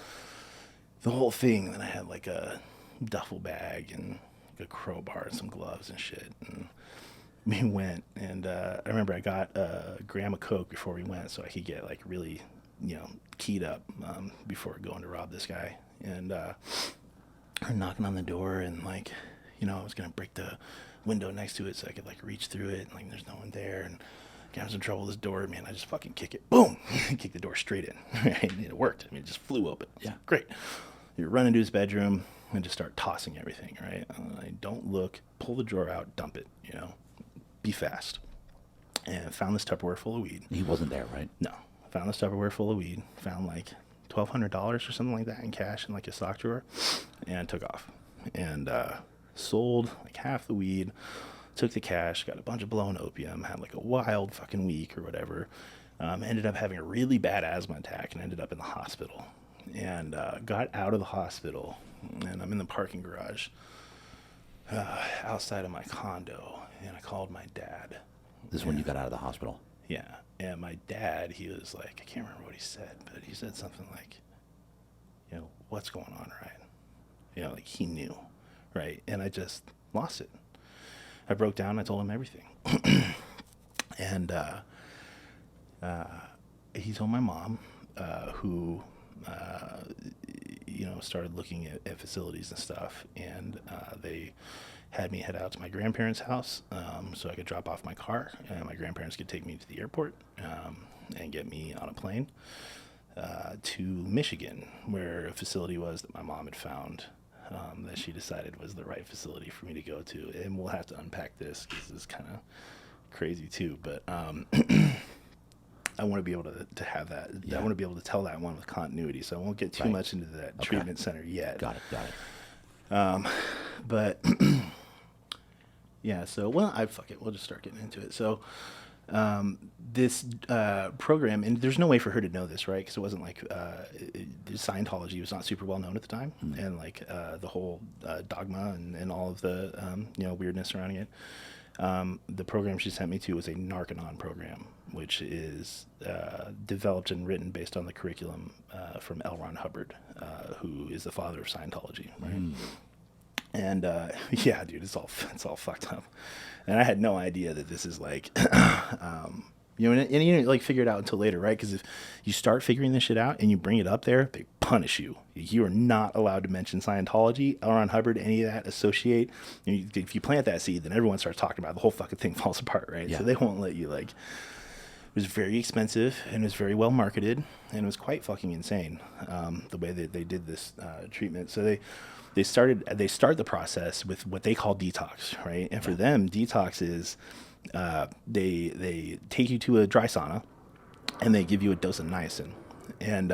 The whole thing. And then I had like a duffel bag and like a crowbar and some gloves and shit. And we went, and I remember I got a gram of Coke before we went so I could get like really, you know, keyed up before going to rob this guy. And we're knocking on the door, and like, you know, I was going to break the window next to it so I could, like, reach through it. And, like, there's no one there. And I was in trouble with this door. Man, I just fucking kick it. Boom! Kick the door straight in. Right? And it worked. I mean, it just flew open. Yeah. Great. You run into his bedroom and just start tossing everything, right? Don't look. Pull the drawer out. Dump it, you know. Be fast. And found this Tupperware full of weed. He wasn't there, right? No. Found this Tupperware full of weed. Found, like, $1,200 or something like that in cash in, like, a sock drawer. And took off. And, sold like half the weed, took the cash, got a bunch of blown opium, had like a wild fucking week or whatever. Ended up having a really bad asthma attack and ended up in the hospital. And got out of the hospital, and I'm in the parking garage outside of my condo, and I called my dad. This is when you got out of the hospital? Yeah. And my dad, he was like, I can't remember what he said, but he said something like, you know, what's going on, Ryan? You know, like he knew. Right. And I just lost it. I broke down. I told him everything. And he told my mom, who, you know, started looking at facilities and stuff. And they had me head out to my grandparents' house so I could drop off my car. And my grandparents could take me to the airport and get me on a plane to Michigan, where a facility was that my mom had found. That she decided was the right facility for me to go to. And we'll have to unpack this because it's kind of crazy too. But I want to be able to have that. Yeah. I want to be able to tell that one with continuity. So I won't get too much into that treatment center yet. Got it. But yeah, so, well, fuck it. We'll just start getting into it. So this program, and there's no way for her to know this, right? Because it wasn't like Scientology was not super well known at the time, and like the whole dogma and all of the you know, weirdness surrounding it. The program she sent me to was a Narcanon program, which is developed and written based on the curriculum from L. Ron Hubbard, who is the father of Scientology, right? And yeah, dude, it's all fucked up. And I had no idea that this is like, you know, and you didn't like figure it out until later, right? Because if you start figuring this shit out and you bring it up there, they punish you. You are not allowed to mention Scientology, L. Ron Hubbard, any of that, associate. If you plant that seed, then everyone starts talking about it. The whole fucking thing falls apart, right? Yeah. So they won't let you like. It was very expensive and it was very well marketed and it was quite fucking insane the way that they did this treatment. So they start the process with what they call detox, right? And for them, detox is they take you to a dry sauna and they give you a dose of niacin. And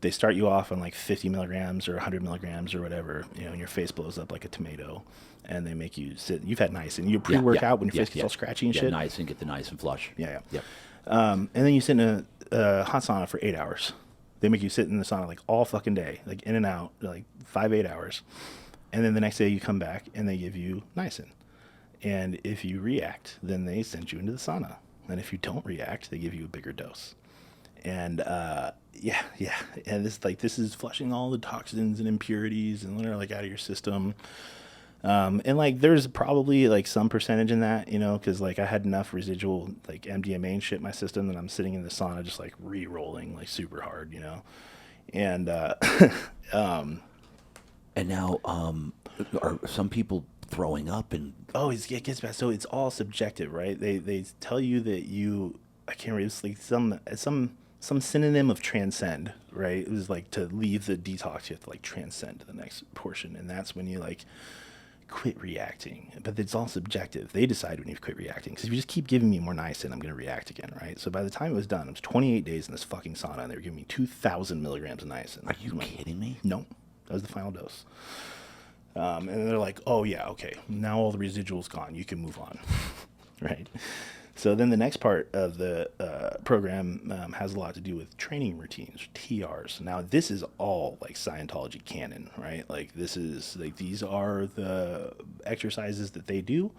They start you off on like 50 milligrams or 100 milligrams or whatever, and your face blows up like a tomato, and they make you sit. You've had niacin. You pre-workout when your face gets all scratchy and shit. Niacin, get the niacin flush. Yeah. Yep. And then you sit in a hot sauna for 8 hours. They make you sit in the sauna like all fucking day, like in and out, like 8 hours. And then the next day you come back and they give you niacin. And if you react, then they send you into the sauna. And if you don't react, they give you a bigger dose. And yeah. And this is flushing all the toxins and impurities and they're like out of your system. And like there's probably like some percentage in that, because like I had enough residual like MDMA and shit in my system that I'm sitting in the sauna just like re-rolling like super hard, and And now, are some people throwing up and? Oh, it gets bad. So it's all subjective, right? They tell you that I can't remember. It's like some synonym of transcend, right? It was like to leave the detox, you have to like transcend to the next portion, and that's when you like quit reacting. But it's all subjective. They decide when you quit reacting. Because if you just keep giving me more niacin, I'm going to react again, right? So by the time it was done, it was 28 days in this fucking sauna, and they were giving me 2,000 milligrams of niacin. Are you kidding me? No, that was the final dose. And they're like, oh yeah, okay, now all the residual's gone, you can move on. Right? So then the next part of the program has a lot to do with training routines, TRs. Now this is all like Scientology canon, right? Like this is like, these are the exercises that they do.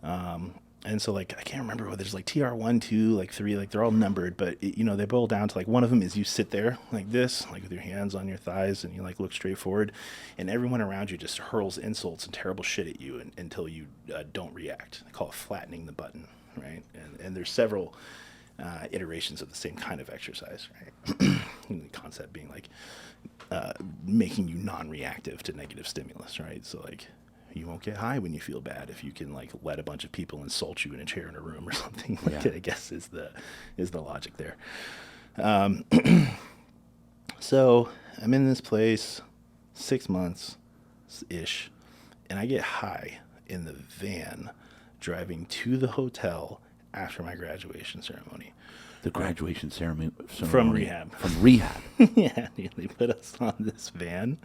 And so like, I can't remember whether there's like TR 1, 2, like 3, like they're all numbered, but they boil down to like, one of them is you sit there like this, like with your hands on your thighs and you like look straight forward and everyone around you just hurls insults and terrible shit at you until you don't react. They call it flattening the button, right? And there's several iterations of the same kind of exercise, right? The concept being like making you non-reactive to negative stimulus, right? So like, you won't get high when you feel bad if you can like let a bunch of people insult you in a chair in a room or something. Like I guess is the logic there. So I'm in this place 6 months ish, and I get high in the van driving to the hotel after my graduation ceremony. The graduation ceremony From rehab. From rehab. Yeah, they put us on this van,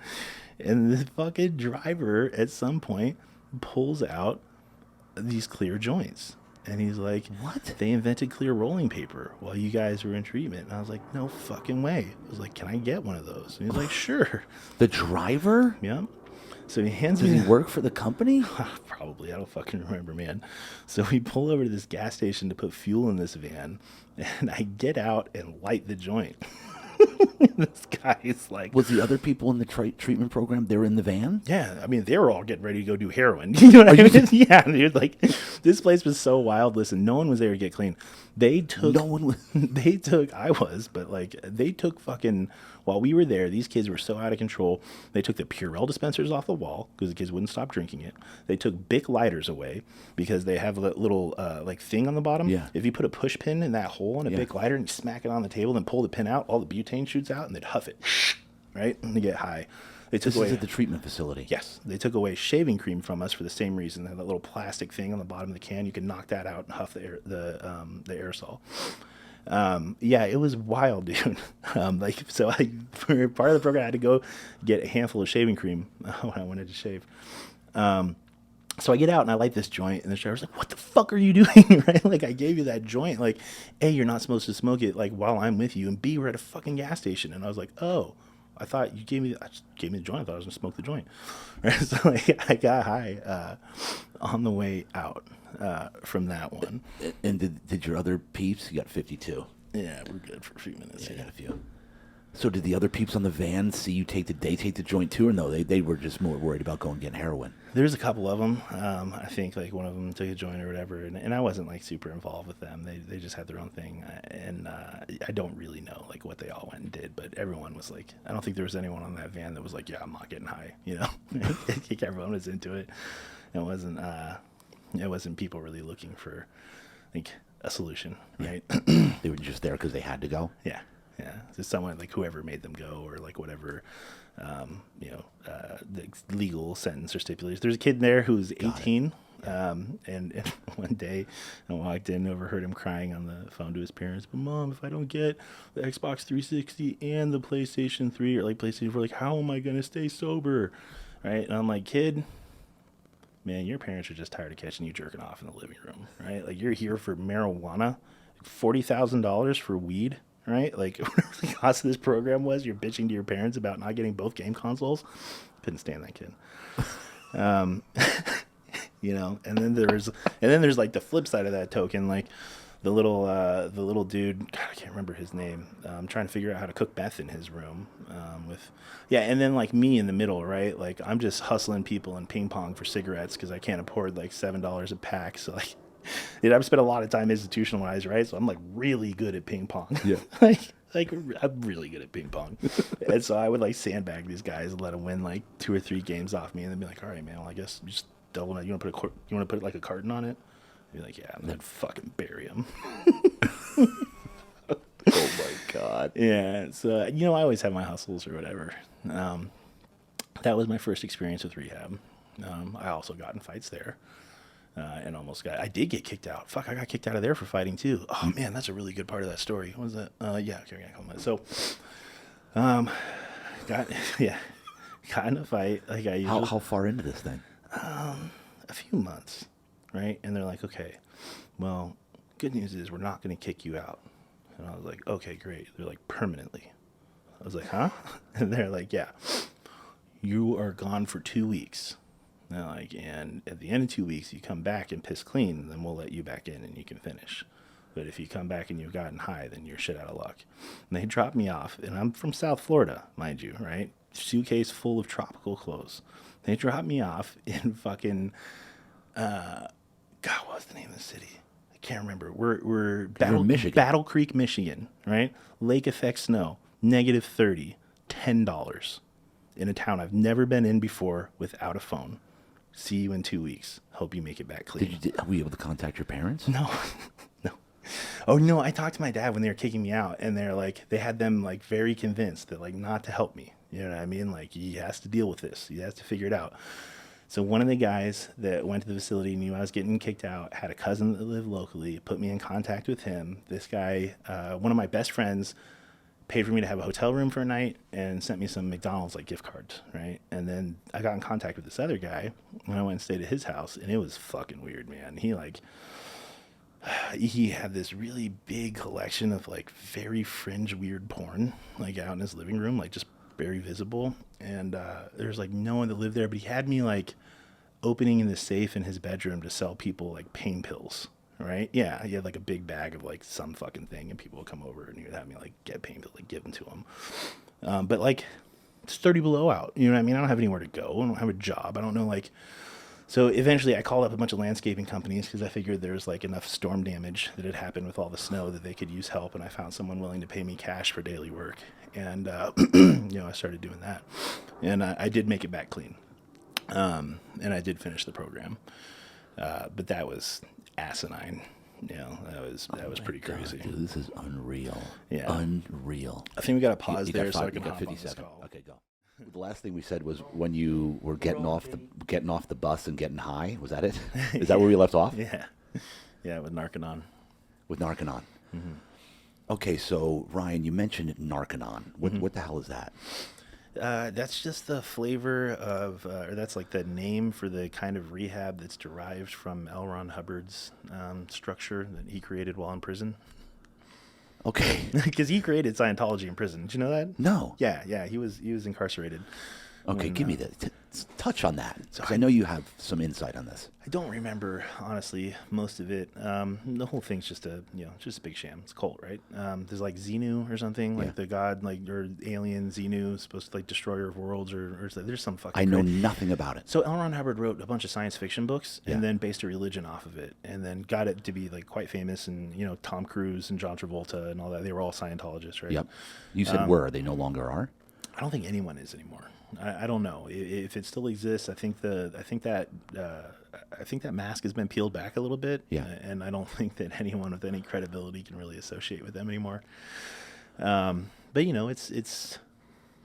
and the fucking driver at some point pulls out these clear joints. And he's like, what? They invented clear rolling paper while you guys were in treatment. And I was like, no fucking way. I was like, can I get one of those? And he's like, sure. The driver? Yeah. So he hands Does me... he work for the company? Probably. I don't fucking remember, man. So we pull over to this gas station to put fuel in this van, and I get out and light the joint. This guy is like... Was the other people in the treatment program, they were in the van? Yeah, I mean, they were all getting ready to go do heroin. You know what I mean? Yeah, dude, like, this place was so wild. Listen, no one was there to get clean. They took... No one was... They took... I was, but, like, they took fucking... While we were there, these kids were so out of control. They took the Purell dispensers off the wall because the kids wouldn't stop drinking it. They took Bic lighters away because they have a little, like, thing on the bottom. Yeah. If you put a push pin in that hole in a Bic lighter and you smack it on the table and pull the pin out, all the butane shoots out and they'd huff it, right? And they get high. They took This is at the treatment facility. Yes. They took away shaving cream from us for the same reason. They had that little plastic thing on the bottom of the can. You can knock that out and huff the aerosol. Yeah, it was wild, dude. For part of the program, I had to go get a handful of shaving cream when I wanted to shave. So I get out and I light this joint, and the driver's like, "What the fuck are you doing?" Right? Like, I gave you that joint. Like, A, you're not supposed to smoke it like while I'm with you, and B, we're at a fucking gas station. And I was like, "Oh, I thought you gave me the joint. I thought I was gonna smoke the joint." Right? So like, I got high on the way out from that one. And did your other peeps? You got 52. Yeah, we're good for a few minutes. Yeah, I got a few. So did the other peeps on the van see you take the joint too, or no? They were just more worried about going and getting heroin. There's a couple of them. I think like one of them took a joint or whatever, and I wasn't like super involved with them. They just had their own thing, and I don't really know like what they all went and did, but everyone was like, I don't think there was anyone on that van that was like, yeah, I'm not getting high, you know. I think everyone was into it. It wasn't people really looking for like a solution, right? They were just there because they had to go. Yeah. Yeah, so someone like whoever made them go, or like whatever, the legal sentence or stipulation. There's a kid there who's 18, And one day I walked in, overheard him crying on the phone to his parents. But Mom, if I don't get the Xbox 360 and the PlayStation 3 or like PlayStation 4, like how am I going to stay sober? Right. And I'm like, kid, man, your parents are just tired of catching you jerking off in the living room. Right. Like you're here for marijuana, $40,000 for weed. Right. Like whatever the cost of this program was, you're bitching to your parents about not getting both game consoles. Couldn't stand that kid. You know, and then there's like the flip side of that token, like the little dude, God, I can't remember his name. I'm trying to figure out how to cook meth in his room, and then like me in the middle, right? Like I'm just hustling people in ping pong for cigarettes because I can't afford like $7 a pack. So like, dude, I've spent a lot of time institutionalized, right? So I'm like really good at ping pong. Yeah. Like I'm really good at ping pong. And so I would like sandbag these guys and let them win like 2 or 3 games off me, and then be like, all right, man, well, I guess you just double it. You want to put like a carton on it? I'd be like, yeah, and then fucking bury him. Oh my God. Yeah. So, you know, I always have my hustles or whatever. That was my first experience with rehab. I also got in fights there. And I did get kicked out. Fuck, I got kicked out of there for fighting too. Oh man, that's a really good part of that story. What was that? Yeah, okay, we're gonna call it. So, got in a fight. Like I usually, How far into this thing? a few months, right? And they're like, okay, well, good news is we're not gonna kick you out. And I was like, okay, great. They're like, permanently. I was like, huh? And they're like, yeah, you are gone for 2 weeks. And like, and at the end of 2 weeks, you come back and piss clean, then we'll let you back in and you can finish. But if you come back and you've gotten high, then you're shit out of luck. And they dropped me off, and I'm from South Florida, mind you, right? Suitcase full of tropical clothes. They dropped me off in fucking, God, what was the name of the city? I can't remember. We're Michigan. Battle Creek, Michigan, right? Lake effect snow, -30, $10 in a town I've never been in before without a phone. See you in 2 weeks. Hope you make it back clean. Were you able to contact your parents? No, no. Oh no, I talked to my dad when they were kicking me out, and they're like, they had them like very convinced that like not to help me. You know what I mean? Like he has to deal with this. He has to figure it out. So one of the guys that went to the facility knew I was getting kicked out, had a cousin that lived locally, put me in contact with him. This guy, one of my best friends, paid for me to have a hotel room for a night and sent me some McDonald's like gift cards, right? And then I got in contact with this other guy when I went and stayed at his house, and it was fucking weird, man. He had this really big collection of like very fringe weird porn like out in his living room, like just very visible. And there's like no one that lived there, but he had me like opening in the safe in his bedroom to sell people like pain pills. Right? Yeah, he had like a big bag of like some fucking thing, and people would come over and he would have me like get pain pills, like give them to him. But like it's 30 below out. You know what I mean? I don't have anywhere to go. I don't have a job. I don't know like. So eventually, I called up a bunch of landscaping companies because I figured there's like enough storm damage that had happened with all the snow that they could use help, and I found someone willing to pay me cash for daily work, and you know I started doing that, and I did make it back clean, and I did finish the program, but that was asinine. You know, that was pretty crazy. Dude, this is unreal. Yeah. Unreal. I think we got to pause You there got so I five- can you got hop on 50 this seconds. call. Okay, go. The last thing we said was when you were getting off the bus and getting high. Was that it? Is that where we left off? Yeah, yeah, with Narconon. With Narconon. Mm-hmm. Okay, so Ryan, you mentioned Narconon. What the hell is that? That's just the flavor of, or that's like the name for the kind of rehab that's derived from L. Ron Hubbard's structure that he created while in prison. Okay. Because he created Scientology in prison. Did you know that? No. Yeah. He was incarcerated. Okay, when, give me the touch on that. So 'cause I know you have some insight on this. I don't remember honestly most of it. The whole thing's just just a big sham. It's a cult, right? There's like Xenu or something, like the god, like or alien Xenu, supposed to like destroyer of worlds, or there's some fucking. I know nothing about it. So L. Ron Hubbard wrote a bunch of science fiction books Yeah. and then based a religion off of it, and then got it to be like quite famous. And Tom Cruise and John Travolta and all that, they were all Scientologists, right? Yep. You said were. They no longer are? I don't think anyone is anymore. I don't know if it still exists. I think that mask has been peeled back a little bit. Yeah. And I don't think that anyone with any credibility can really associate with them anymore. But it's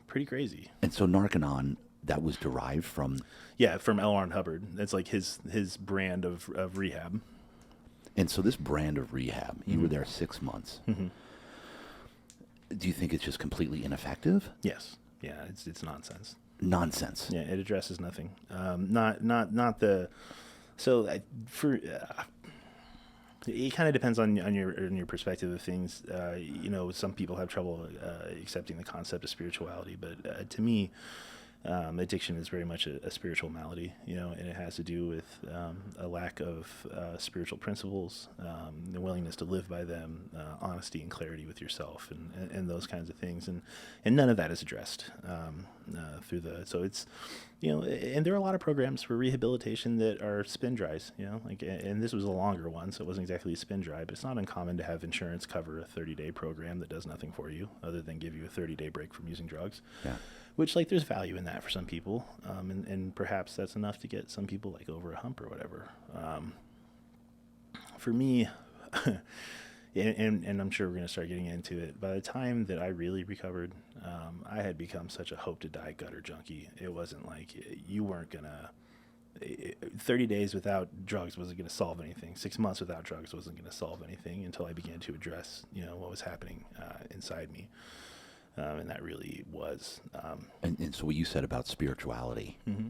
pretty crazy. And so Narconon, That was derived from. Yeah, from L. Ron Hubbard. That's like his brand of rehab. And so this brand of rehab, you were there 6 months. Mm-hmm. Do you think it's just completely ineffective? Yes. Yeah, it's nonsense. Nonsense. Yeah, it addresses nothing. Not the. So it kind of depends on your perspective of things. Some people have trouble accepting the concept of spirituality, but to me, addiction is very much a spiritual malady, and it has to do with a lack of spiritual principles, the willingness to live by them, honesty and clarity with yourself, and those kinds of things, and none of that is addressed through the. So it's, and there are a lot of programs for rehabilitation that are spin dries, and this was a longer one, so it wasn't exactly a spin dry, but it's not uncommon to have insurance cover a 30-day program that does nothing for you other than give you a 30-day break from using drugs. Yeah. Which, there's value in that for some people, and perhaps that's enough to get some people over a hump or whatever. For me, and I'm sure we're going to start getting into it. By the time that I really recovered, I had become such a hope to die gutter junkie. It wasn't like you weren't gonna. 30 days without drugs wasn't going to solve anything. 6 months without drugs wasn't going to solve anything until I began to address, what was happening inside me. And that really was. And so what you said about spirituality, Mm-hmm.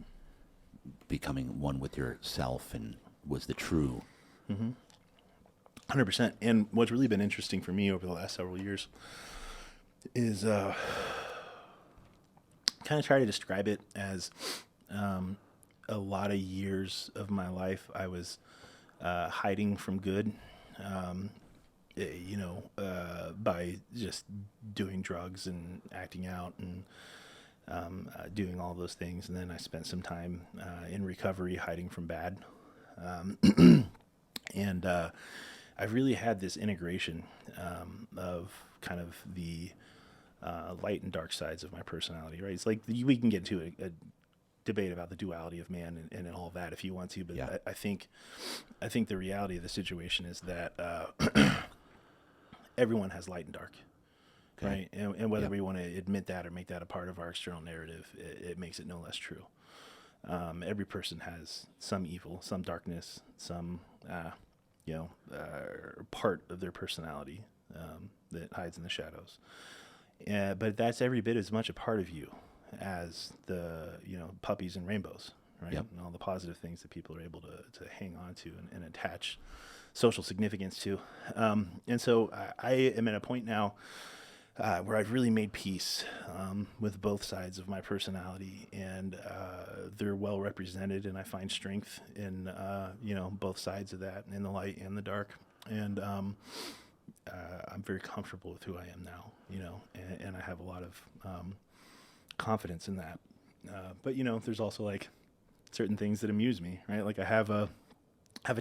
becoming one with yourself, and was the true. Mm-hmm. 100%. And what's really been interesting for me over the last several years is kind of try to describe it as a lot of years of my life I was hiding from good. By just doing drugs and acting out and doing all those things. And then I spent some time in recovery hiding from bad. And I've really had this integration of kind of the light and dark sides of my personality, right? It's like we can get into a debate about the duality of man and all of that if you want to, but yeah. I think the reality of the situation is that everyone has light and dark, okay. right? And whether we want to admit that or make that a part of our external narrative, it makes it no less true. Every person has some evil, some darkness, some part of their personality that hides in the shadows. But that's every bit as much a part of you as the puppies and rainbows, right? Yep. And all the positive things that people are able to hang on to and attach social significance to. And so I am at a point now where I've really made peace with both sides of my personality, and they're well represented, and I find strength in both sides of that, in the light and the dark. And I'm very comfortable with who I am now, and I have a lot of confidence in that. But there's also certain things that amuse me, right? Like I have a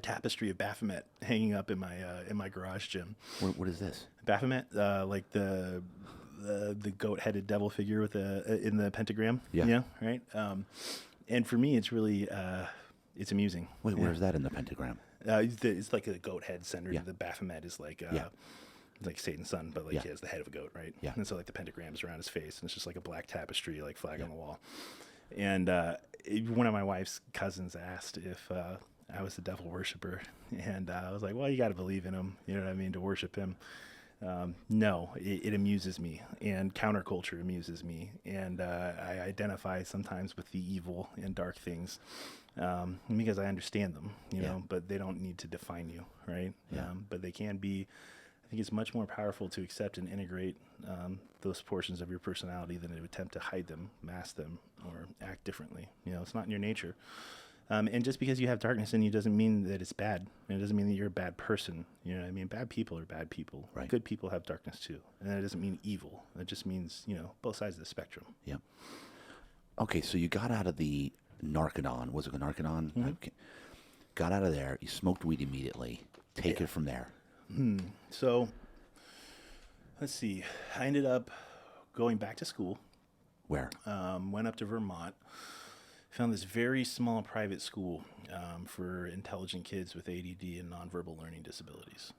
tapestry of Baphomet hanging up in my garage gym. What is this? Baphomet, like the goat-headed devil figure with in the pentagram. Yeah. Right. And for me, it's really it's amusing. Wait, where's that in the pentagram? It's like a goat head centered. Yeah. The Baphomet is like like Satan's son, but he has the head of a goat, right? Yeah. And so the pentagram is around his face, and it's just like a black tapestry, flag on the wall. And one of my wife's cousins asked if I was the devil worshiper, and I was like, well, you got to believe in him, you know what I mean, to worship him. No, it amuses me, and counterculture amuses me, and I identify sometimes with the evil and dark things because I understand them, but they don't need to define you, right? Yeah. But they can be. I think it's much more powerful to accept and integrate those portions of your personality than to attempt to hide them, mask them, or act differently. It's not in your nature. And just because you have darkness in you doesn't mean that it's bad. It doesn't mean that you're a bad person. You know what I mean? Bad people are bad people. Right. Good people have darkness too. And that doesn't mean evil. It just means, both sides of the spectrum. Yep. Okay, so you got out of the Narconon. Was it a Narconon? Mm-hmm. Okay. Got out of there. You smoked weed immediately. Take it from there. So, let's see. I ended up going back to school. Where? Went up to Vermont. Found this very small private school for intelligent kids with ADD and nonverbal learning disabilities.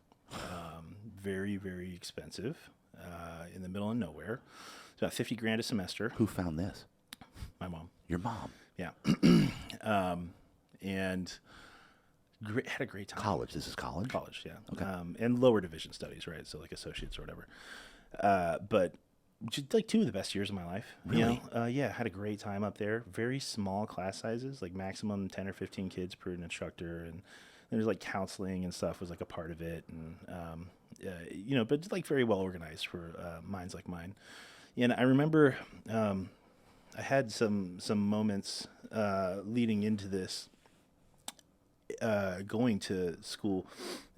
Very, very expensive, in the middle of nowhere. It's about $50,000 a semester. Who found this? My mom. Your mom. Yeah. And had a great time. College. This is college? College, yeah. Okay. And lower division studies, right? So like associates or whatever. But just like 2 of the best years of my life. Really? Yeah, had a great time up there. Very small class sizes, like maximum 10 or 15 kids per instructor. And there's like counseling and stuff was like a part of it. And, but just like very well organized for minds like mine. And I remember I had some moments leading into this, going to school,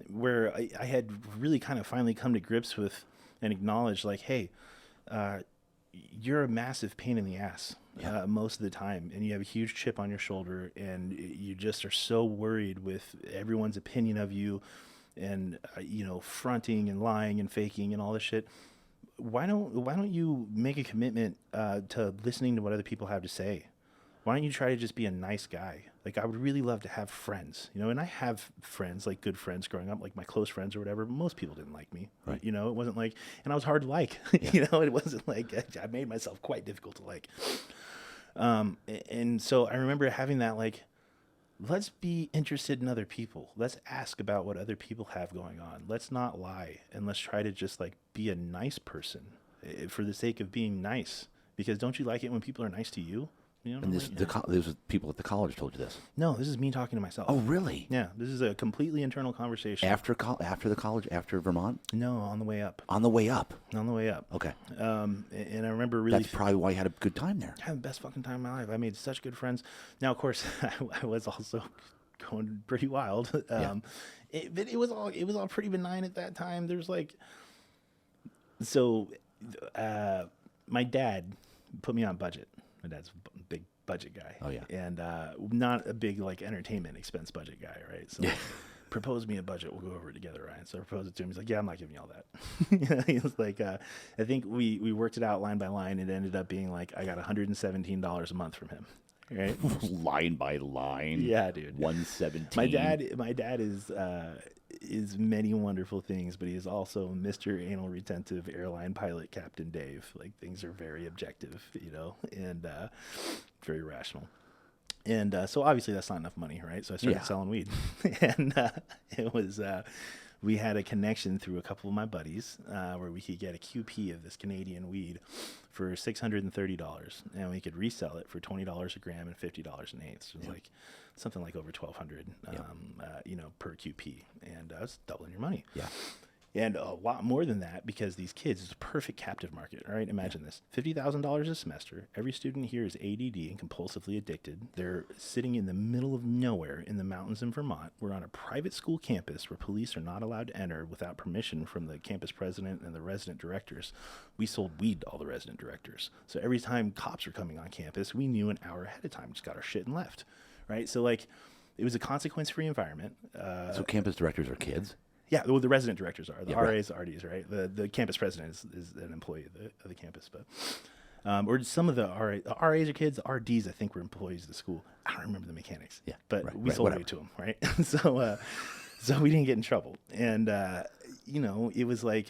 where I had really kind of finally come to grips with and acknowledged, like, hey, you're a massive pain in the ass most of the time, and you have a huge chip on your shoulder, and you just are so worried with everyone's opinion of you, and fronting and lying and faking and all this shit. Why don't you make a commitment to listening to what other people have to say? Why don't you try to just be a nice guy? Like, I would really love to have friends, and I have friends, like good friends growing up, like my close friends or whatever. But most people didn't like me, right? It wasn't like, and I was hard to like, Yeah. It wasn't like I made myself quite difficult to like. And so I remember having that, like, let's be interested in other people. Let's ask about what other people have going on. Let's not lie, and let's try to just like be a nice person for the sake of being nice. Because don't you like it when people are nice to you? And this was people at the college told you this? No, this is me talking to myself. Oh, really? Yeah, this is a completely internal conversation. After the college, after Vermont? No, on the way up. On the way up? On the way up. Okay. And I remember really... That's probably why you had a good time there. I had the best fucking time of my life. I made such good friends. Now, of course, I was also going pretty wild. But it was all pretty benign at that time. There's like... So, my dad put me on budget. My dad's a big budget guy. Oh, yeah. And not a big, like, entertainment expense budget guy, right? So propose me a budget. We'll go over it together, Ryan. So I proposed it to him. He's like, yeah, I'm not giving you all that. He was like, I think we worked it out line by line. It ended up being like, I got $117 a month from him. Right? Line by line. Yeah, dude. 117. My dad is many wonderful things, but he is also Mr. Anal Retentive Airline Pilot Captain Dave. Like, things are very objective, and very rational. And so obviously that's not enough money, right? So I started selling weed, and it was we had a connection through a couple of my buddies where we could get a QP of this Canadian weed for $630, and we could resell it for $20 a gram and $50 an eighth. So it was like something like over $1,200, per QP, and that's doubling your money. Yeah. And a lot more than that, because these kids, it's a perfect captive market. All right, imagine this: $50,000 a semester. Every student here is ADD and compulsively addicted. They're sitting in the middle of nowhere in the mountains in Vermont. We're on a private school campus where police are not allowed to enter without permission from the campus president and the resident directors. We sold weed to all the resident directors. So every time cops were coming on campus, we knew an hour ahead of time. Just got our shit and left. Right? So, like, it was a consequence-free environment. So campus directors are kids? Yeah, well, the resident directors are. The right. RAs, the RDs, right? The campus president is an employee of the campus. But or some of the RAs are kids. The RDs, I think, were employees of the school. I don't remember the mechanics. Yeah, but we sold weed to them, right? So we didn't get in trouble. And, it was like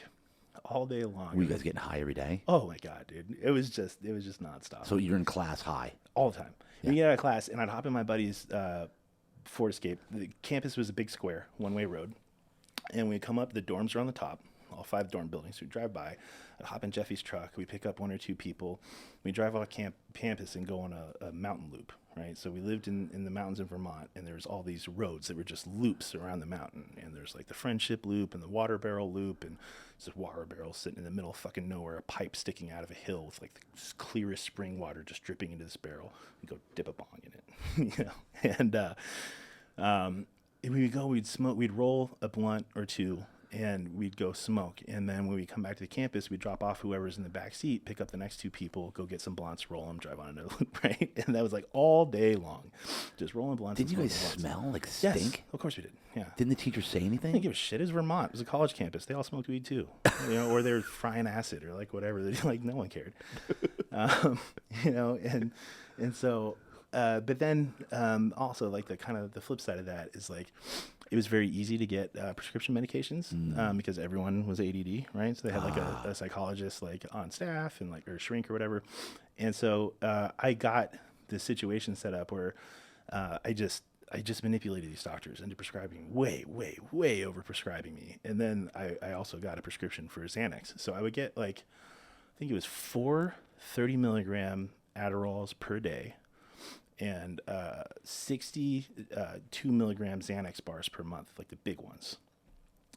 all day long. Were you guys getting high every day? Oh, my God, dude. It was just nonstop. So you're in class high? All the time. We get out of class, and I'd hop in my buddy's Ford Escape. The campus was a big square, one-way road. And we'd come up, the dorms are on the top, all 5 dorm buildings. We'd drive by, I'd hop in Jeffy's truck, we'd pick up 1 or 2 people, we'd drive off campus and go on a mountain loop, right? So we lived in the mountains in Vermont, and there was all these roads that were just loops around the mountain. And there's like the Friendship Loop and the Water Barrel Loop, and it's a water barrel sitting in the middle of fucking nowhere, a pipe sticking out of a hill with like the clearest spring water just dripping into this barrel. We'd go dip a bong in it, and we'd smoke, we'd roll a blunt or 2, and we'd go smoke. And then when we come back to the campus, we'd drop off whoever's in the back seat, pick up the next 2 people, go get some blunts, roll them, drive on another loop, right? And that was like all day long, just rolling blunts. Did you guys smell like stink? Yes, of course we did. Yeah. Didn't the teacher say anything? I didn't give a shit. It was Vermont. It was a college campus. They all smoked weed too, or they were frying acid or like whatever. Like no one cared, and so. But then also like the flip side of that is like it was very easy to get prescription medications because everyone was ADD, right? So they had like a psychologist like on staff and like or a shrink or whatever. And so I got this situation set up where I just manipulated these doctors into prescribing way over prescribing me. And then I also got a prescription for Xanax. So I would get like, I think it was 4 30 milligram Adderalls per day and 62 milligram Xanax bars per month, like the big ones.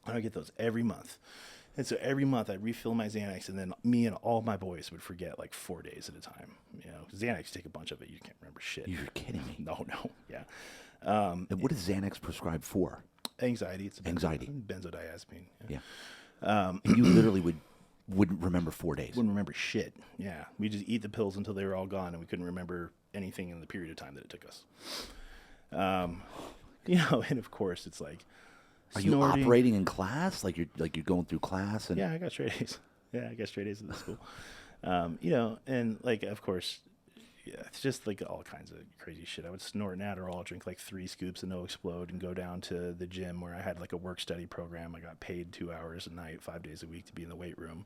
I would get those every month. And so every month I'd refill my Xanax, and then me and all my boys would forget like 4 days at a time. You know, Xanax, take a bunch of it, you can't remember shit. You're kidding me. No, yeah. And what is Xanax prescribed for? Anxiety. It's Anxiety. Benzodiazepine. Yeah. And you literally wouldn't remember 4 days. Wouldn't remember shit. Yeah. We just eat the pills until they were all gone, and we couldn't remember anything in the period of time that it took us. You know, and of course it's like, Are you operating in class? Like you're going through class? And yeah, I got straight A's. Yeah, I got straight A's in the school. You know, and like, of course, yeah, it's just like all kinds of crazy shit. I would snort an Adderall, drink like 3 scoops of No Explode, and go down to the gym where I had like a work study program. I got paid 2 hours a night, 5 days a week to be in the weight room.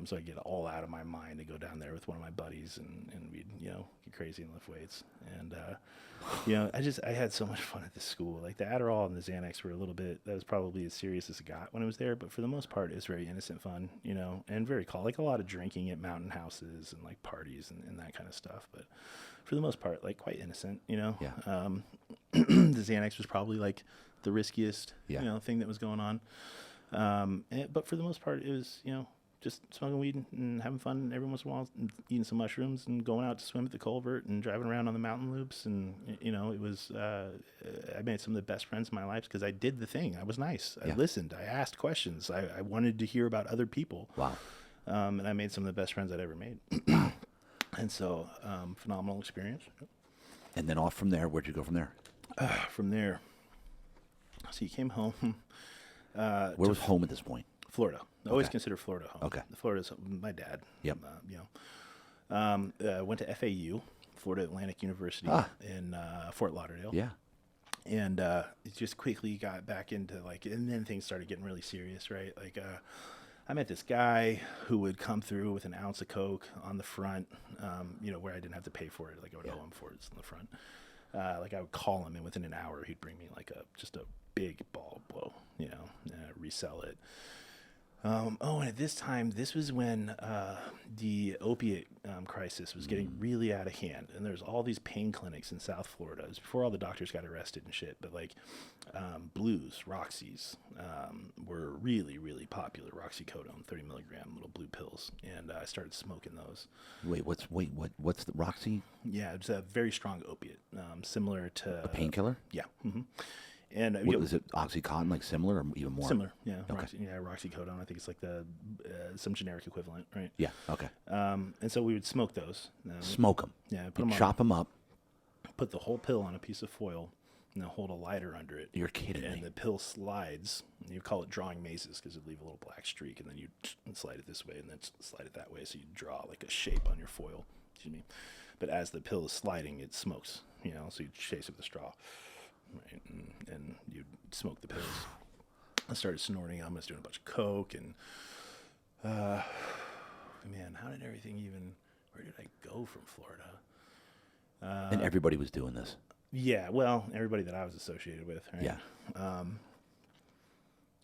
So I get all out of my mind to go down there with one of my buddies, and we'd, you know, get crazy and lift weights. And, you know, I had so much fun at the school. Like the Adderall and the Xanax were that was probably as serious as it got when I was there. But for the most part, it was very innocent fun, you know, and very cool. Like a lot of drinking at mountain houses and like parties and that kind of stuff. But for the most part, like quite innocent, you know. Yeah. The Xanax was probably like the riskiest, Yeah. you know, thing that was going on. But for the most part, it was, you know, just smoking weed and having fun every once in a while, and eating some mushrooms and going out to swim at the culvert and driving around on the mountain loops. And, you know, it was, I made some of the best friends in my life because I did the thing. I was nice. I listened. I asked questions. I wanted to hear about other people. Wow. And I made some of the best friends I'd ever made. And so, phenomenal experience. And then off from there, where'd you go from there? From there, so you came home. Where was home at this point? Florida. I always Okay. consider Florida home. Okay. Florida's my dad. Yep. You know, went to FAU, Florida Atlantic University in Fort Lauderdale. Yeah. And it just quickly got back into like, and then things started getting really serious, right? Like, I met this guy who would come through with an ounce of Coke on the front, you know, where I didn't have to pay for it. Like I would owe him for it on the front. Like I would call him, and within an hour, he'd bring me like just a big ball of blow, you know, and I'd resell it. And at this time, this was when the opiate crisis was getting really out of hand, and there's all these pain clinics in South Florida. It was before all the doctors got arrested and shit, but like Blues, Roxy's were really, really popular. Roxycodone, 30 milligram little blue pills, and I started smoking those. What's the Roxy? Yeah, it's a very strong opiate, similar to A painkiller? Yeah. Mm-hmm. And What was it? Oxycontin, like similar or even more? similar, yeah. Okay. Roxycodone. I think it's like the some generic equivalent, right? Yeah. Okay. And so we would smoke those. Smoke them. Yeah, put You them on. chop them up. Put the whole pill on a piece of foil, and then hold a lighter under it. You're kidding And me. the pill slides. And you call it drawing mazes because it'd leave a little black streak, and then you slide it this way, and then slide it that way, so you draw like a shape on your foil. Excuse me. But as the pill is sliding, it smokes. You know, so you chase it with a straw. Right, and you smoke the pills. I started snorting. I was doing a bunch of coke, and man, how did everything even? Where did I go from Florida? And everybody was doing this. Yeah, well, everybody that I was associated with. Right? Yeah.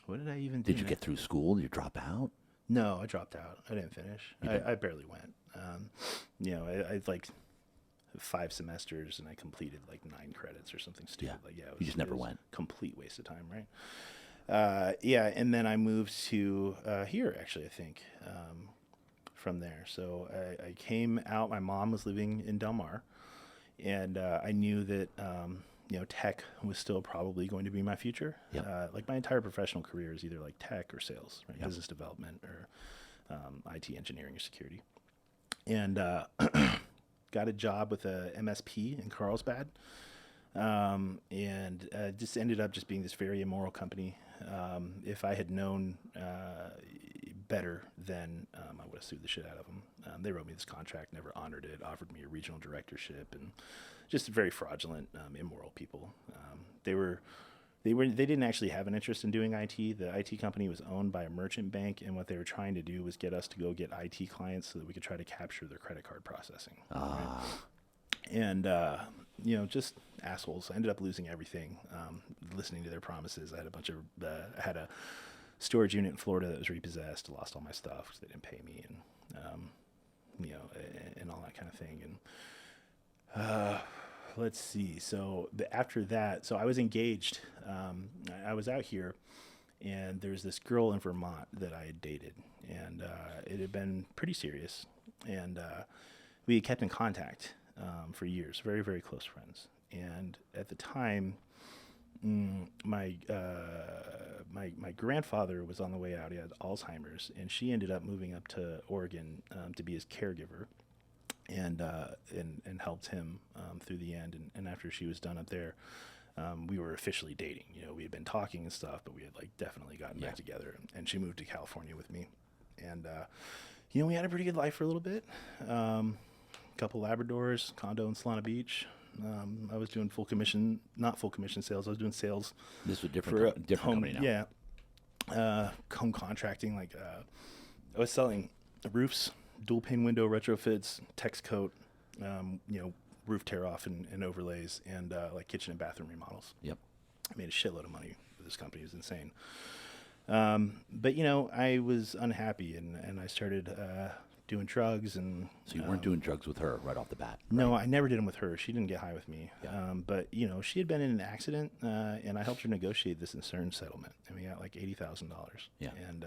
What did I even do? Did you get through school? Did you drop out? No, I dropped out. I didn't finish. I barely went. You know, I like 5 semesters, and I completed like 9 credits or something stupid. Yeah. Like, yeah, You just never it was went. Complete waste of time, right? Yeah, and then I moved to here, actually, I think, from there. So I came out. My mom was living in Del Mar, and I knew that you know, tech was still probably going to be my future. Yep. Like my entire professional career is either like tech or sales, right? Yep. Business development or IT engineering or security, and got a job with a MSP in Carlsbad, and just ended up just being this very immoral company. If I had known better, then I would have sued the shit out of them. They wrote me this contract, never honored it, offered me a regional directorship, and just very fraudulent, immoral people. They didn't actually have an interest in doing IT. The IT company was owned by a merchant bank, and what they were trying to do was get us to go get IT clients so that we could try to capture their credit card processing. Right? And, just assholes. I ended up losing everything, listening to their promises. I had a storage unit in Florida that was repossessed. I lost all my stuff because they didn't pay me, and all that kind of thing. And let's see. So after that, so I was engaged. I was out here, and there's this girl in Vermont that I had dated, and it had been pretty serious. And we had kept in contact for years, very, very close friends. And at the time, my grandfather was on the way out. He had Alzheimer's, and she ended up moving up to Oregon to be his caregiver, and helped him through the end. And after she was done up there, we were officially dating. We had been talking and stuff, but we had definitely gotten back together. And she moved to California with me, and we had a pretty good life for a little bit. Couple Labradors, condo in Solana Beach. I was doing not full commission sales. I was doing sales. This was different home, company now. Yeah. Home contracting. I was selling roofs, dual pane window retrofits, text coat, roof tear off and overlays, and kitchen and bathroom remodels. Yep. I made a shitload of money for this company. It was insane. But I was unhappy, and I started doing drugs. And So you weren't doing drugs with her right off the bat? No, I never did them with her. She didn't get high with me. Yeah. But she had been in an accident, and I helped her negotiate this insurance settlement, and we got $80,000. Yeah. And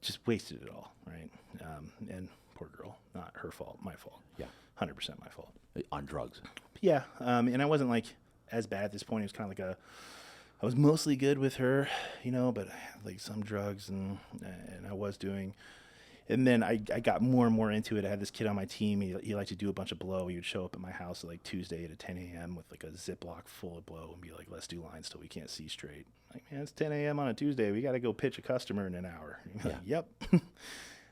just wasted it all, right? And poor girl, not her fault, my fault. Yeah. 100% my fault. On drugs? Yeah. And I wasn't as bad at this point. It was kind of I was mostly good with her, but some drugs and I was doing. And then I got more and more into it. I had this kid on my team. He liked to do a bunch of blow. He would show up at my house at Tuesday at 10 a.m. with a Ziploc full of blow and be like, let's do lines till we can't see straight. Man, it's 10 a.m. on a Tuesday. We got to go pitch a customer in an hour. Yeah.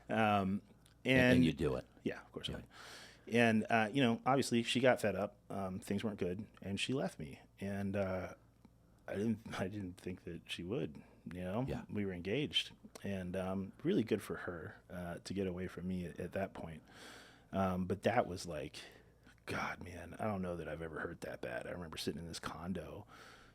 Yep. And you do it. Yeah, of course I would. And, obviously she got fed up. Things weren't good, and she left me. And I didn't think that she would. Yeah. We were engaged, and really good for her to get away from me at that point. But that was God, man, I don't know that I've ever hurt that bad. I remember sitting in this condo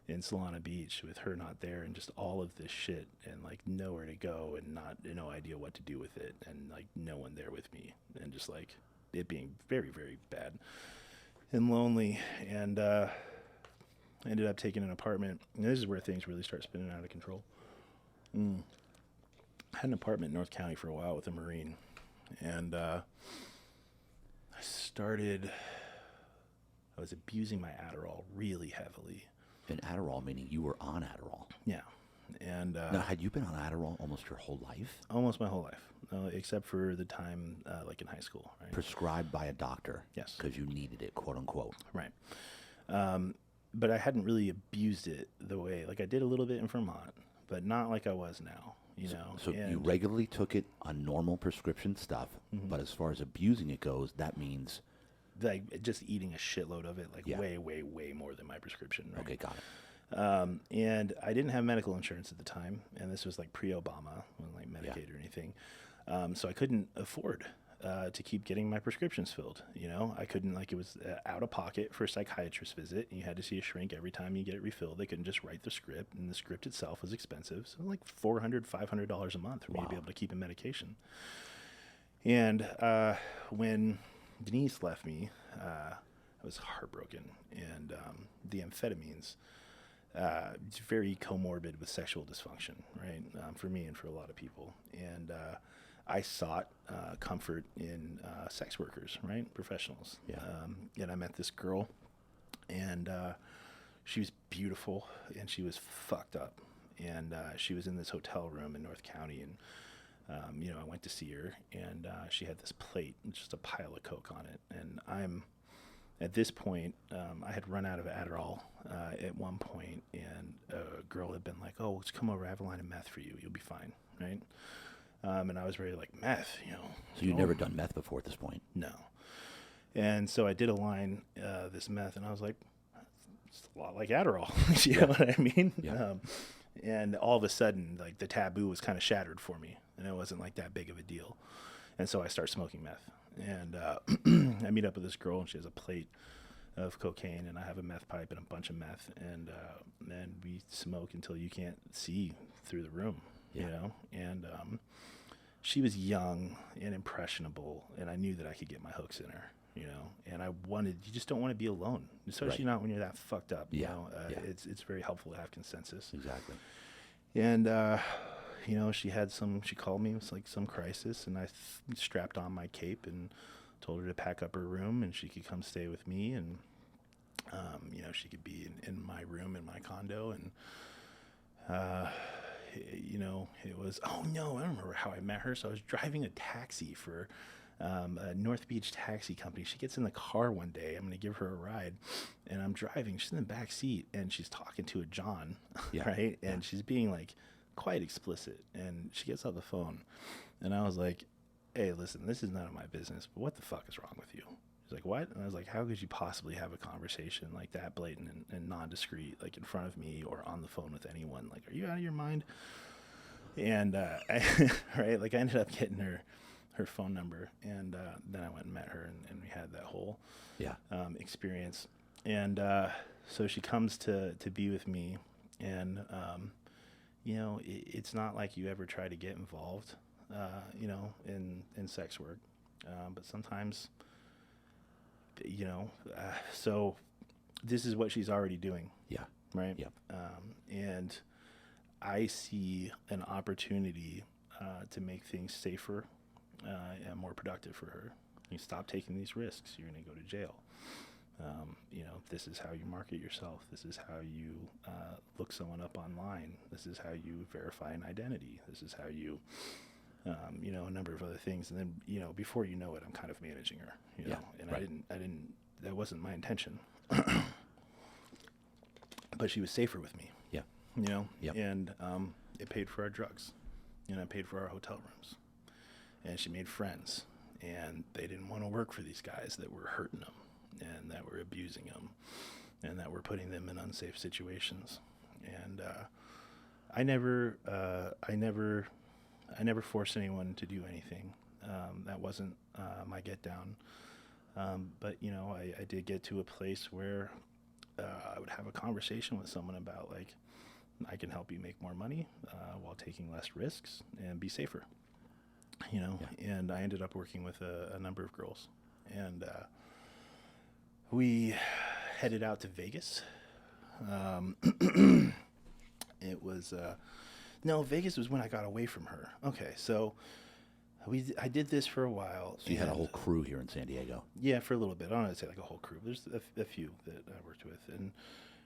in Solana Beach with her not there, and just all of this shit, and nowhere to go, and no idea what to do with it, and no one there with me, and just it being very, very bad and lonely. And I ended up taking an apartment, and this is where things really start spinning out of control. I had an apartment in North County for a while with a Marine, and I was abusing my Adderall really heavily. And Adderall, meaning you were on Adderall. Yeah. And now, had you been on Adderall almost your whole life? Almost my whole life, except for the time in high school. Right? Prescribed by a doctor? Yes. Because you needed it, quote unquote. Right. But I hadn't really abused it the way, I did a little bit in Vermont, but not like I was now, So you regularly took it on normal prescription stuff, but as far as abusing it goes, that means... just eating a shitload of it, Yeah. way, way, way more than my prescription. Right? Okay, got it. And I didn't have medical insurance at the time, and this was pre-Obama, wasn't Medicaid or anything. So I couldn't afford to keep getting my prescriptions filled. I couldn't, it was out of pocket for a psychiatrist visit, and you had to see a shrink every time you get it refilled. They couldn't just write the script, and the script itself was expensive. So $400, $500 a month for me to be able to keep a medication. And when Denise left me, I was heartbroken, and the amphetamines, it's very comorbid with sexual dysfunction, right? For me and for a lot of people. And I sought comfort in sex workers, right? Professionals. Yeah. And I met this girl, and she was beautiful, and she was fucked up. And she was in this hotel room in North County, and I went to see her, and she had this plate, just a pile of coke on it. And at this point, I had run out of Adderall at one point, and a girl had been like, "Oh, let's come over. I have a line of meth for you. You'll be fine," right? And I was very meth, So you'd never done meth before at this point? No. And so I did a line, this meth, and I was like, it's a lot like Adderall. You know what I mean? Yeah. And all of a sudden, the taboo was kind of shattered for me, and it wasn't that big of a deal. And so I start smoking meth, and I meet up with this girl, and she has a plate of cocaine, and I have a meth pipe and a bunch of meth, and we smoke until you can't see through the room, Yeah. you know. And she was young and impressionable, and I knew that I could get my hooks in her, you know. And you just don't want to be alone, especially Right. not when you're that fucked up. You Yeah, know, yeah. it's very helpful to have consensus. Exactly. And you know, she called me. It was like some crisis, and I strapped on my cape and told her to pack up her room, and she could come stay with me, and you know, she could be in my room in my condo. And you know, it was, oh no, I don't remember how I met her. So I was driving a taxi for a North Beach taxi company. She gets in the car one day. I'm going to give her a ride, and I'm driving. She's in the back seat, and she's talking to a John, Yeah. right? And Yeah. she's being like quite explicit. And she gets off the phone, and I was like, "Hey, listen, this is none of my business, but what the fuck is wrong with you?" She's like, "What?" And I was like, "How could you possibly have a conversation like that, blatant and non-discreet, like in front of me or on the phone with anyone? Like, are you out of your mind?" And right, like I ended up getting her phone number, and then I went and met her, and we had that whole Yeah. experience. And so she comes to be with me, and you know, it's not like you ever try to get involved, you know, in sex work, but sometimes, you know, so this is what she's already doing, Yeah. right? Yep. And I see an opportunity to make things safer and more productive for her. You stop taking these risks, you're going to go to jail. You know, this is how you market yourself. This is how you look someone up online. This is how you verify an identity. This is how you, you know, a number of other things. And then, you know, before you know it, I'm kind of managing her, you know, and right. I didn't, that wasn't my intention. But she was safer with me, Yeah. you know, Yep. and it paid for our drugs, and it paid for our hotel rooms. And she made friends, and they didn't want to work for these guys that were hurting them and that were abusing them and that were putting them in unsafe situations. And I never forced anyone to do anything. That wasn't my get down. But you know, I did get to a place where I would have a conversation with someone about, like, I can help you make more money while taking less risks and be safer. You know, Yeah. and I ended up working with a number of girls, and we headed out to Vegas. It was no, Vegas was when I got away from her. Okay, so I did this for a while. So you had a and- whole crew here in San Diego. Yeah, for a little bit. I don't want to say like a whole crew. There's a few that I worked with, and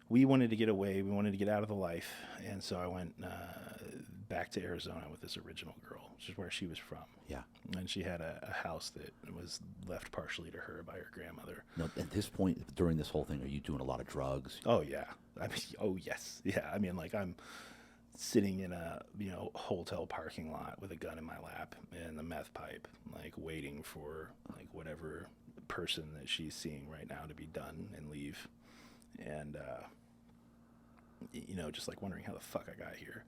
we wanted to get away. We wanted to get out of the life, and so I went back to Arizona with this original girl, which is where she was from. Yeah. And she had a house that was left partially to her by her grandmother. Now, at this point, during this whole thing, are you doing a lot of drugs? Oh yeah, I mean, oh yes, yeah. I mean, like, I'm sitting in a, you know, hotel parking lot with a gun in my lap and the meth pipe, like waiting for like whatever person that she's seeing right now to be done and leave, and you know, just like wondering how the fuck I got here.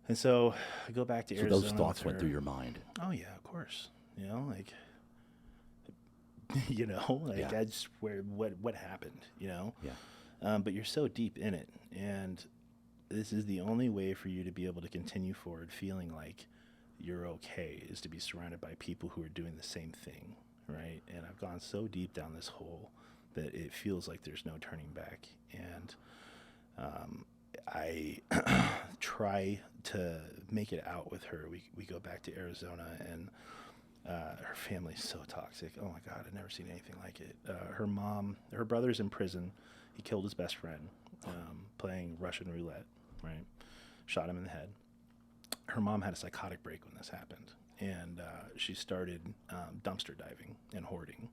And so I go back to So Arizona. those thoughts with went her. through your mind. Oh yeah, of course. You know, like, you know, like, Yeah. I just, where what happened, you know. Yeah. But you're so deep in it, and this is the only way for you to be able to continue forward feeling like you're okay, is to be surrounded by people who are doing the same thing, right? And I've gone so deep down this hole that it feels like there's no turning back. And I try to make it out with her. We go back to Arizona, and her family's so toxic. Oh my God, I've never seen anything like it. Her brother's in prison. He killed his best friend playing Russian roulette, right? Shot him in the head. Her mom had a psychotic break when this happened, and she started dumpster diving and hoarding.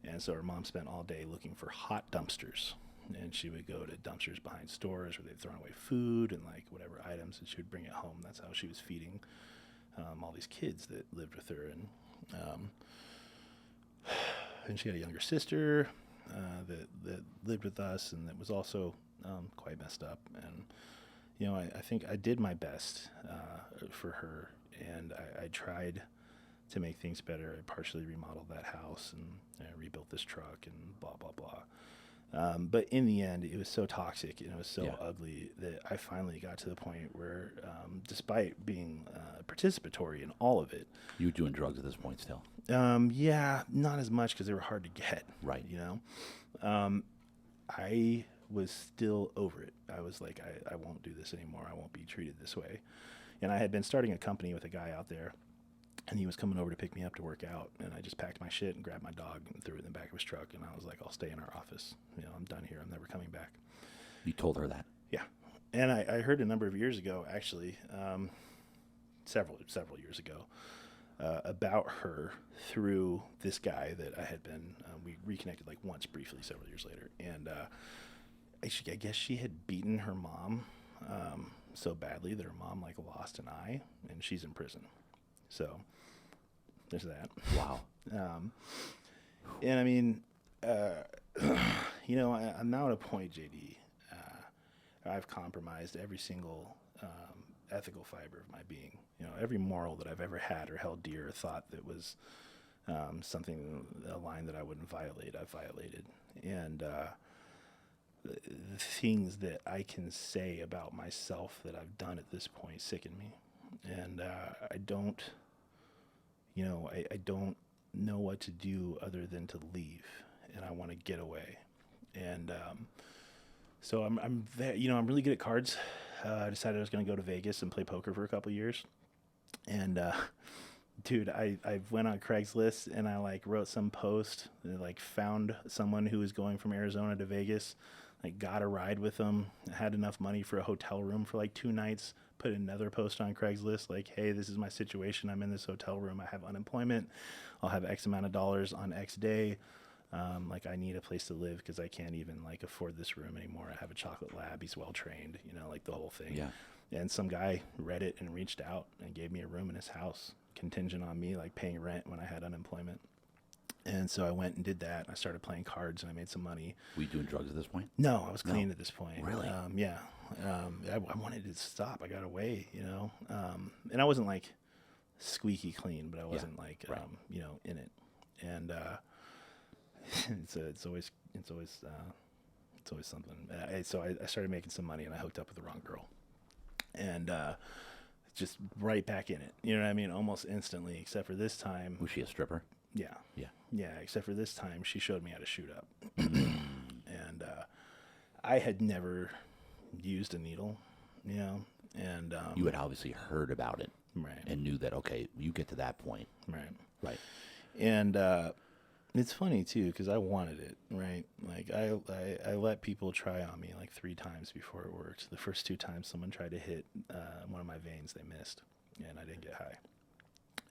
And so her mom spent all day looking for hot dumpsters, and she would go to dumpsters behind stores where they'd thrown away food and like whatever items, and she would bring it home. That's how she was feeding all these kids that lived with her. And she had a younger sister that lived with us, and that was also quite messed up. And I think I did my best for her, and I tried to make things better, I partially remodeled that house and I rebuilt this truck and blah, blah, blah. But in the end, it was so toxic and it was so ugly that I finally got to the point where, despite being participatory in all of it, You were doing drugs at this point still. yeah, not as much because they were hard to get. Right. I was still over it. I was like, I won't do this anymore. I won't be treated this way. And I had been starting a company with a guy out there, and he was coming over to pick me up to work out. And I just packed my shit and grabbed my dog and threw it in the back of his truck. And I was like, I'll stay in our office. I'm done here. I'm never coming back. You told her that. Yeah. And I heard a number of years ago, actually, several years ago, about her through this guy that I had been, we reconnected like once briefly several years later. And I guess she had beaten her mom so badly that her mom like lost an eye and she's in prison. So there's that. Wow. And I mean, I'm now at a point, JD, I've compromised every single ethical fiber of my being. Every moral that I've ever had or held dear or thought that was a line that I wouldn't violate, I've violated. And the things that I can say about myself that I've done at this point sicken me. And I don't know what to do other than to leave, and I want to get away. And so I'm really good at cards. I decided I was going to go to Vegas and play poker for a couple of years. And dude, I went on Craigslist and I like wrote some post and like found someone who was going from Arizona to Vegas, like got a ride with them, had enough money for a hotel room for like 2 nights, put another post on Craigslist like, hey, this is my situation. I'm in this hotel room. I have unemployment. I'll have X amount of dollars on X day. Like I need a place to live because I can't even like afford this room anymore. I have a chocolate lab. He's well trained, like the whole thing. Yeah. And some guy read it and reached out and gave me a room in his house contingent on me like paying rent when I had unemployment. And so I went and did that. And I started playing cards and I made some money. Were you doing drugs at this point? No, I was clean at this point. Really? Yeah. I wanted to stop. I got away, and I wasn't like squeaky clean, but I wasn't like, right. In it. And it's always something. So I started making some money and I hooked up with the wrong girl. And just right back in it. You know what I mean? Almost instantly, except for this time. Was she a stripper? Yeah. Yeah. Yeah, except for this time, she showed me how to shoot up. And I had never used a needle, and... you had obviously heard about it. Right. And knew that, okay, you get to that point. Right. Right. And it's funny, too, because I wanted it, right? Like, I let people try on me like 3 times before it worked. The first 2 times someone tried to hit one of my veins, they missed, and I didn't get high.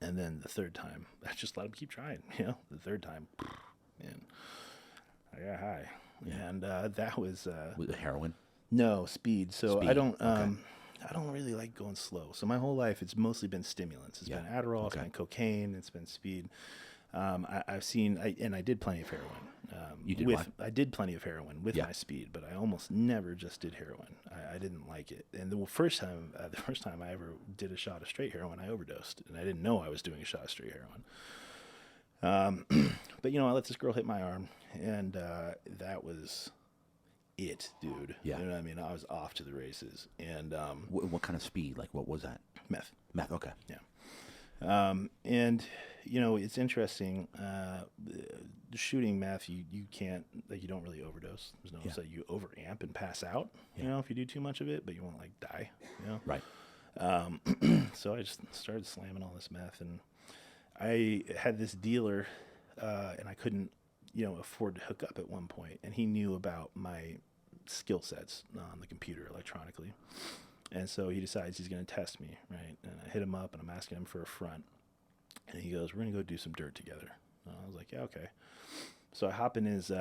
And then the 3rd time, I just let them keep trying, The 3rd time, and I got high. Yeah. And that was... Was it heroin? No, speed. So Speed. I don't... Okay. I don't really like going slow. So my whole life, it's mostly been stimulants. It's been Adderall, It's been cocaine, it's been speed. I've seen, and I did plenty of heroin. You did what? I did plenty of heroin with my speed, but I almost never just did heroin. I didn't like it. And the first time I ever did a shot of straight heroin, I overdosed, and I didn't know I was doing a shot of straight heroin. But I let this girl hit my arm, and that was it, dude. Yeah. You know what I mean? I was off to the races. And What kind of speed? Like, what was that? meth. Meth, okay. Yeah. And it's interesting, shooting meth, you can't, like, you don't really overdose. There's no, so you overamp and pass out, if you do too much of it, but you won't like die, Right. So I just started slamming all this meth, and I had this dealer, and I couldn't, afford to hook up at one point, and he knew about my skill sets on the computer electronically. And so he decides he's going to test me, right? And I hit him up, and I'm asking him for a front. And he goes, we're going to go do some dirt together. And I was like, yeah, okay. So I hop in his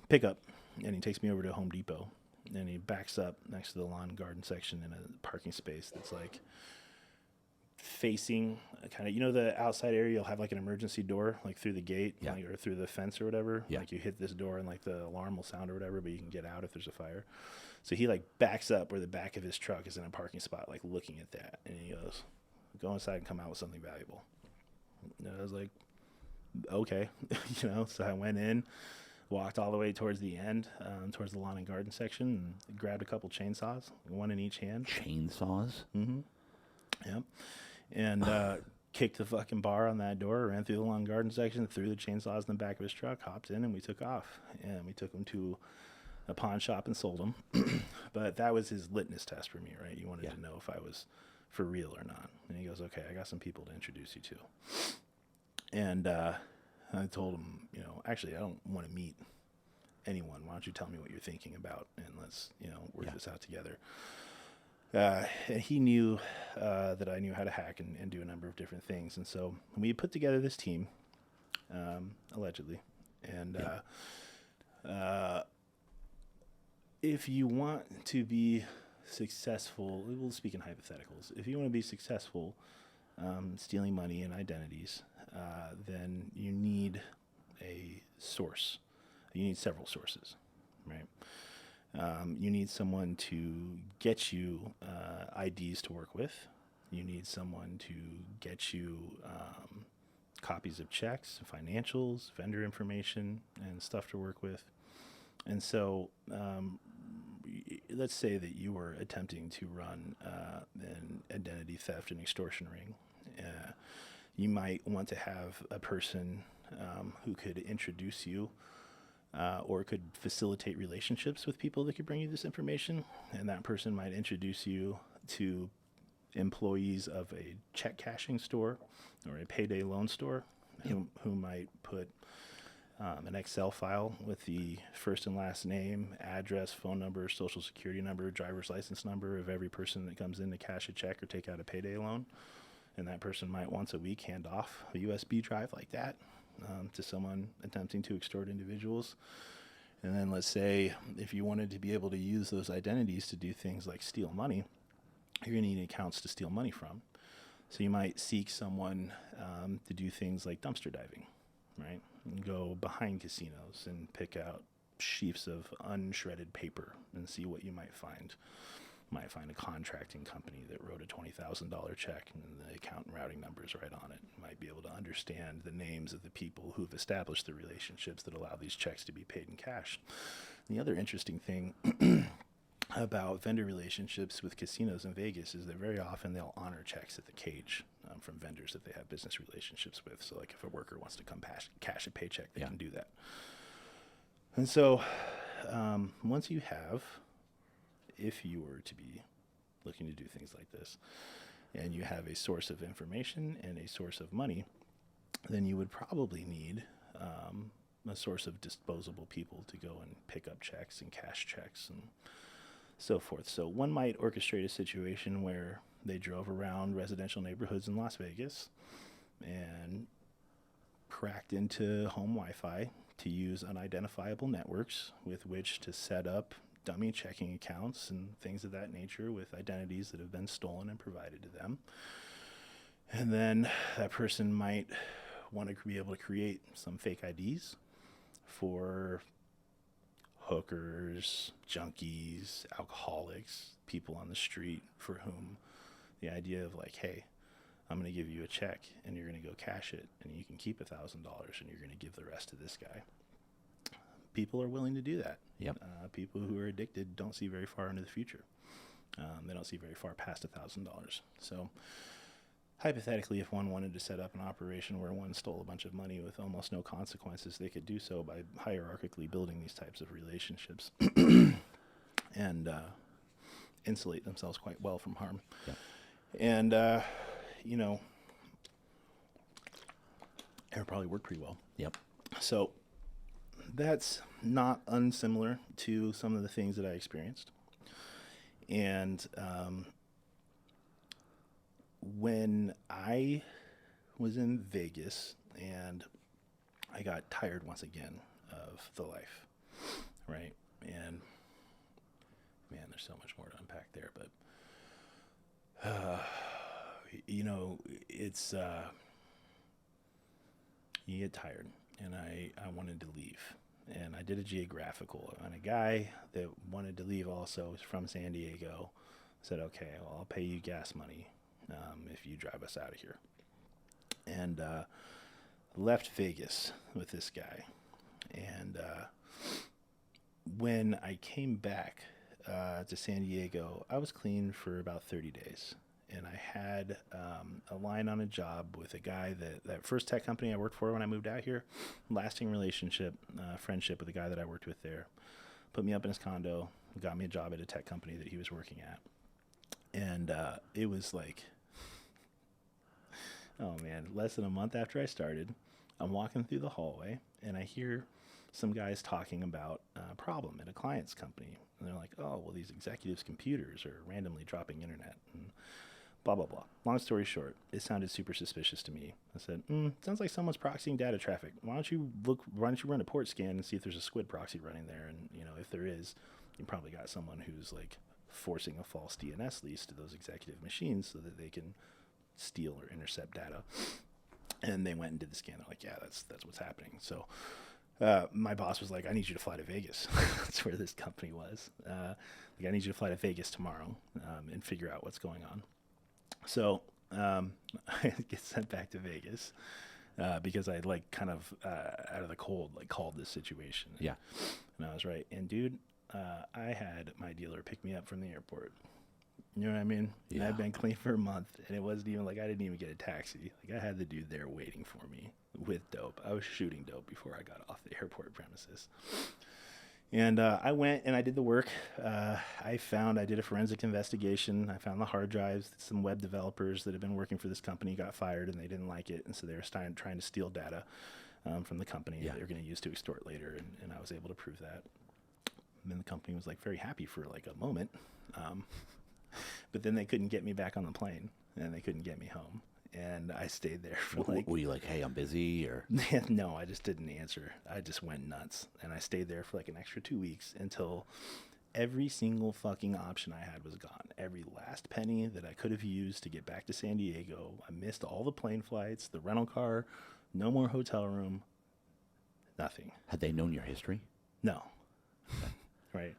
pickup, and he takes me over to Home Depot. And he backs up next to the lawn and garden section in a parking space that's like facing kind of, the outside area, you'll have like an emergency door, like through the gate, like, or through the fence or whatever. Yeah. Like you hit this door and like the alarm will sound or whatever, but you can get out if there's a fire. So he like backs up where the back of his truck is in a parking spot, like looking at that. And he goes, go inside and come out with something valuable. And I was like, okay, so I went in, walked all the way towards the end, towards the lawn and garden section, and grabbed a couple chainsaws, one in each hand. Chainsaws? Yep. And kicked the fucking bar on that door, ran through the lawn and garden section, threw the chainsaws in the back of his truck, hopped in, and we took off. And we took him to a pawn shop and sold them. But that was his litmus test for me, right? He wanted to know if I was for real or not. And he goes, okay, I got some people to introduce you to. And I told him, actually, I don't want to meet anyone. Why don't you tell me what you're thinking about, and let's, work this out together. And he knew that I knew how to hack and do a number of different things. And so we put together this team, allegedly. And if you want to be successful, we'll speak in hypotheticals. If you want to be successful stealing money and identities, then you need a source. You need several sources, right? You need someone to get you IDs to work with. You need someone to get you copies of checks, financials, vendor information, and stuff to work with. And so let's say that you were attempting to run an identity theft and extortion ring. You might want to have a person who could introduce you or could facilitate relationships with people that could bring you this information. And that person might introduce you to employees of a check cashing store or a payday loan store who might put an Excel file with the first and last name, address, phone number, social security number, driver's license number of every person that comes in to cash a check or take out a payday loan. And that person might once a week hand off a USB drive like that to someone attempting to extort individuals. And then let's say if you wanted to be able to use those identities to do things like steal money, you're going to need accounts to steal money from. So you might seek someone to do things like dumpster diving, right? And go behind casinos and pick out sheafs of unshredded paper and see what you might find. You might find a contracting company that wrote a $20,000 check and the account and routing number is right on it. You might be able to understand the names of the people who've established the relationships that allow these checks to be paid in cash. And the other interesting thing about vendor relationships with casinos in Vegas is that very often they'll honor checks at the cage from vendors that they have business relationships with. So like if a worker wants to come cash a paycheck, they can do that. And so once you have, if you were to be looking to do things like this, and you have a source of information and a source of money, then you would probably need a source of disposable people to go and pick up checks and cash checks and so forth. So one might orchestrate a situation where they drove around residential neighborhoods in Las Vegas and cracked into home Wi-Fi to use unidentifiable networks with which to set up dummy checking accounts and things of that nature with identities that have been stolen and provided to them. And then that person might want to be able to create some fake IDs for hookers, junkies, alcoholics, people on the street for whom the idea of like, hey, I'm going to give you a check and you're going to go cash it and you can keep $1,000 and you're going to give the rest to this guy. People are willing to do that. Yep. People who are addicted don't see very far into the future. They don't see very far past $1,000. So hypothetically, if one wanted to set up an operation where one stole a bunch of money with almost no consequences, they could do so by hierarchically building these types of relationships and insulate themselves quite well from harm. Yeah. And, it would probably work pretty well. Yep. So that's not unsimilar to some of the things that I experienced. And when I was in Vegas and I got tired once again of the life, right? And man, there's so much more to unpack there, but it's you get tired, and I wanted to leave. And I did a geographical, and a guy that wanted to leave also was from San Diego. Said, okay, well, I'll pay you gas money if you drive us out of here. and left Vegas with this guy. And when I came back to San Diego, I was clean for about 30 days. And I had a line on a job with a guy that first tech company I worked for when I moved out here, lasting relationship, friendship with a guy that I worked with there. Put me up in his condo, got me a job at a tech company that he was working at. And it was like, oh man, less than a month after I started, I'm walking through the hallway and I hear some guys talking about a problem at a client's company. And they're like, oh, well, these executives' computers are randomly dropping internet and blah, blah, blah. Long story short, it sounded super suspicious to me. I said, sounds like someone's proxying data traffic. Why don't you run a port scan and see if there's a squid proxy running there? And, if there is, you probably got someone who's like forcing a false DNS lease to those executive machines so that they can steal or intercept data. And they went and did the scan. They're like, yeah, that's what's happening. So my boss was like, I need you to fly to Vegas. That's where this company was. I need you to fly to Vegas tomorrow and figure out what's going on. So I get sent back to Vegas because I like kind of out of the cold like called this situation. Yeah. And I was right. And dude, I had my dealer pick me up from the airport. You know what I mean? Yeah. I'd been clean for a month, and it wasn't even like I didn't even get a taxi. Like I had the dude there waiting for me with dope. I was shooting dope before I got off the airport premises. And I went and I did the work. I did a forensic investigation. I found the hard drives. Some web developers that had been working for this company got fired, and they didn't like it, and so they were trying to steal data from the company that they were going to use to extort later, and I was able to prove that. And then the company was like very happy for like a moment. But then they couldn't get me back on the plane, and they couldn't get me home. And I stayed there for like... Were you like, hey, I'm busy, or...? No, I just didn't answer. I just went nuts. And I stayed there for like an extra 2 weeks until every single fucking option I had was gone. Every last penny that I could have used to get back to San Diego. I missed all the plane flights, the rental car, no more hotel room, nothing. Had they known your history? No. Right.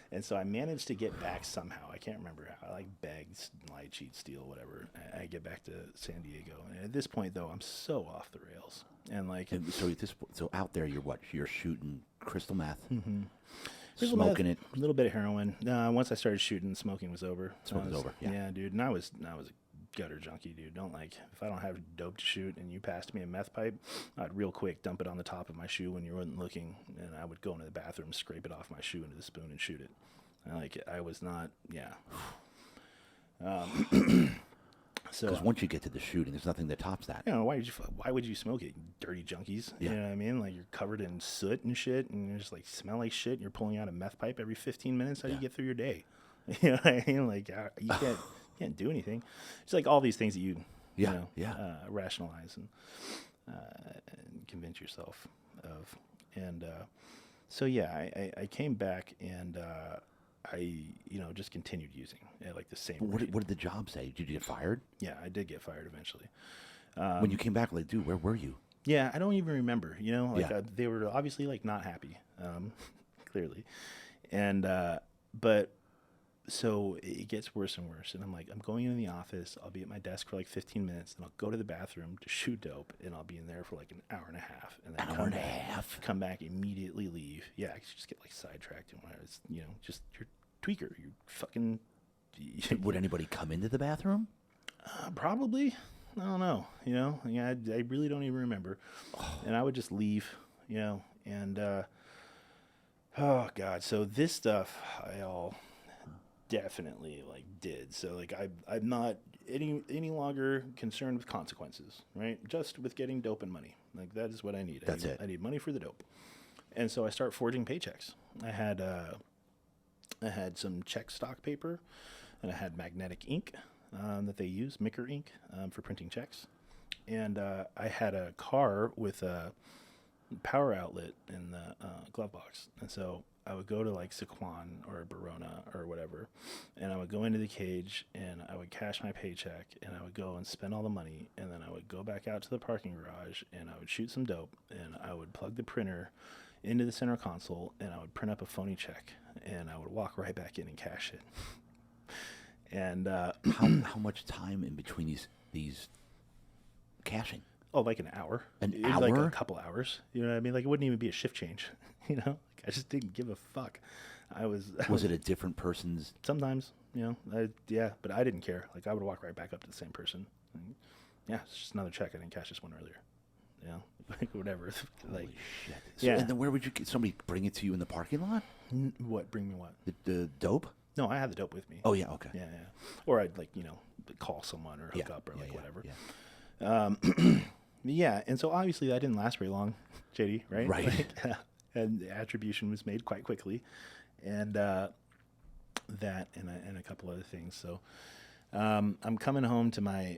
And so I managed to get back somehow. I can't remember how. I like begged, lied, cheat, steal, whatever. I get back to San Diego. And at this point, though, I'm so off the rails. And like, so out there, you're what? You're shooting crystal meth, crystal smoking meth, a little bit of heroin. Once I started shooting, smoking was over. Smoking was over. Yeah, dude. And I was a gutter junkie, dude. If I don't have dope to shoot and you passed me a meth pipe, I'd real quick dump it on the top of my shoe when you weren't looking, and I would go into the bathroom, scrape it off my shoe into the spoon and shoot it. I was not, yeah. So because once you get to the shooting, there's nothing that tops that. Why would you smoke it, you dirty junkies? Yeah. You know what I mean? Like, you're covered in soot and shit, and you just like smell like shit, and you're pulling out a meth pipe every 15 minutes. How do you get through your day? You know what I mean? Like, you can't do anything. It's like all these things that you rationalize and convince yourself of. And so yeah, I came back and I just continued using like the same. What did the job say? Did you get fired? Yeah, I did get fired eventually. When you came back, like, dude, where were you? Yeah, I don't even remember. They were obviously like not happy, clearly, and but. So it gets worse and worse. And I'm like, I'm going into the office. I'll be at my desk for like 15 minutes. Then I'll go to the bathroom to shoot dope. And I'll be in there for like an hour and a half. And then come back, immediately leave. Yeah, I just get like sidetracked. And it's, just you're a tweaker. You fucking... Would anybody come into the bathroom? Probably. I don't know. I really don't even remember. And I would just leave, and... oh, God. So this stuff, I all... definitely like did. So like I'm not any longer concerned with consequences, right? Just with getting dope and money. Like that is what I need. I need money for the dope. And so I start forging paychecks. I had some check stock paper, and I had magnetic ink that they use, Micker ink, for printing checks. And I had a car with a power outlet in the glove box. And so I would go to like Sequan or Barona or whatever, and I would go into the cage and I would cash my paycheck and I would go and spend all the money, and then I would go back out to the parking garage and I would shoot some dope, and I would plug the printer into the center console and I would print up a phony check and I would walk right back in and cash it. And how much time in between these caching? Oh, like an hour. An Like a hour? couple hours. You know what I mean? Like it wouldn't even be a shift change. Like I just didn't give a fuck. I Was was it a different person's? sometimes, yeah, but I didn't care. Like I would walk right back up to the same person. And, yeah, it's just another check. I didn't cash this one earlier. Like whatever. Like, Holy shit! So, yeah. and then where would you get somebody bring it to you in the parking lot? What? Bring me what? The dope? No, I had the dope with me. Oh yeah, okay. Yeah, yeah. Or I'd like call someone or hook Yeah, up or yeah, like yeah, whatever. yeah. Yeah, and so obviously that didn't last very long, JD, right? Right. Like, and the attribution was made quite quickly, and that and a couple other things. So I'm coming home to my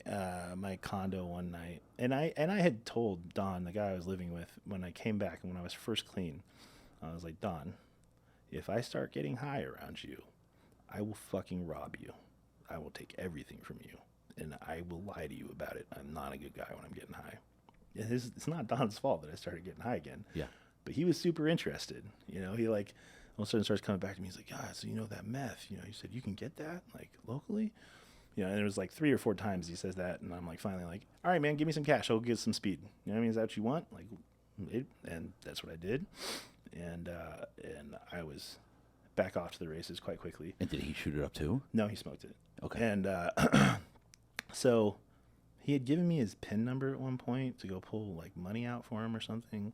my condo one night, and I had told Don, the guy I was living with, when I came back and when I was first clean, I was like, Don, if I start getting high around you, I will fucking rob you. I will take everything from you, and I will lie to you about it. I'm not a good guy when I'm getting high. It's not Don's fault that I started getting high again. Yeah. But he was super interested. He like all of a sudden starts coming back to me. He's like, yeah, so that meth, he said, you can get that like locally? And it was like 3 or 4 times he says that. And I'm like, finally like, all right, man, give me some cash. I'll get some speed. You know what I mean? Is that what you want? Like, and that's what I did. And I was back off to the races quite quickly. And did he shoot it up too? No, he smoked it. Okay. And so he had given me his PIN number at one point to go pull like money out for him or something.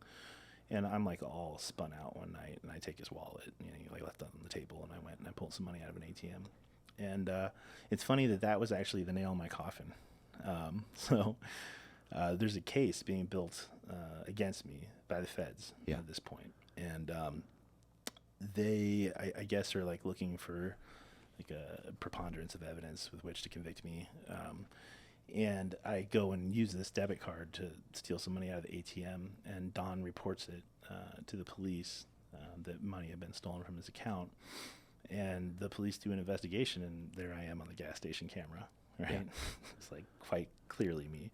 And I'm like all spun out one night, and I take his wallet, he like left it on the table, and I went and I pulled some money out of an ATM. And it's funny that was actually the nail in my coffin. So there's a case being built against me by the feds at this point. And they, I guess, are like looking for like a preponderance of evidence with which to convict me. And I go and use this debit card to steal some money out of the ATM, and Don reports it to the police that money had been stolen from his account. And the police do an investigation, and there I am on the gas station camera, right? Yeah. It's like quite clearly me.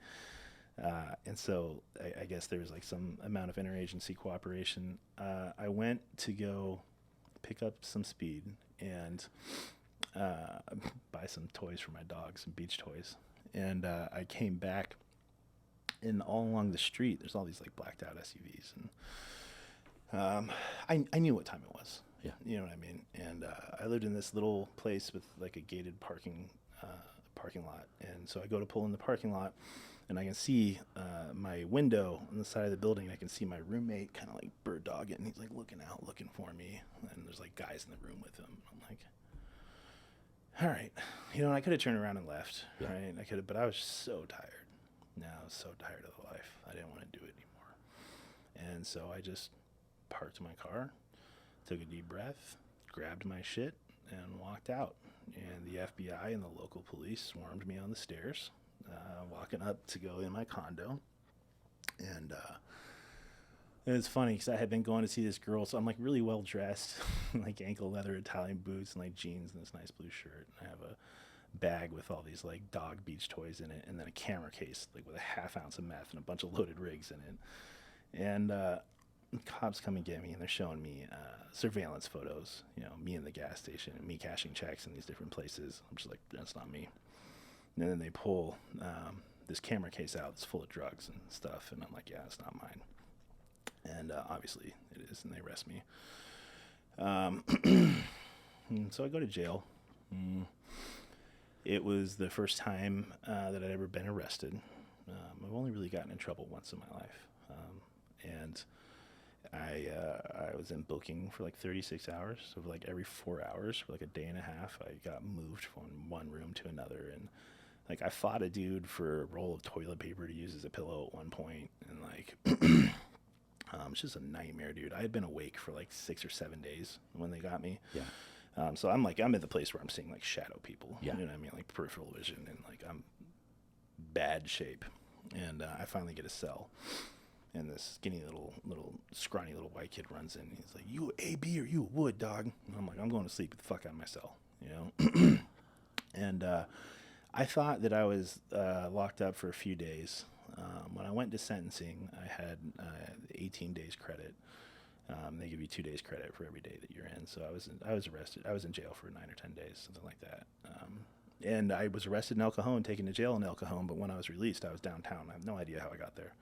And so I guess there was like some amount of interagency cooperation. I went to go pick up some speed and buy some toys for my dog, some beach toys. And I came back, and all along the street, there's all these like blacked out SUVs, and I knew what time it was. Yeah. You know what I mean? And I lived in this little place with like a gated parking lot, and so I go to pull in the parking lot, and I can see my window on the side of the building. And I can see my roommate kind of like bird dogging, and he's like looking out, looking for me, and there's like guys in the room with him. I'm like, all right, I could have turned around and left, right? I could have, but I was so tired. I was so tired of the life. I didn't want to do it anymore. And so I just parked my car, took a deep breath, grabbed my shit, and walked out. And the FBI and the local police swarmed me on the stairs, walking up to go in my condo. And it's funny because I had been going to see this girl, so I'm like really well dressed, like ankle leather Italian boots and like jeans and this nice blue shirt. And I have a bag with all these like dog beach toys in it, and then a camera case like with a ½ ounce of meth and a bunch of loaded rigs in it. And cops come and get me, and they're showing me surveillance photos, me in the gas station and me cashing checks in these different places. I'm just like, that's not me. And then they pull this camera case out that's full of drugs and stuff, and I'm like, yeah, it's not mine. And obviously it is, and they arrest me. So I go to jail. It was the first time that I'd ever been arrested. I've only really gotten in trouble once in my life. And I was in booking for like 36 hours. So like every 4 hours for like a day and a half, I got moved from one room to another. And like I fought a dude for a roll of toilet paper to use as a pillow at one point. And like... it's just a nightmare, dude. I had been awake for like 6 or 7 days when they got me. Yeah. So I'm at the place where I'm seeing like shadow people. Yeah. You know what I mean? Like peripheral vision, and like I'm bad shape. And I finally get a cell. And this skinny little scrawny little white kid runs in. And he's like, "You a B or you a wood, dog?" And I'm like, "I'm going to sleep. Get the fuck out of my cell." And I thought that I was locked up for a few days. When I went to sentencing, I had 18 days credit. They give you 2 days credit for every day that you're in. So I was arrested. I was in jail for 9 or 10 days, something like that. And I was arrested in El Cajon, taken to jail in El Cajon, but when I was released, I was downtown. I have no idea how I got there.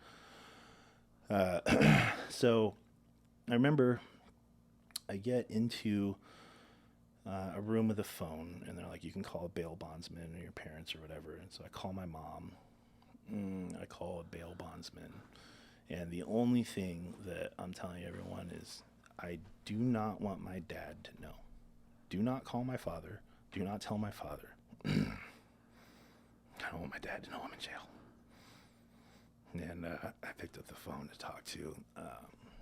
So I remember I get into a room with a phone, and they're like, you can call a bail bondsman or your parents or whatever. And so I call my mom. I call a bail bondsman. And the only thing that I'm telling everyone is I do not want my dad to know. Do not call my father. Do not tell my father. I don't want my dad to know I'm in jail. And I picked up the phone to talk to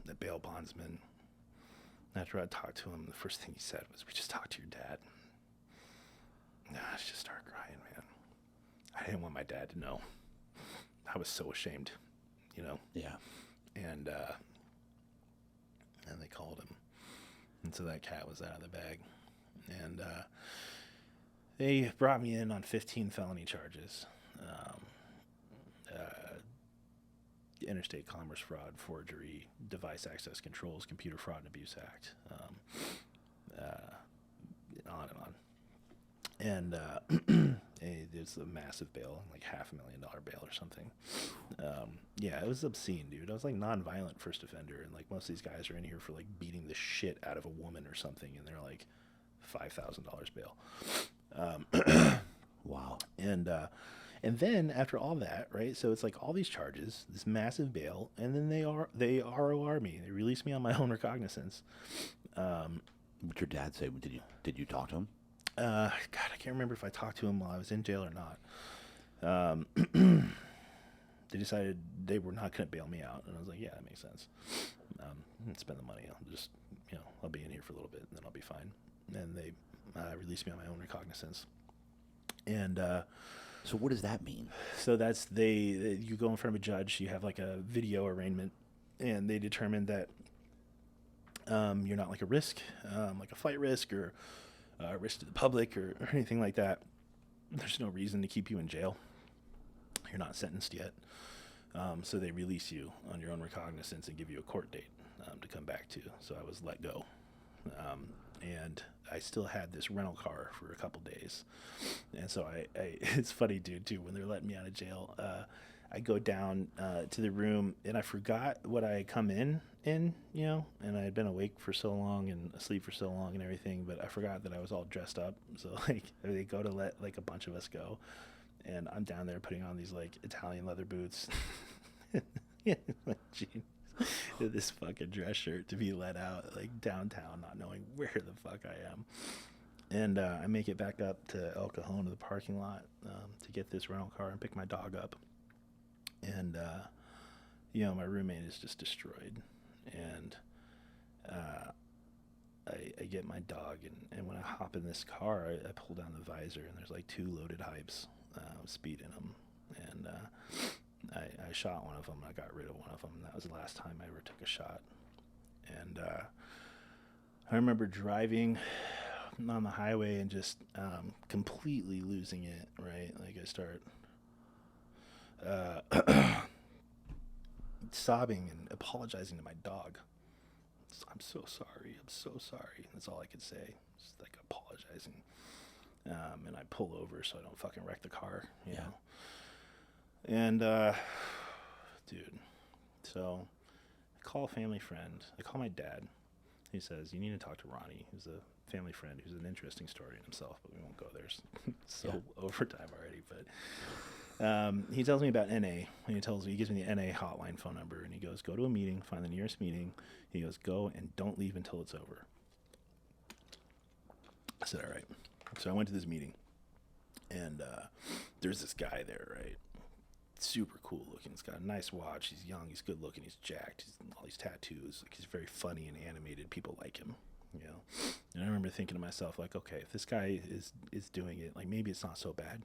the bail bondsman. After I talked to him, the first thing he said was, "We just talked to your dad." I just started crying, man. I didn't want my dad to know. I was so ashamed, you know? Yeah. And they called him. And so that cat was out of the bag. And they brought me in on 15 felony charges. Interstate commerce fraud, forgery, device access controls, computer fraud and abuse act, on and on. And there's a massive bail, like $500,000 bail or something. Yeah, it was obscene, dude. I was like non-violent first offender, and like most of these guys are in here for like beating the shit out of a woman or something, and they're like $5,000 bail. Wow. And then after all that, right? So it's like all these charges, this massive bail, and then they ROR me. They release me on my own recognizance. What'd your dad say? Did you talk to him? God, I can't remember if I talked to him while I was in jail or not. They decided they were not going to bail me out, and I was like, yeah, that makes sense. Spend the money. I'll just, I'll be in here for a little bit, and then I'll be fine. And they released me on my own recognizance. And So what does that mean? so that's you go in front of a judge, you have like a video arraignment, and they determine that you're not like a risk, like a flight risk or a risk to the public or anything like that. There's no reason to keep you in jail. You're not sentenced yet. So they release you on your own recognizance and give you a court date to come back to. So I was let go. And I still had this rental car for a couple days. And so I it's funny, dude, too, when they're letting me out of jail, I go down to the room and I forgot what I had come in, and I had been awake for so long and asleep for so long and everything, but I forgot that I was all dressed up. So like they go to let like a bunch of us go, and I'm down there putting on these like Italian leather boots. Jeans. This fucking dress shirt to be let out like downtown, not knowing where the fuck I am. And I make it back up to El Cajon to the parking lot to get this rental car and pick my dog up. And my roommate is just destroyed. And I get my dog, and when I hop in this car, I pull down the visor, and there's like 2 loaded hypes with speed in them. And I shot one of them. I got rid of one of them. That was the last time I ever took a shot. And I remember driving on the highway and just completely losing it, right? Like I start sobbing and apologizing to my dog. I'm so sorry. I'm so sorry. That's all I could say. Just like apologizing. And I pull over so I don't fucking wreck the car, you know? And, dude, so I call a family friend. I call my dad. He says, you need to talk to Ronnie, who's a family friend, who's an interesting story in himself, but we won't go there. It's so overtime already. But he tells me about NA, and he gives me the NA hotline phone number, and he goes, go to a meeting, find the nearest meeting. He goes, go and don't leave until it's over. I said, all right. So I went to this meeting, and there's this guy there, right? Super cool looking. He's got a nice watch. He's young. He's good looking. He's jacked. He's all these tattoos. Like, he's very funny and animated. People like him, And I remember thinking to myself, like, okay, if this guy is doing it, like maybe it's not so bad,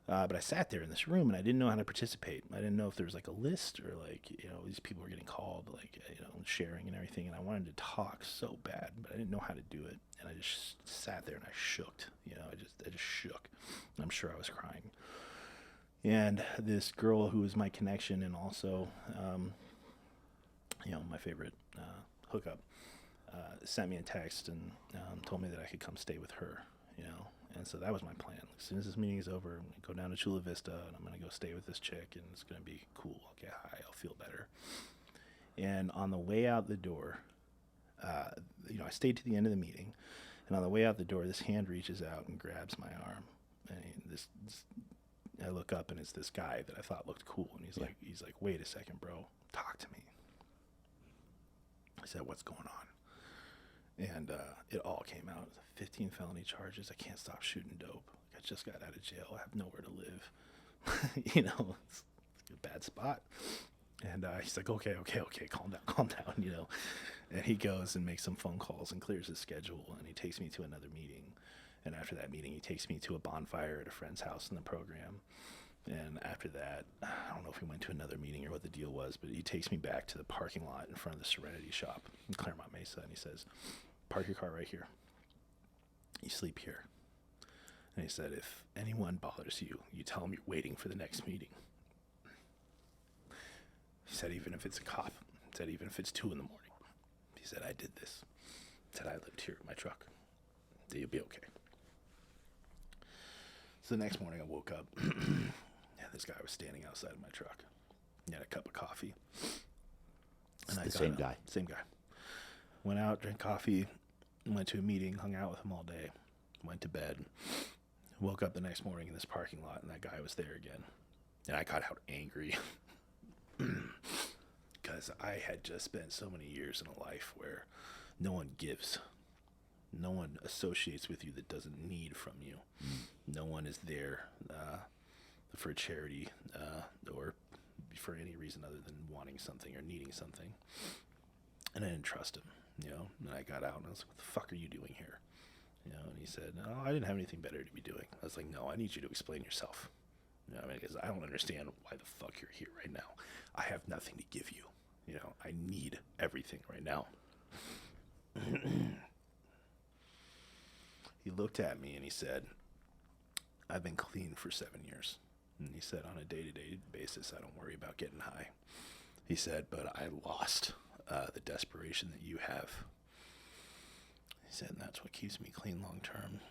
But I sat there in this room and I didn't know how to participate. I didn't know if there was like a list or like, these people were getting called, like, sharing and everything. And I wanted to talk so bad, but I didn't know how to do it. And I just sat there and I shook, I just shook. I'm sure I was crying. And this girl who was my connection and also, my favorite hookup, sent me a text and told me that I could come stay with her, And so that was my plan. As soon as this meeting is over, I'm going to go down to Chula Vista, and I'm going to go stay with this chick, and it's going to be cool. I'll get high. I'll feel better. And on the way out the door, I stayed to the end of the meeting, and on the way out the door, this hand reaches out and grabs my arm. And I look up, and it's this guy that I thought looked cool, and he's like, wait a second, bro, talk to me. I said, what's going on? And it all came out. 15 felony charges. I can't stop shooting dope. I just got out of jail. I have nowhere to live. It's a bad spot. And he's like, okay, calm down, And he goes and makes some phone calls and clears his schedule, and he takes me to another meeting. And after that meeting, he takes me to a bonfire at a friend's house in the program. And after that, I don't know if we went to another meeting or what the deal was, but he takes me back to the parking lot in front of the Serenity shop in Claremont Mesa, and he says, park your car right here. You sleep here. And he said, if anyone bothers you, you tell them you're waiting for the next meeting. He said, even if it's a cop. He said, even if it's 2 a.m. He said, I did this. He said, I lived here in my truck. He said, you'll be okay. So the next morning I woke up, and this guy was standing outside of my truck. He had a cup of coffee. And the same guy. Same guy. Went out, drank coffee, went to a meeting, hung out with him all day, went to bed. Woke up the next morning in this parking lot, and that guy was there again. And I got out angry. Because I had just spent so many years in a life where no one gives. No one associates with you that doesn't need from you. No one is there for charity or for any reason other than wanting something or needing something. And I didn't trust him, And I got out and I was like, what the fuck are you doing here? And he said, no, I didn't have anything better to be doing. I was like, no, I need you to explain yourself. Because I don't understand why the fuck you're here right now. I have nothing to give you. I need everything right now. He looked at me and he said, I've been clean for 7 years. And he said, on a day-to-day basis, I don't worry about getting high. He said, but I lost the desperation that you have. He said, and that's what keeps me clean long term.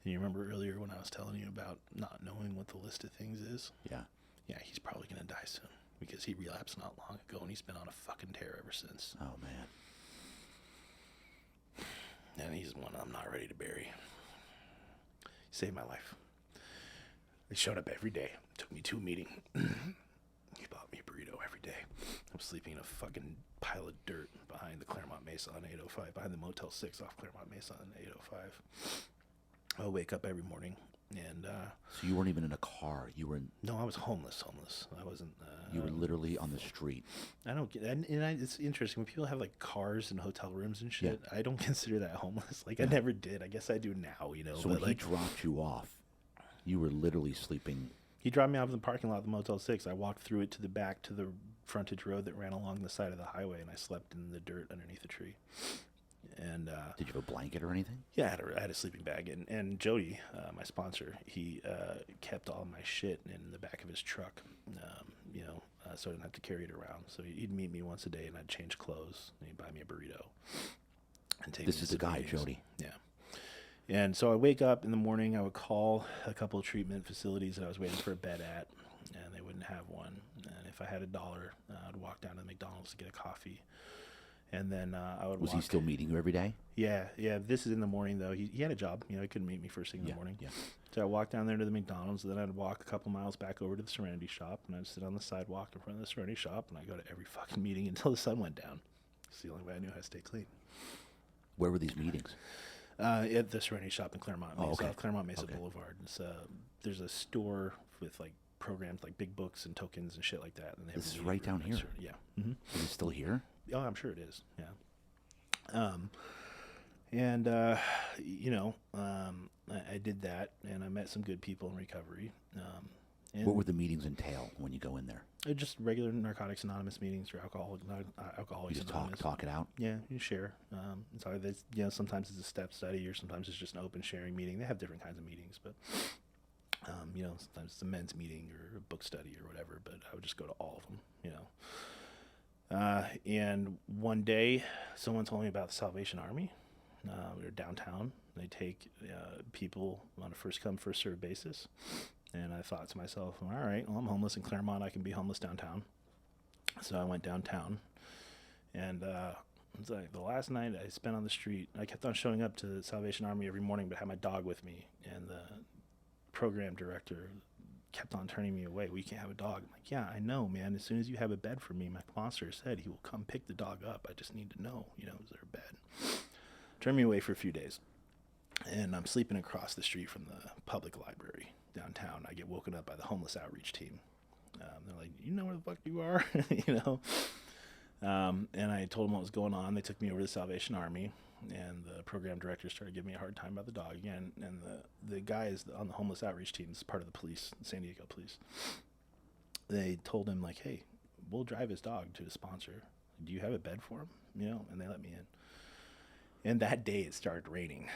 And you remember earlier when I was telling you about not knowing what the list of things is? Yeah. Yeah, he's probably going to die soon because he relapsed not long ago and he's been on a fucking tear ever since. Oh, man. And he's one I'm not ready to bury. He saved my life. He showed up every day. Took me to a meeting. He bought me a burrito every day. I was sleeping in a fucking pile of dirt behind the Claremont Mesa on 805, behind the Motel 6 off Claremont Mesa on 805. I would wake up every morning and... So you weren't even in a car. You were in... No, I was homeless. I wasn't... you were literally on the street. I don't get... it's interesting. When people have, like, cars and hotel rooms and shit, I don't consider that homeless. Like, I never did. I guess I do now, So when he dropped you off, you were literally sleeping... He dropped me off in the parking lot of the Motel 6. I walked through it to the back to the frontage road that ran along the side of the highway, and I slept in the dirt underneath a tree. And did you have a blanket or anything? Yeah, I had a sleeping bag. And Jody, my sponsor, he kept all my shit in the back of his truck, so I didn't have to carry it around. So he'd meet me once a day, and I'd change clothes, and he'd buy me a burrito. And take This is the guy, Jody. Yeah. And so I wake up in the morning, I would call a couple of treatment facilities that I was waiting for a bed at, and they wouldn't have one. And if I had $1, I'd walk down to the McDonald's to get a coffee. And then I would Was he still meeting you every day? Yeah. This is in the morning, though. He had a job. He couldn't meet me first thing in the morning. Yeah. So I walked down there to the McDonald's, and then I'd walk a couple miles back over to the Serenity shop, and I'd sit on the sidewalk in front of the Serenity shop, and I'd go to every fucking meeting until the sun went down. It's the only way I knew how to stay clean. Where were these meetings? At the Serenity shop in Claremont Mesa, Claremont Mesa Okay. Boulevard. There's a store with like programs like big books and tokens and shit like that. And they have This a is right down here. Yeah. Mm-hmm. Is it still here? Oh, I'm sure it is. Yeah. I did that, and I met some good people in recovery. And What would the meetings entail when you go in there? Just regular Narcotics Anonymous meetings or Alcoholics You just Anonymous. talk it out? Yeah, you share. Sometimes it's a step study or sometimes it's just an open sharing meeting. They have different kinds of meetings, but, sometimes it's a men's meeting or a book study or whatever, but I would just go to all of them, And one day, someone told me about the Salvation Army. We were downtown. They take people on a first come, first served basis. And I thought to myself, all right, well, I'm homeless in Claremont. I can be homeless downtown. So I went downtown. And it's like the last night I spent on the street, I kept on showing up to the Salvation Army every morning, but had my dog with me. And the program director kept on turning me away. We can't have a dog. I'm like, yeah, I know, man. As soon as you have a bed for me, my sponsor said he will come pick the dog up. I just need to know, is there a bed? Turned me away for a few days. And I'm sleeping across the street from the public library downtown. I get woken up by the homeless outreach team. They're like, you know where the fuck you are? And I told them what was going on. They took me over to the Salvation Army, and the program director started giving me a hard time about the dog again. And the guys on the homeless outreach team, is part of the police, San Diego police. They told him, like, hey, we'll drive his dog to his sponsor. Do you have a bed for him? And they let me in. And that day it started raining.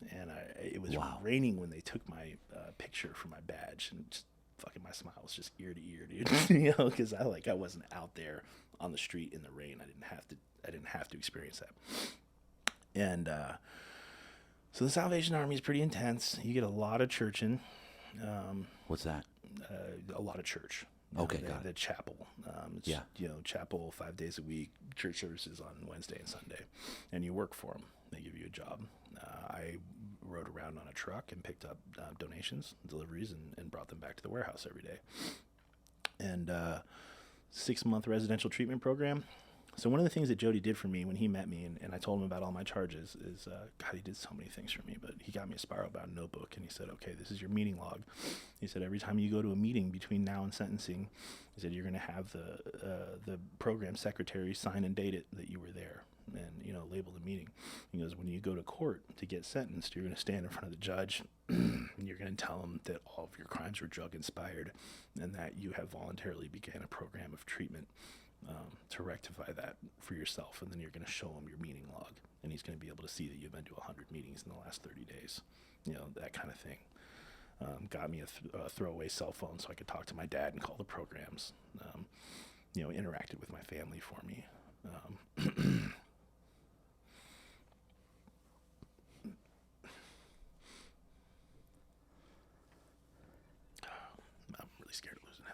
And it was raining when they took my picture for my badge, and just fucking my smile was just ear to ear, dude. Because I wasn't out there on the street in the rain. I didn't have to experience that. And so the Salvation Army is pretty intense. You get a lot of churching. What's that? A lot of church. Okay, got it. The chapel. Chapel 5 days a week, church services on Wednesday and Sunday. And you work for them. They give you a job. I rode around on a truck and picked up donations, deliveries, and brought them back to the warehouse every day. And 6-month residential treatment program. So one of the things that Jody did for me when he met me, and I told him about all my charges, is, God, he did so many things for me, but he got me a spiral-bound notebook, and he said, okay, this is your meeting log. He said, every time you go to a meeting between now and sentencing, he said, you're going to have the program secretary sign and date it that you were there, and, label the meeting. He goes, when you go to court to get sentenced, you're going to stand in front of the judge, and you're going to tell him that all of your crimes were drug-inspired, and that you have voluntarily began a program of treatment to rectify that for yourself, and then you're going to show him your meeting log, and he's going to be able to see that you've been to 100 meetings in the last 30 days, that kind of thing. Got me a throwaway cell phone so I could talk to my dad and call the programs. Interacted with my family for me. I'm really scared of losing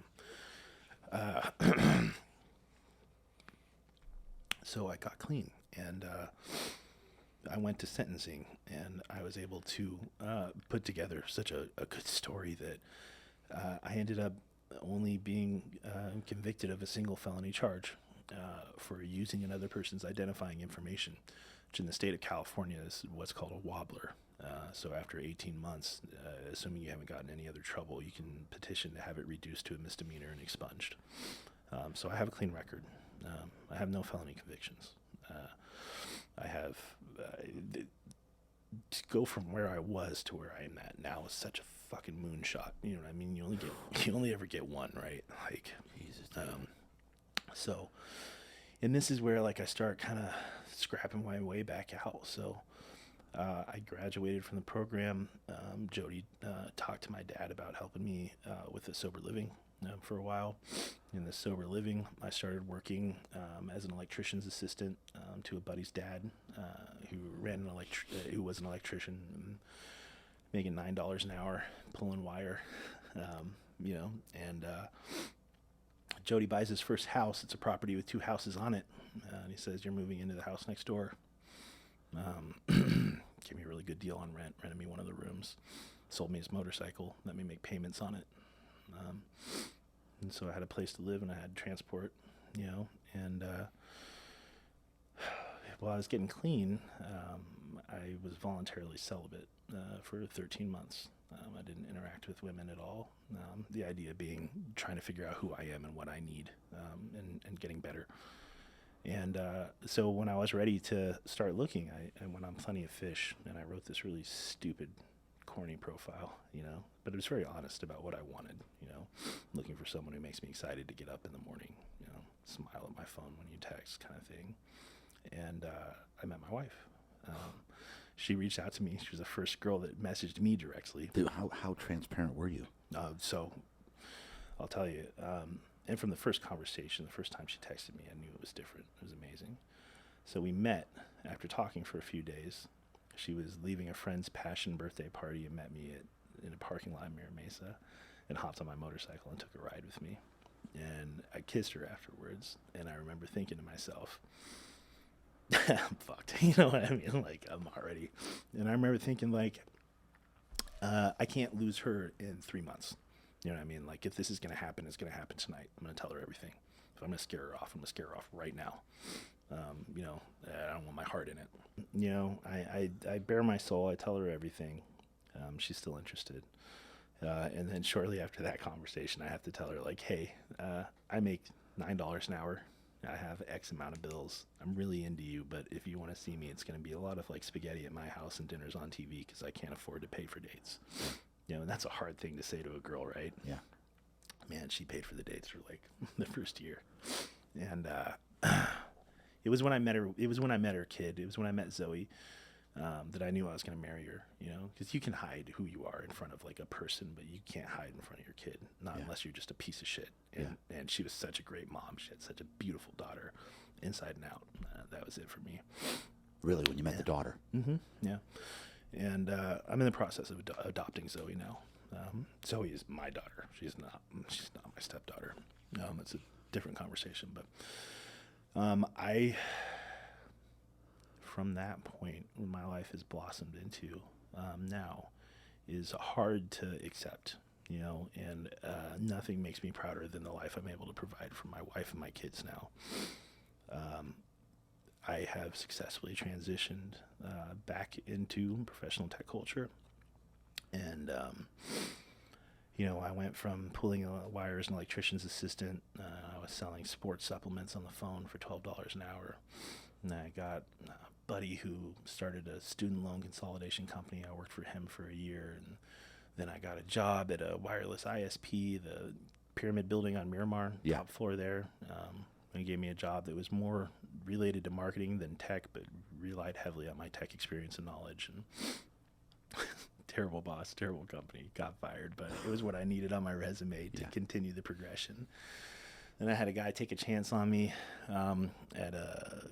him. So I got clean, and I went to sentencing, and I was able to put together such a good story that I ended up only being convicted of a single felony charge for using another person's identifying information, which in the state of California is what's called a wobbler. So after 18 months, assuming you haven't gotten any other trouble, you can petition to have it reduced to a misdemeanor and expunged. So I have a clean record. I have no felony convictions. I have to go from where I was to where I am at now is such a fucking moonshot. You know what I mean? You only ever get one, right? Like, Jesus. So, and this is where I start kind of scrapping my way back out. So, I graduated from the program. Jody talked to my dad about helping me with the sober living for a while. In the sober living, I started working as an electrician's assistant to a buddy's dad who was an electrician, making $9 an hour pulling wire, and Jody buys his first house. It's a property with 2 houses on it, and he says, "You're moving into the house next door." Gave me a really good deal on rent, rented me one of the rooms, sold me his motorcycle, let me make payments on it. And so I had a place to live and I had transport, and while I was getting clean, I was voluntarily celibate for 13 months. I didn't interact with women at all. The idea being trying to figure out who I am and what I need, and getting better. And so when I was ready to start looking, I went on Plenty of Fish, and I wrote this really stupid, corny profile, but it was very honest about what I wanted, looking for someone who makes me excited to get up in the morning, smile at my phone when you text kind of thing. And I met my wife. She reached out to me. She was the first girl that messaged me directly. Dude, how transparent were you? So I'll tell you, and from the first conversation, the first time she texted me, I knew it was different. It was amazing. So we met after talking for a few days. She was leaving a friend's passion birthday party and met me in a parking lot in Mira Mesa and hopped on my motorcycle and took a ride with me. And I kissed her afterwards, and I remember thinking to myself, I'm fucked. You know what I mean? Like, I'm already. And I remember thinking, like, I can't lose her in 3 months. You know what I mean? Like, if this is going to happen, it's going to happen tonight. I'm going to tell her everything. If I'm going to scare her off, I'm going to scare her off right now. You know, I don't want my heart in it. You know, I bare my soul. I tell her everything. She's still interested. And then shortly after that conversation, I have to tell her, like, hey, I make $9 an hour. I have X amount of bills. I'm really into you, but if you want to see me, it's going to be a lot of like spaghetti at my house and dinners on TV because I can't afford to pay for dates. You know, and that's a hard thing to say to a girl, right? Yeah. Man, she paid for the dates for like the first year. And it was when I met her. It was when I met her kid. It was when I met Zoe. That I knew I was going to marry her, you know, because you can hide who you are in front of like a person, but you can't hide in front of your kid, not unless you're just a piece of shit. And she was such a great mom. She had such a beautiful daughter inside and out. That was it for me. Really, when you met the daughter? Mm-hmm. Yeah. And I'm in the process of adopting Zoe now. Zoe is my daughter. She's not my stepdaughter. It's a different conversation, but from that point, what my life has blossomed into now is hard to accept, you know, and nothing makes me prouder than the life I'm able to provide for my wife and my kids now. I have successfully transitioned back into professional tech culture. And, you know, I went from pulling wires and electrician's assistant. I was selling sports supplements on the phone for $12 an hour. And I got a buddy who started a student loan consolidation company. I worked for him for a year. And then I got a job at a wireless ISP, the Pyramid Building on Miramar, top floor there. And he gave me a job that was more related to marketing than tech, but relied heavily on my tech experience and knowledge. And terrible boss, terrible company, got fired, but it was what I needed on my resume to continue the progression. Then I had a guy take a chance on me at a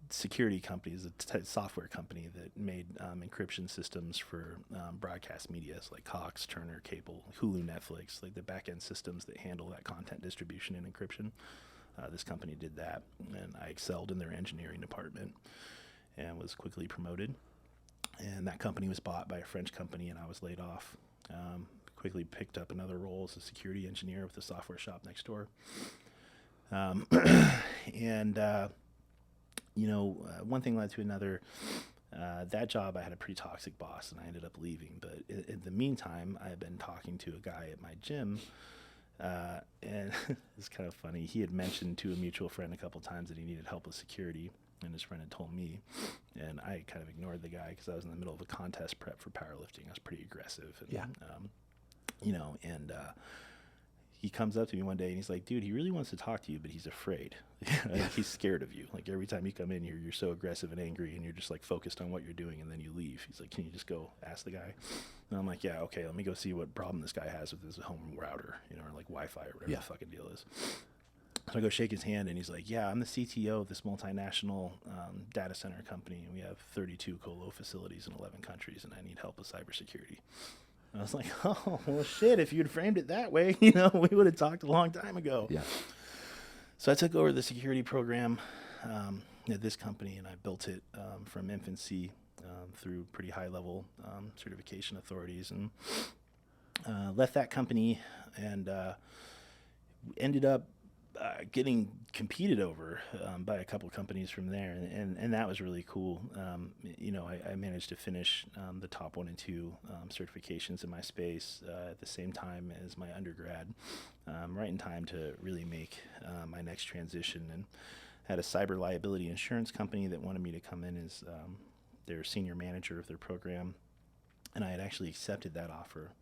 security company, a software company that made encryption systems for broadcast media, so like Cox, Turner, Cable, Hulu, Netflix, like the back-end systems that handle that content distribution and encryption. This company did that, and I excelled in their engineering department and was quickly promoted. And that company was bought by a French company, and I was laid off. Quickly picked up another role as a security engineer with a software shop next door. You know, one thing led to another. That job, I had a pretty toxic boss, and I ended up leaving. But in the meantime, I had been talking to a guy at my gym, and it's kind of funny. He had mentioned to a mutual friend a couple times that he needed help with security, and his friend had told me, and I kind of ignored the guy because I was in the middle of a contest prep for powerlifting. I was pretty aggressive. And, you know, and he comes up to me one day and he's like, dude, he really wants to talk to you, but he's afraid. Like, he's scared of you. Like, every time you come in here, you're so aggressive and angry, and you're just like focused on what you're doing, and then you leave. He's like, can you just go ask the guy? And I'm like, yeah, okay, let me go see what problem this guy has with his home router, you know, or like Wi-Fi or whatever the fucking deal is. So I go shake his hand, and he's like, yeah, I'm the CTO of this multinational data center company, and we have 32 colo facilities in 11 countries, and I need help with cybersecurity. I was like, oh, well, shit, if you'd framed it that way, you know, we would have talked a long time ago. Yeah. So I took over the security program at this company, and I built it from infancy through pretty high-level certification authorities, and left that company and ended up getting competed over by a couple companies from there, and that was really cool. You know, I managed to finish the top 1 and 2 certifications in my space at the same time as my undergrad, right in time to really make my next transition, and had a cyber liability insurance company that wanted me to come in as their senior manager of their program, and I had actually accepted that offer.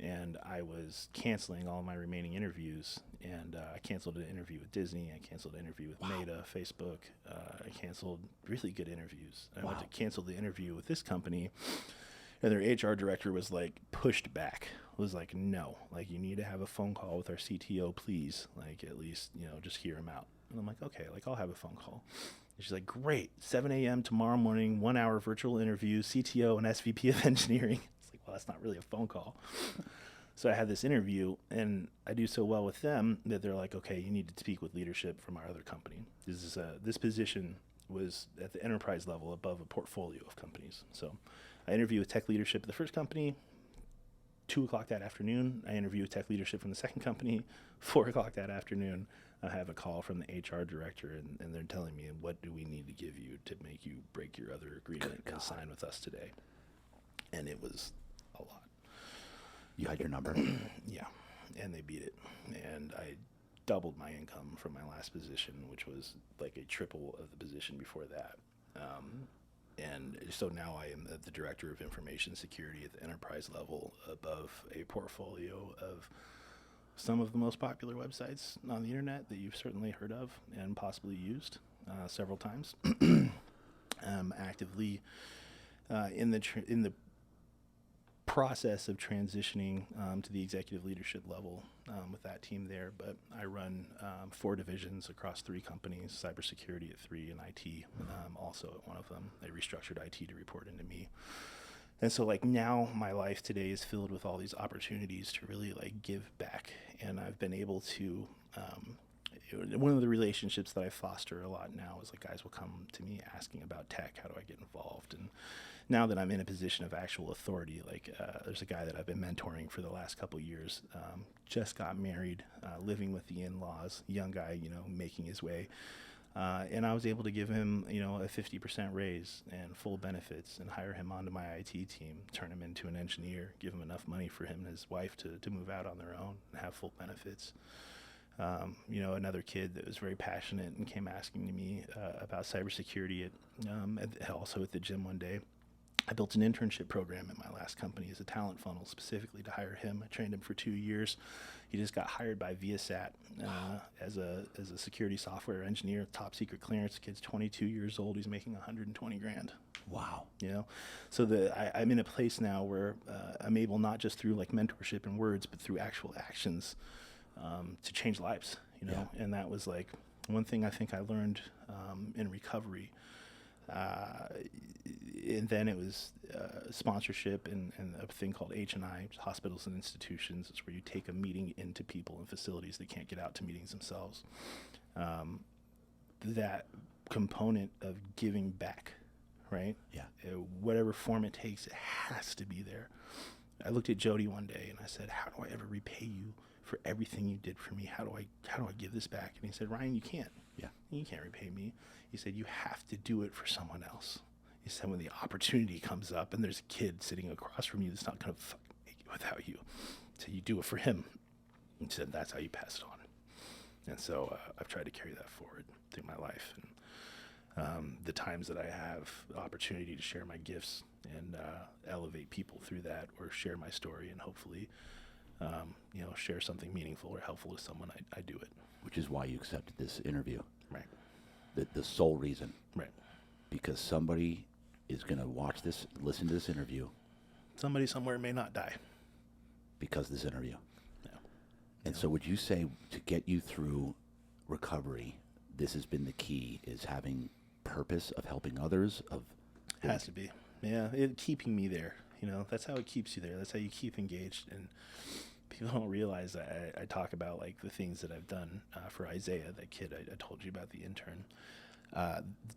And I was canceling all my remaining interviews, and I canceled an interview with Disney. I canceled an interview with Meta, Facebook. I canceled really good interviews. I went to cancel the interview with this company, and their HR director was like pushed back. Was like, no, like, you need to have a phone call with our CTO, please. Like, at least, you know, just hear him out. And I'm like, okay, like, I'll have a phone call. She's like, great, 7 a.m. tomorrow morning, 1 hour virtual interview, CTO and SVP of engineering. It's like, well, that's not really a phone call. So I had this interview, and I do so well with them that they're like, okay, you need to speak with leadership from our other company. This position was at the enterprise level above a portfolio of companies. So I interviewed with tech leadership at the first company, 2 o'clock that afternoon. I interview with tech leadership from the second company, 4 o'clock that afternoon. I have a call from the HR director, and they're telling me, what do we need to give you to make you break your other agreement and sign with us today? And it was a lot. You had your number. Yeah, and they beat it. And I doubled my income from my last position, which was like a triple of the position before that. And so now I am the director of information security at the enterprise level above a portfolio of some of the most popular websites on the internet that you've certainly heard of and possibly used several times. Actively in the process of transitioning to the executive leadership level with that team there, but I run 4 divisions across 3 companies, cybersecurity at 3 and IT also at one of them. They restructured IT to report into me. And so like now my life today is filled with all these opportunities to really like give back. And I've been able to, one of the relationships that I foster a lot now is like guys will come to me asking about tech. How do I get involved? And now that I'm in a position of actual authority, like there's a guy that I've been mentoring for the last couple of years, just got married, living with the in-laws, young guy, making his way. And I was able to give him, a 50% raise and full benefits and hire him onto my IT team, turn him into an engineer, give him enough money for him and his wife to move out on their own and have full benefits. Another kid that was very passionate and came asking to me about cybersecurity also at the gym one day. I built an internship program at my last company as a talent funnel specifically to hire him. I trained him for 2 years. He just got hired by Viasat as a security software engineer, top secret clearance. The kid's 22 years old. He's making $120,000. Wow. So I'm in a place now where I'm able not just through like mentorship and words, but through actual actions to change lives. And that was like one thing I think I learned in recovery. And then it was sponsorship and a thing called H&I, hospitals and institutions. It's where you take a meeting into people and facilities that can't get out to meetings themselves. That component of giving back, right? Yeah. Whatever form it takes, it has to be there. I looked at Jody one day and I said, how do I ever repay you for everything you did for me? How do I give this back? And he said, Ryan, you can't. Yeah. You can't repay me. He said, you have to do it for someone else. He said, when the opportunity comes up and there's a kid sitting across from you that's not going to make it without you, so you do it for him. He said, that's how you pass it on. And so I've tried to carry that forward through my life. And the times that I have the opportunity to share my gifts and elevate people through that, or share my story and hopefully share something meaningful or helpful to someone, I do it. Which is why you accepted this interview. Right. The sole reason. Right. Because somebody is going to watch this, listen to this interview. Somebody somewhere may not die. Because of this interview. Yeah. And so would you say to get you through recovery, this has been the key, is having purpose of helping others? Has to be. Yeah, keeping me there. That's how it keeps you there. That's how you keep engaged. And people don't realize that I talk about like the things that I've done for Isaiah, that kid I told you about, the intern.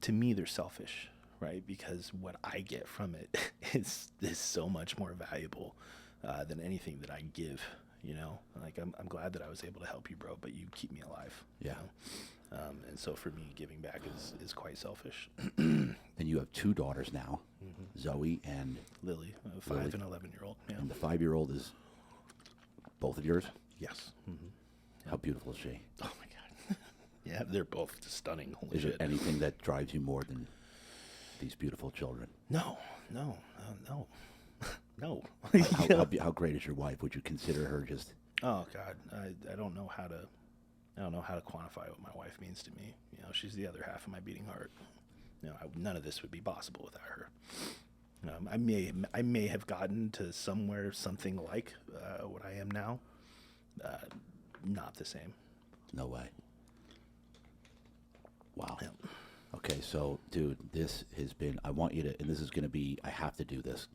To me, they're selfish, right? Because what I get from it is so much more valuable than anything that I give. Like I'm glad that I was able to help you, bro, but you keep me alive. Yeah. And so for me, giving back is quite selfish. And you have 2 daughters now, Zoe and Lily, a 5 and 11-year-old. Yeah. And the 5-year-old is both of yours? Yes. Mm-hmm. How beautiful is she? Oh my God. Yeah, they're both stunning. Holy Is shit. there anything that drives you more than these beautiful children? No. No. How great is your wife? Would you consider her just? Oh God, I don't know how to quantify what my wife means to me. She's the other half of my beating heart. None of this would be possible without her. I may have gotten to something like what I am now. Not the same. No way. Wow. Yeah. Okay, so dude, this has been. I want you to, and this is going to be. I have to do this.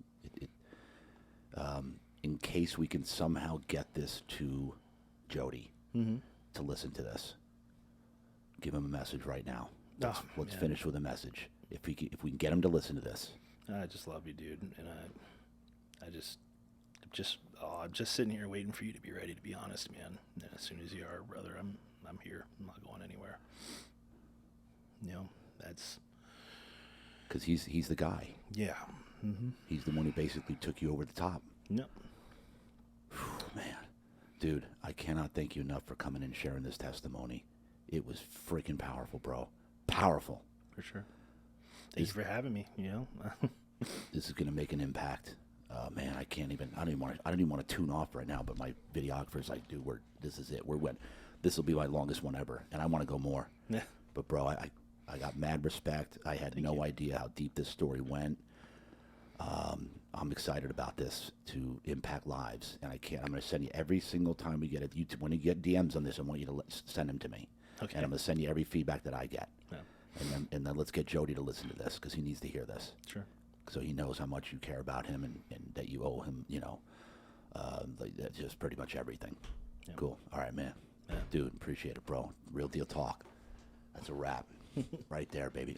In case we can somehow get this to Jody to listen to this. Give him a message right now. Let's finish with a message. If we can get him to listen to this. I just love you, dude, and I'm just sitting here waiting for you to be ready. To be honest, man. And as soon as you are, brother, I'm here. I'm not going anywhere. You know, that's because he's the guy. Yeah. Mm-hmm. He's the one who basically took you over the top. Yep. Whew, man, dude, I cannot thank you enough for coming and sharing this testimony. It was freaking powerful, bro. Powerful. For sure. Thank you for having me. You know, this is gonna make an impact. Man, I don't even want to tune off right now. But my videographer's like, dude, this is it. This will be my longest one ever, and I want to go more. Yeah. But bro, I got mad respect. I had no idea how deep this story went. I'm excited about this to impact lives, and I'm going to send you every single time we get it. When you get DMs on this, I want you to send them to me. Okay. And I'm going to send you every feedback that I get. Yeah. And then let's get Jody to listen to this because he needs to hear this. Sure. So he knows how much you care about him and that you owe him, just pretty much everything. Yeah. Cool. All right, man. Yeah. Dude, appreciate it, bro. Real deal talk. That's a wrap. Right there, baby.